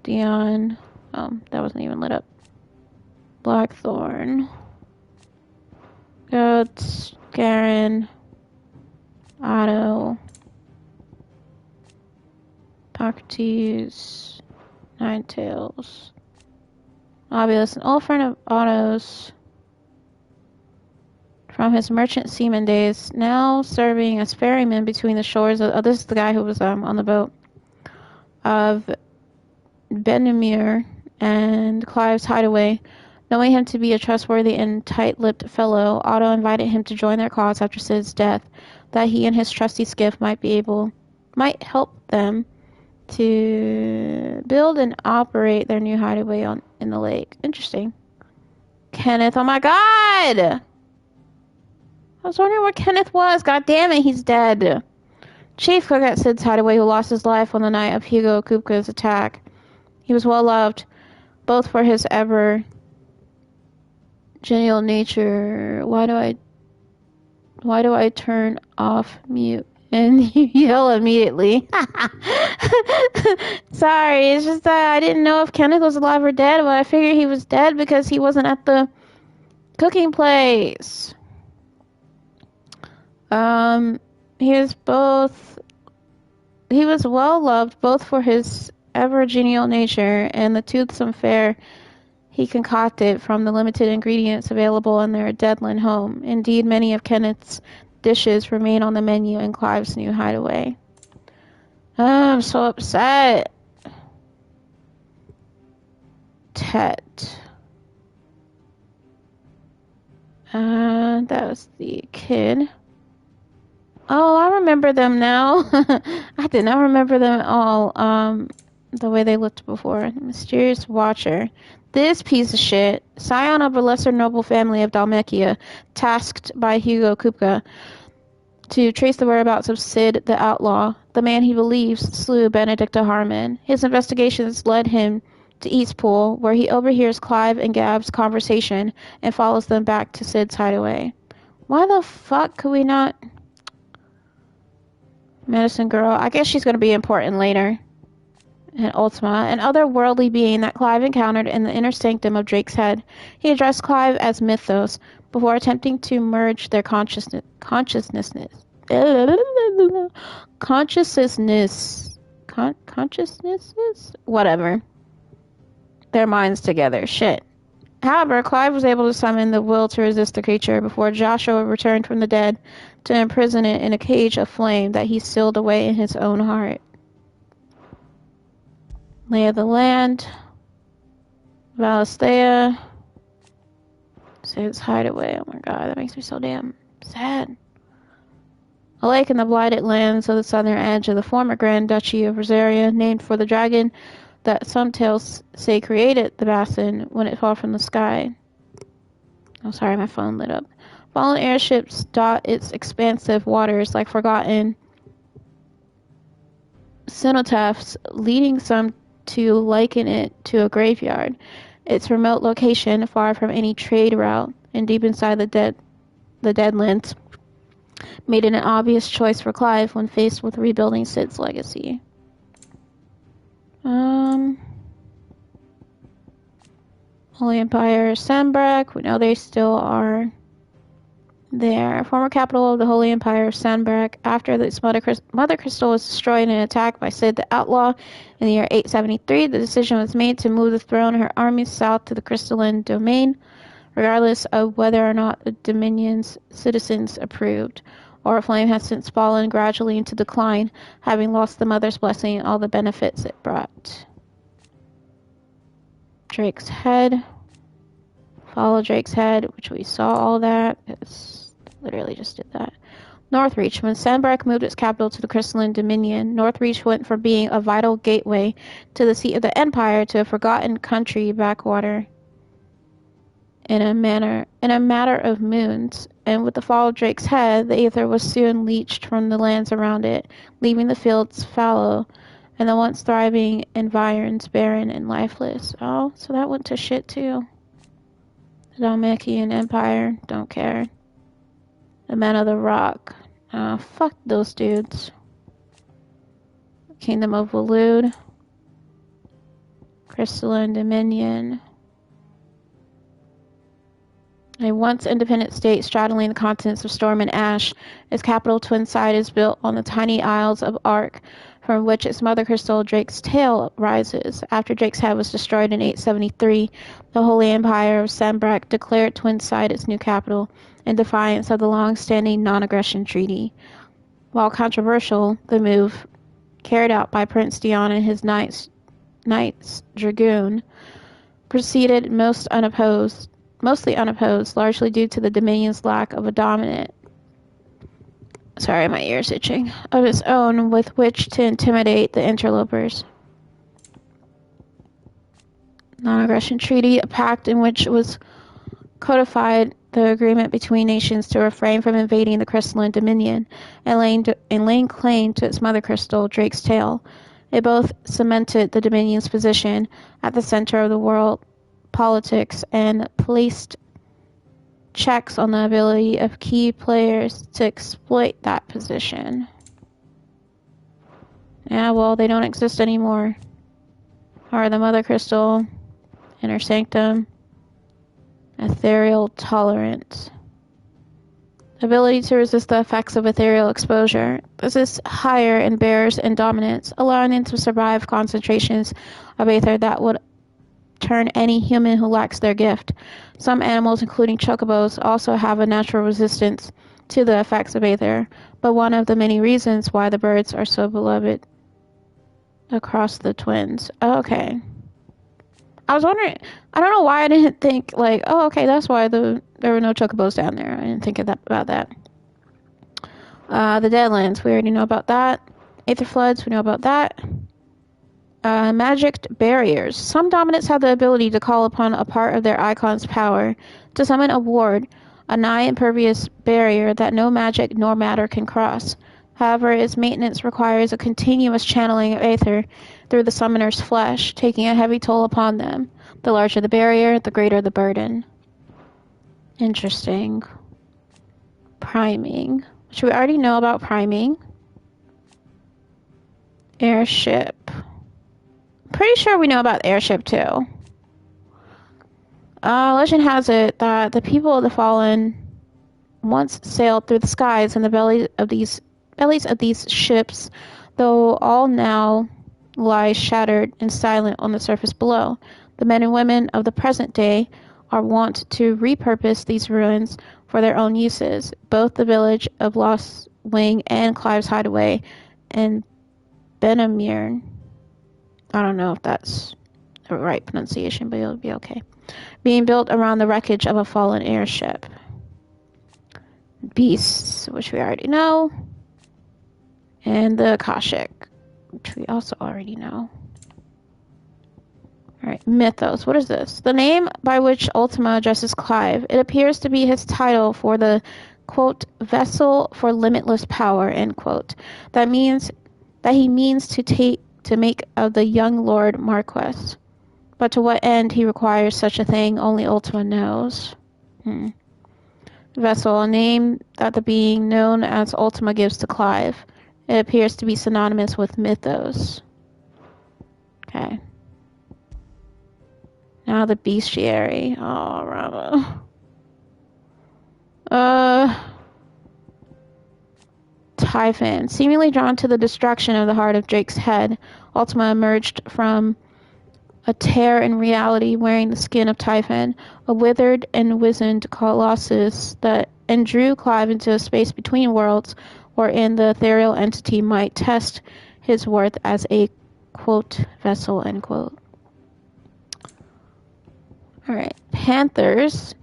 Dion, that wasn't even lit up. Blackthorn, Goats, Garen, Otto, Socrates, Ninetails, Obvious, an old friend of Otto's from his merchant seaman days, now serving as ferryman between the shores of, this is the guy who was on the boat, of Benamir and Clive's Hideaway. Knowing him to be a trustworthy and tight-lipped fellow, Otto invited him to join their cause after Sid's death, that he and his trusty skiff might help them to build and operate their new hideaway in the lake. Interesting. Kenneth, oh my god! I was wondering where Kenneth was. God damn it, he's dead. Chief cook at Sid's Hideaway who lost his life on the night of Hugo Kupka's attack. He was well loved, both for his Genial nature. Why do I turn off mute and you yell immediately? Sorry, it's just that I didn't know if Kenneth was alive or dead, but I figured he was dead because he wasn't at the cooking place. He was well loved both for his ever genial nature and the toothsome fare he concocted from the limited ingredients available in their Deadland home. Indeed, many of Kenneth's dishes remain on the menu in Clive's new hideaway. Oh, I'm so upset. Tet. That was the kid. Oh, I remember them now. I did not remember them at all. The way they looked before. The mysterious Watcher. This piece of shit, scion of a lesser noble family of Dalmekia, tasked by Hugo Kupka to trace the whereabouts of Sid the Outlaw, the man he believes slew Benedicta Harmon. His investigations led him to Eastpool, where he overhears Clive and Gab's conversation and follows them back to Sid's hideaway. Why the fuck could we not... Medicine Girl. I guess she's going to be important later. And Ultima, an otherworldly being that Clive encountered in the inner sanctum of Drake's head. He addressed Clive as Mythos before attempting to merge their consciousnesses. Whatever. Their minds together. Shit. However, Clive was able to summon the will to resist the creature before Joshua returned from the dead to imprison it in a cage of flame that he sealed away in his own heart. Lay of the Land. Valisthea. Sid's hideaway. Oh my god, that makes me so damn sad. A lake in the blighted lands of the southern edge of the former Grand Duchy of Rosaria, named for the dragon that some tales say created the basin when it fell from the sky. Oh, sorry, my phone lit up. Fallen airships dot its expansive waters like forgotten cenotaphs, leading some to liken it to a graveyard. Its remote location, far from any trade route and deep inside the Deadlands, made it an obvious choice for Clive when faced with rebuilding Sid's legacy. Holy Empire, Sandbrak. We know they still are there. Former capital of the Holy Empire of Sandbrak. After this Mother Crystal was destroyed in an attack by Sid the Outlaw in the year 873, the decision was made to move the throne and her armies south to the crystalline domain, regardless of whether or not the Dominion's citizens approved. Oriflame has since fallen gradually into decline, having lost the Mother's blessing and all the benefits it brought. Drake's Head. Follow Drake's Head, which we saw all that. It's literally just did that. Northreach. When Sandbrak moved its capital to the Crystalline Dominion, Northreach went from being a vital gateway to the seat of the Empire to a forgotten country backwater in a matter of moons. And with the fall of Drake's Head, the Aether was soon leached from the lands around it, leaving the fields fallow and the once thriving environs barren and lifeless. Oh, so that went to shit too. The Dalmekian Empire, don't care. The Men of the Rock, fuck those dudes. Kingdom of Waloed. Crystalline Dominion. A once independent state straddling the continents of Storm and Ash, its capital Twinside is built on the tiny Isles of Ark, from which its mother crystal Drake's Tail rises. After Drake's Head was destroyed in 873, the Holy Empire of Sandbrak declared Twinside its new capital in defiance of the long-standing non-aggression treaty. While controversial, the move, carried out by Prince Dion and his Knights Dragoon, proceeded mostly unopposed, largely due to the Dominion's lack of a dominant, sorry, my ear's itching, of its own with which to intimidate the interlopers. Non-aggression treaty, a pact in which was codified the agreement between nations to refrain from invading the Crystalline Dominion and laying claim to its mother crystal, Drake's Tail. It both cemented the Dominion's position at the center of the world politics and placed checks on the ability of key players to exploit that position. Yeah, well, they don't exist anymore. Are the Mother Crystal, Inner Sanctum, Ethereal Tolerance. Ability to resist the effects of ethereal exposure. This is higher in bears and dominance, allowing them to survive concentrations of aether that would turn any human who lacks their gift. Some animals, including chocobos, also have a natural resistance to the effects of aether, but one of the many reasons why the birds are so beloved across the twins. Okay. I was wondering, I don't know why I didn't think, like, oh, okay, that's why there were no chocobos down there. I didn't think about that. The Deadlands, we already know about that. Aether Floods, we know about that. Magicked barriers. Some dominants have the ability to call upon a part of their icon's power to summon a ward, a nigh-impervious barrier that no magic nor matter can cross. However, its maintenance requires a continuous channeling of aether through the summoner's flesh, taking a heavy toll upon them. The larger the barrier, the greater the burden. Interesting. Priming. Which we already know about priming. Airship. Pretty sure we know about airship too. Legend has it that the people of the Fallen once sailed through the skies in the bellies of these ships, though all now lie shattered and silent on the surface below. The men and women of the present day are wont to repurpose these ruins for their own uses. Both the village of Lost Wing and Clive's Hideaway and Benamir. I don't know if that's the right pronunciation, but it'll be okay. Being built around the wreckage of a fallen airship. Beasts, which we already know. And the Akashic, which we also already know. Alright, Mythos. What is this? The name by which Ultima addresses Clive. It appears to be his title for the, quote, vessel for limitless power, end quote. That he means to make of the young Lord Marquess. But to what end he requires such a thing, only Ultima knows. Vessel, a name that the being known as Ultima gives to Clive. It appears to be synonymous with mythos. Okay. Now the bestiary. Oh, bravo. Typhon. Seemingly drawn to the destruction of the heart of Drake's head, Ultima emerged from a tear in reality wearing the skin of Typhon, a withered and wizened colossus and drew Clive into a space between worlds wherein the ethereal entity might test his worth as a, quote, vessel, end quote. Alright, Panthers.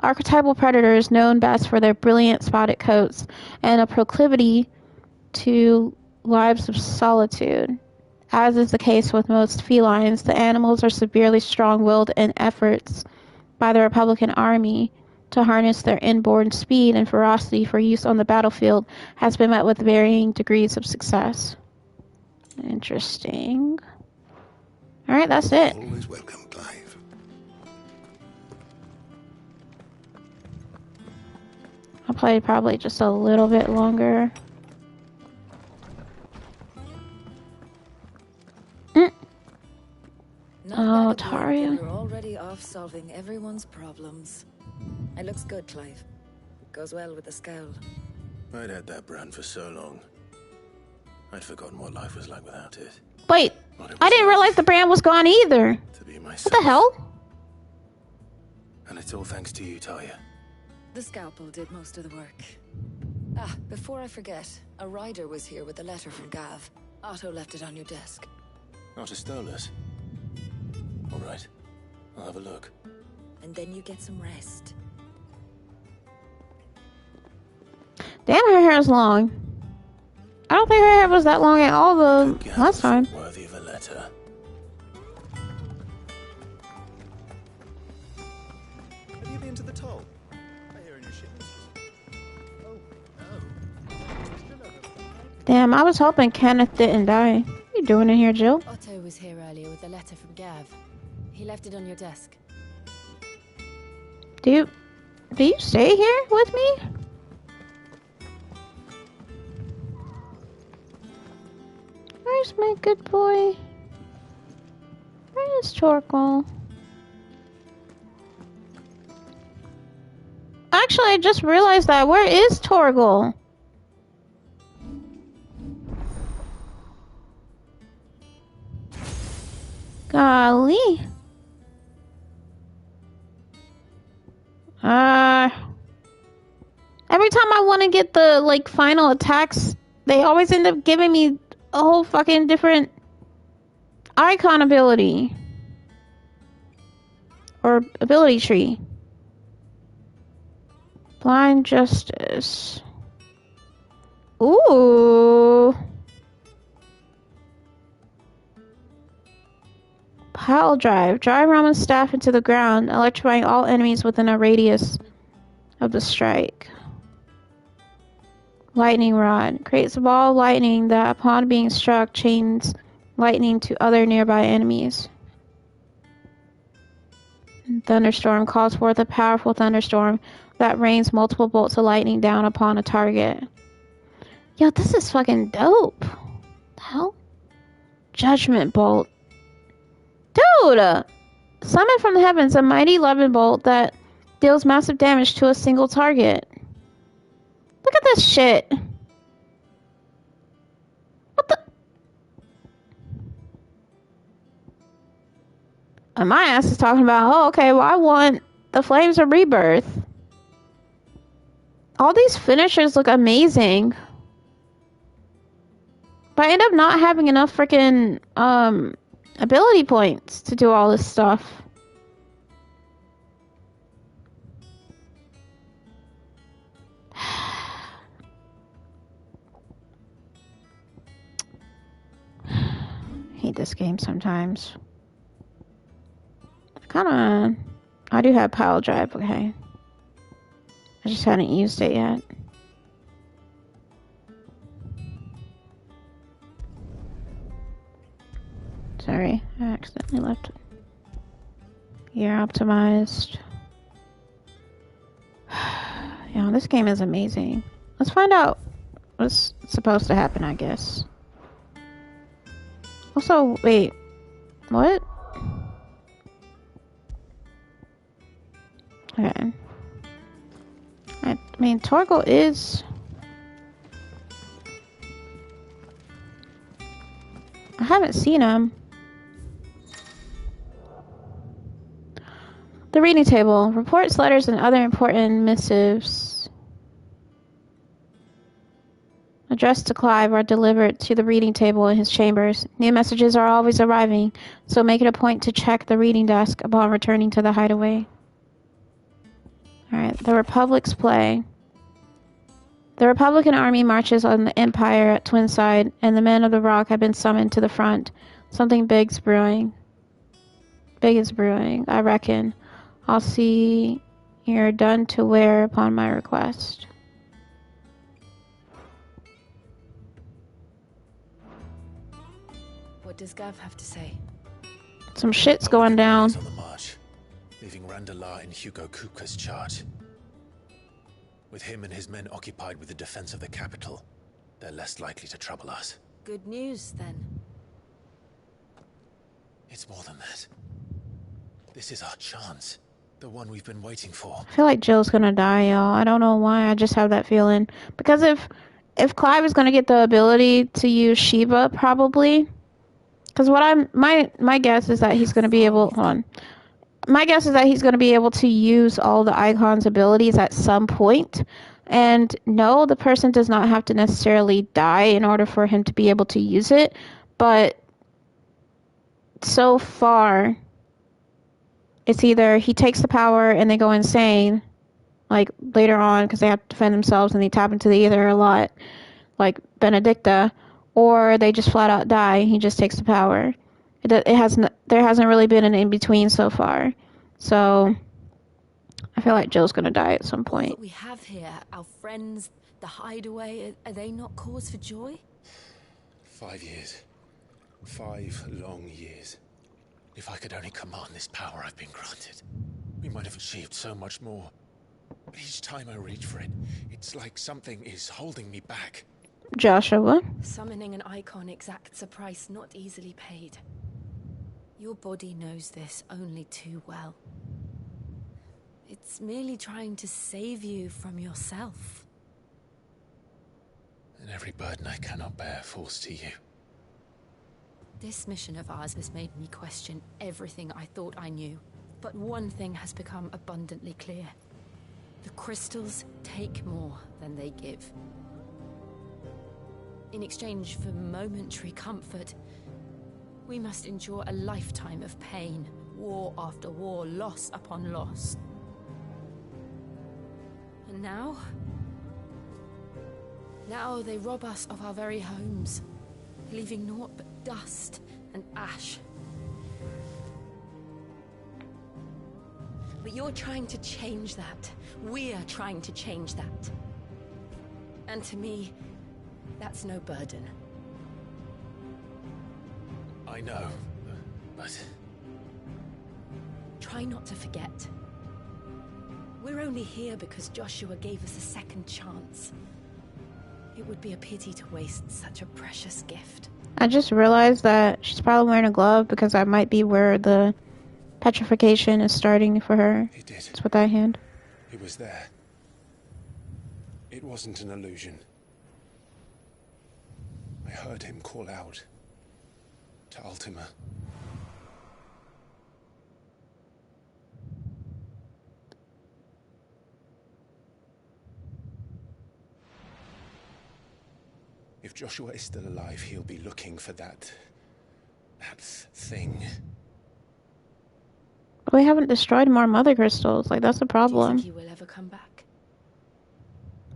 Archetypal predators known best for their brilliant spotted coats and a proclivity to lives of solitude. As is the case with most felines, the animals are severely strong-willed in efforts by the Republican Army to harness their inborn speed and ferocity for use on the battlefield has been met with varying degrees of success. Interesting. Alright, that's it. Always welcome, Clive. I'll play probably just a little bit longer. Oh, Taria. You're already off solving everyone's problems. It looks good, Clive. Goes well with the scowl. I'd had that brand for so long. I'd forgotten what life was like without it. Wait, I didn't realize the brand was gone either. To be myself. What the hell? And it's all thanks to you, Talia. The scalpel did most of the work. Ah, before I forget, a rider was here with a letter from Gav. Otto left it on your desk. Not a Stolas. All right, I'll have a look. And then you get some rest. Damn, her hair is long. I don't think her hair was that long at all the last time. Worthy of a letter. Have you been to the toll? I hear a new shipment's just... Oh, no. Damn, I was hoping Kenneth didn't die. What are you doing in here, Jill? Otto was here earlier with a letter from Gav. He left it on your desk. Dude, Do you stay here with me? Where's my good boy? Where is Torgal? Actually, I just realized that. Where is Torgal? Golly. Every time I want to get the, like, final attacks, they always end up giving me a whole fucking different icon ability. Or ability tree. Blind Justice. Ooh. Pile drive. Drive Rama's staff into the ground, electrifying all enemies within a radius of the strike. Lightning Rod. Creates a ball of lightning that, upon being struck, chains lightning to other nearby enemies. Thunderstorm. Calls forth a powerful thunderstorm that rains multiple bolts of lightning down upon a target. Yo, this is fucking dope. The hell? Judgment Bolt. Dude! Summon from the heavens a mighty loving bolt that deals massive damage to a single target. Look at this shit. What the? And my ass is talking about, oh, okay, well, I want the Flames of Rebirth. All these finishers look amazing. But I end up not having enough freaking, ability points to do all this stuff. Hate this game sometimes. I do have pile drive, okay. I just hadn't used it yet. Sorry, I accidentally left. Gear optimized. Yeah, this game is amazing. Let's find out what's supposed to happen, I guess. Also, wait. What? Okay. I mean, Torgal is... I haven't seen him. The reading table. Reports, letters, and other important missives addressed to Clive are delivered to the reading table in his chambers. New messages are always arriving, so make it a point to check the reading desk upon returning to the hideaway. Alright, the Republic's play. The Republican army marches on the Empire at Twinside, and the men of the Rock have been summoned to the front. Something big's brewing. Big is brewing, I reckon. I'll see you're done to wear upon my request. What does Gav have to say? Some shit's going down. On the march, leaving Randalar in Hugo Kupka's charge. With him and his men occupied with the defense of the capital, they're less likely to trouble us. Good news, then. It's more than that. This is our chance. The one we've been waiting for. I feel like Jill's gonna die, y'all. I don't know why, I just have that feeling. Because if Clive is gonna get the ability to use Shiva, probably. Because my guess is that he's gonna be able... Hold on. My guess is that he's gonna be able to use all the Icon's abilities at some point. And no, the person does not have to necessarily die in order for him to be able to use it. But so far... It's either he takes the power and they go insane, like later on, because they have to defend themselves and they tap into the ether a lot, like Benedicta, or they just flat out die. He just takes the power. There hasn't really been an in between so far, so I feel like Jill's gonna die at some point. What we have here, our friends, the hideaway, are they not cause for joy? 5 years. 5 long years. If I could only command this power I've been granted, we might have achieved so much more. Each time I reach for it, it's like something is holding me back. Joshua. Summoning an icon exacts a price not easily paid. Your body knows this only too well. It's merely trying to save you from yourself. And every burden I cannot bear falls to you. This mission of ours has made me question everything I thought I knew. But one thing has become abundantly clear. The crystals take more than they give. In exchange for momentary comfort, we must endure a lifetime of pain, war after war, loss upon loss. And now they rob us of our very homes, leaving naught but dust and ash. But you're trying to change that. We're trying to change that. And to me, that's no burden. I know, but... Try not to forget. We're only here because Joshua gave us a second chance. It would be a pity to waste such a precious gift. I just realized that she's probably wearing a glove because that might be where the petrification is starting for her. He did. It's with that hand. He was there. It wasn't an illusion. I heard him call out to Ultima. If Joshua is still alive, he'll be looking for that thing. We haven't destroyed more mother crystals. Like, that's the problem. Do you think he will ever come back?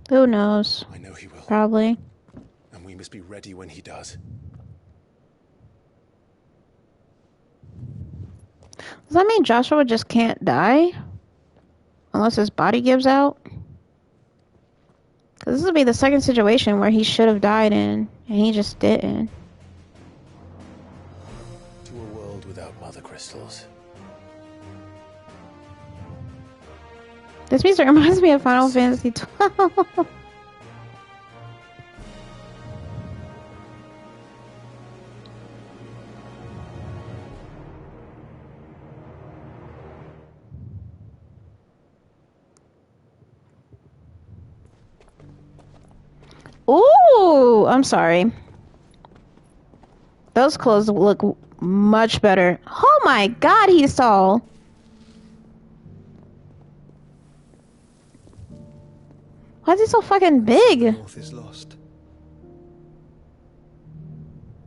Who knows? I know he will. Probably. And we must be ready when he does. Does that mean Joshua just can't die? Unless his body gives out? Because this would be the second situation where he should have died in, and he just didn't. To a world without mother crystals. This music reminds me of Final Fantasy XII. Ooh, I'm sorry. Those clothes look much better. Oh my god, he's tall. Why is he so fucking big? North is lost.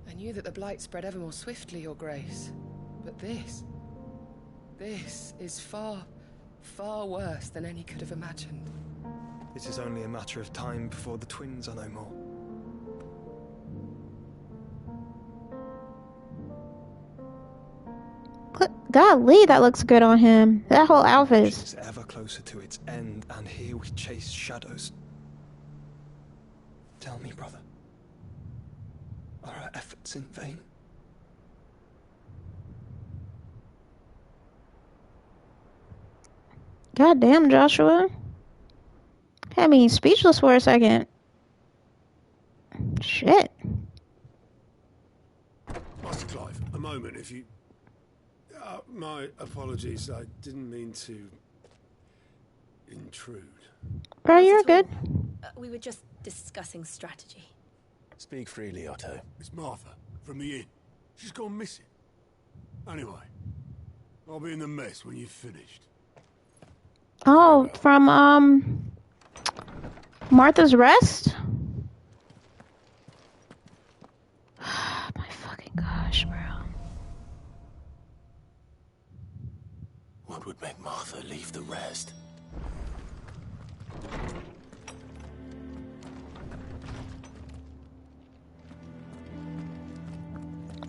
I knew that the blight spread ever more swiftly, Your Grace. But this is far, far worse than any could have imagined. It is only a matter of time before the twins are no more. Golly, that looks good on him. That whole outfit is... It's ever closer to its end, and here we chase shadows. Tell me, brother, are our efforts in vain? God damn, Joshua. Had me speechless for a second. Shit. Master Clive, a moment, if you... my apologies, I didn't mean to... intrude. Bro, you're good. We were just discussing strategy. Speak freely, Otto. It's Martha, from the inn. She's gone missing. Anyway, I'll be in the mess when you've finished. Oh, from, Martha's Rest? My fucking gosh, bro. What would make Martha leave the rest?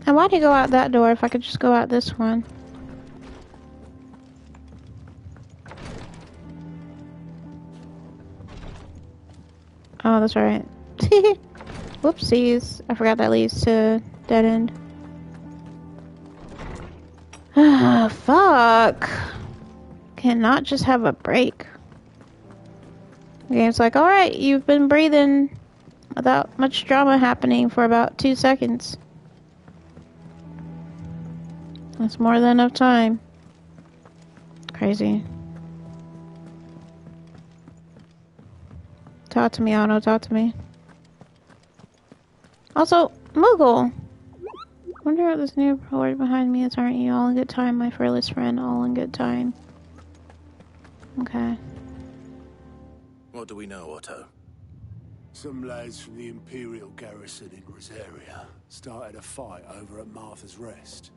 And why'd he go out that door if I could just go out this one? Oh, that's right. Whoopsies. I forgot that leads to dead end. Ah, fuck. Cannot just have a break. The game's like, alright, you've been breathing without much drama happening for about 2 seconds. That's more than enough time. Crazy. Talk to me, Otto, talk to me. Also, Moogle! Wonder what this new word behind me is. Aren't you all in good time, my fearless friend? All in good time. Okay. What do we know, Otto? Some lads from the Imperial garrison in Rosaria started a fight over at Martha's Rest.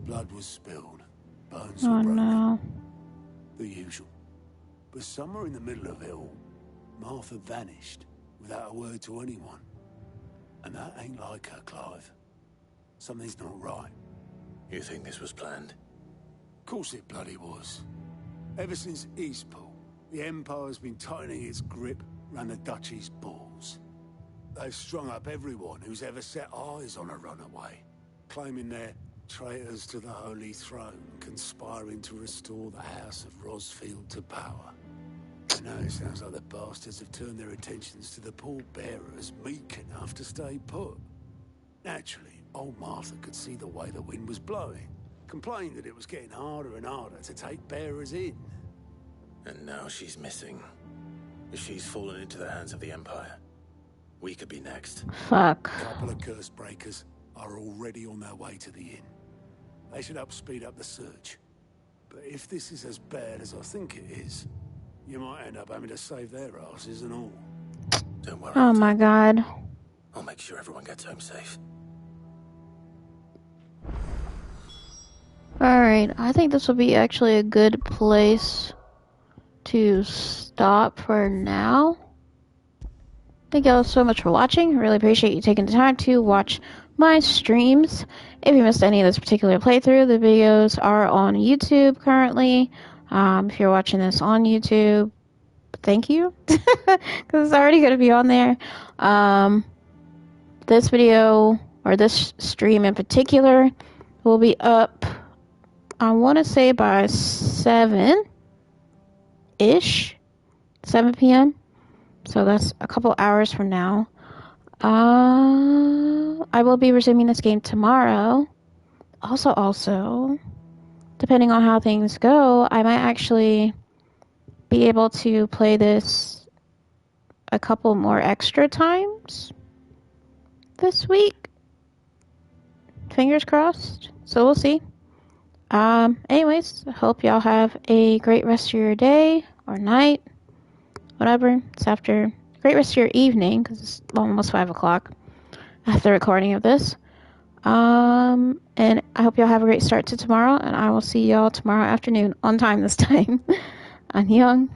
Blood was spilled. Bones were broken. No. The usual. But somewhere in the middle of it all, Martha vanished without a word to anyone. And that ain't like her, Clive. Something's not right. You think this was planned? Of course it bloody was. Ever since Eastpool, the Empire's been tightening its grip around the Duchy's balls. They've strung up everyone who's ever set eyes on a runaway, claiming they're traitors to the Holy Throne, conspiring to restore the House of Rosfield to power. I know it sounds like the bastards have turned their attentions to the pallbearers meek enough to stay put. Naturally, old Martha could see the way the wind was blowing, complained that it was getting harder and harder to take bearers in. And now she's missing. If she's fallen into the hands of the Empire, we could be next. Fuck. A couple of curse breakers are already on their way to the inn. They should help speed up the search. But if this is as bad as I think it is, you might end up having to save their asses and all. Don't worry. Oh my god. I'll make sure everyone gets home safe. Alright, I think this will be actually a good place to stop for now. Thank you all so much for watching. I really appreciate you taking the time to watch my streams. If you missed any of this particular playthrough, the videos are on YouTube currently. If you're watching this on YouTube, thank you, because it's already going to be on there. This video, or this stream in particular, will be up, I want to say by 7-ish, 7 p.m. So that's a couple hours from now. I will be resuming this game tomorrow. Also, depending on how things go, I might actually be able to play this a couple more extra times this week. Fingers crossed. So we'll see. Anyways, I hope y'all have a great rest of your day or night. Whatever. It's after. Great rest of your evening, because it's almost 5 o'clock after recording of this. And I hope y'all have a great start to tomorrow, and I will see y'all tomorrow afternoon on time this time. Annyeong.